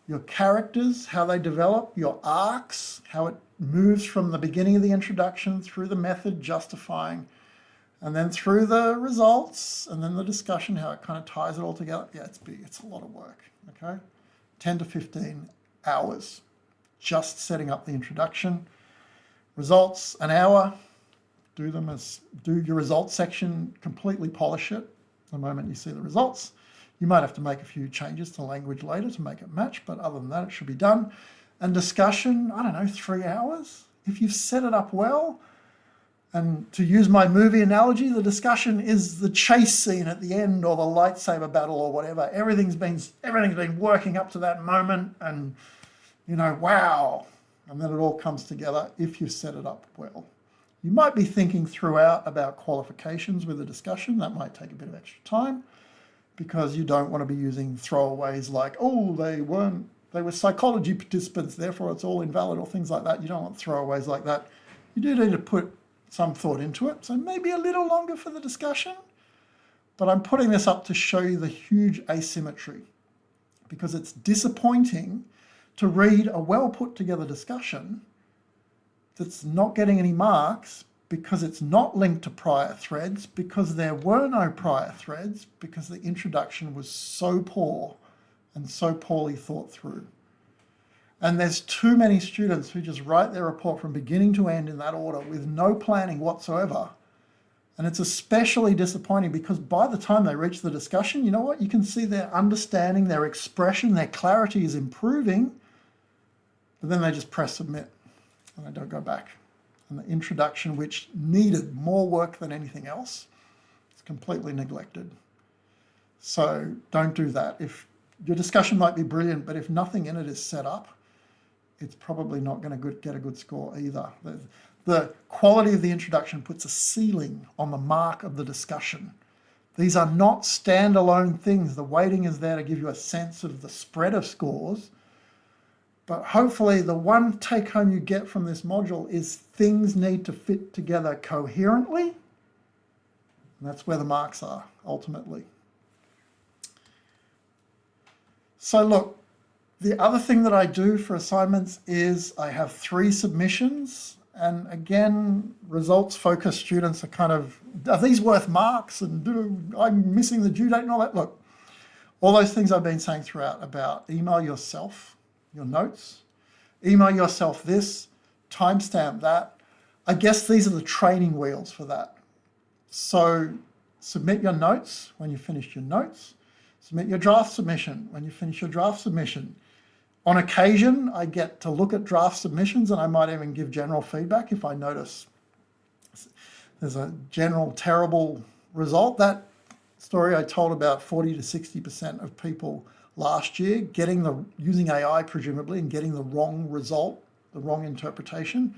your characters, how they develop, your arcs, how it moves from the beginning of the introduction through the method, justifying, and then through the results, and then the discussion, how it kind of ties it all together. Yeah, it's big. It's a lot of work, okay? 10 to 15 hours just setting up the introduction. Results, an hour. Do your results section, completely polish it the moment you see the results. You might have to make a few changes to language later to make it match, but other than that, it should be done. And discussion, I don't know, 3 hours. If you've set it up well, and to use my movie analogy, the discussion is the chase scene at the end or the lightsaber battle or whatever. Everything's been working up to that moment and, wow. And then it all comes together if you've set it up well. You might be thinking throughout about qualifications with the discussion. That might take a bit of extra time because you don't want to be using throwaways like, oh, they were psychology participants, therefore it's all invalid or things like that. You don't want throwaways like that. You do need to put some thought into it. So maybe a little longer for the discussion, but I'm putting this up to show you the huge asymmetry because it's disappointing to read a well put together discussion that's not getting any marks because it's not linked to prior threads, because there were no prior threads, because the introduction was so poor and so poorly thought through. And there's too many students who just write their report from beginning to end in that order with no planning whatsoever. And it's especially disappointing because by the time they reach the discussion, you know what? You can see their understanding, their expression, their clarity is improving, but then they just press submit and they don't go back. And the introduction, which needed more work than anything else, is completely neglected. So don't do that. If your discussion might be brilliant, but if nothing in it is set up, it's probably not going to get a good score either. The quality of the introduction puts a ceiling on the mark of the discussion. These are not standalone things. The weighting is there to give you a sense of the spread of scores. But hopefully the one take home you get from this module is things need to fit together coherently. And that's where the marks are ultimately. So look, the other thing that I do for assignments is I have 3 submissions. And again, results-focused students are kind of, are these worth marks? And I'm missing the due date and all that. Look, all those things I've been saying throughout about email yourself your notes, email yourself this, timestamp that. I guess these are the training wheels for that. So submit your notes when you finish your notes. Submit your draft submission when you finish your draft submission. On occasion, I get to look at draft submissions and I might even give general feedback if I notice there's a general terrible result. That story I told about 40 to 60% of people last year using AI presumably and getting the wrong result, the wrong interpretation.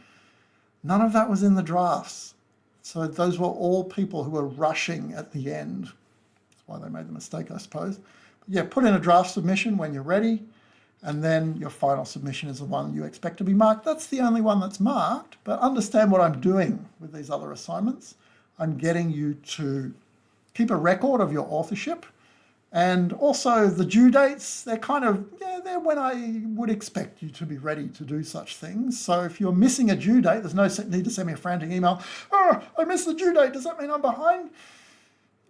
None of that was in the drafts. So those were all people who were rushing at the end. That's why they made the mistake, I suppose. But yeah, put in a draft submission when you're ready, and then your final submission is the one you expect to be marked. That's the only one that's marked, but understand what I'm doing with these other assignments. I'm getting you to keep a record of your authorship, and also the due dates, they're kind of, yeah, they're when I would expect you to be ready to do such things. So if you're missing a due date, there's no need to send me a frantic email. Oh, I missed the due date. Does that mean I'm behind?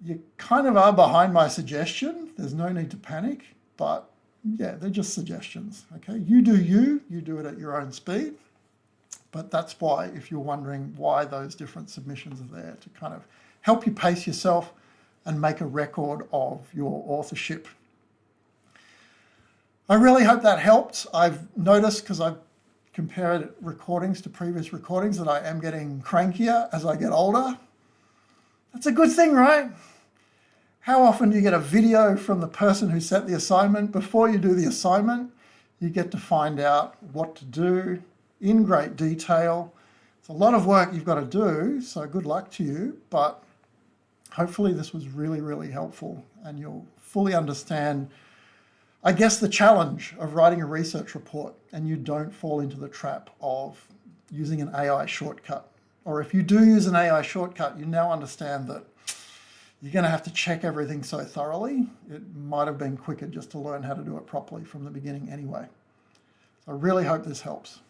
You kind of are behind my suggestion. There's no need to panic, but yeah, they're just suggestions, okay? You do it at your own speed. But that's why, if you're wondering why those different submissions are there, to kind of help you pace yourself and make a record of your authorship. I really hope that helped. I've noticed, because I've compared recordings to previous recordings, that I am getting crankier as I get older. That's a good thing, right? How often do you get a video from the person who set the assignment? Before you do the assignment, you get to find out what to do in great detail. It's a lot of work you've got to do, so good luck to you, but hopefully this was really, really helpful and you'll fully understand, I guess, the challenge of writing a research report, and you don't fall into the trap of using an AI shortcut. Or if you do use an AI shortcut, you now understand that you're going to have to check everything so thoroughly. It might have been quicker just to learn how to do it properly from the beginning anyway. So I really hope this helps.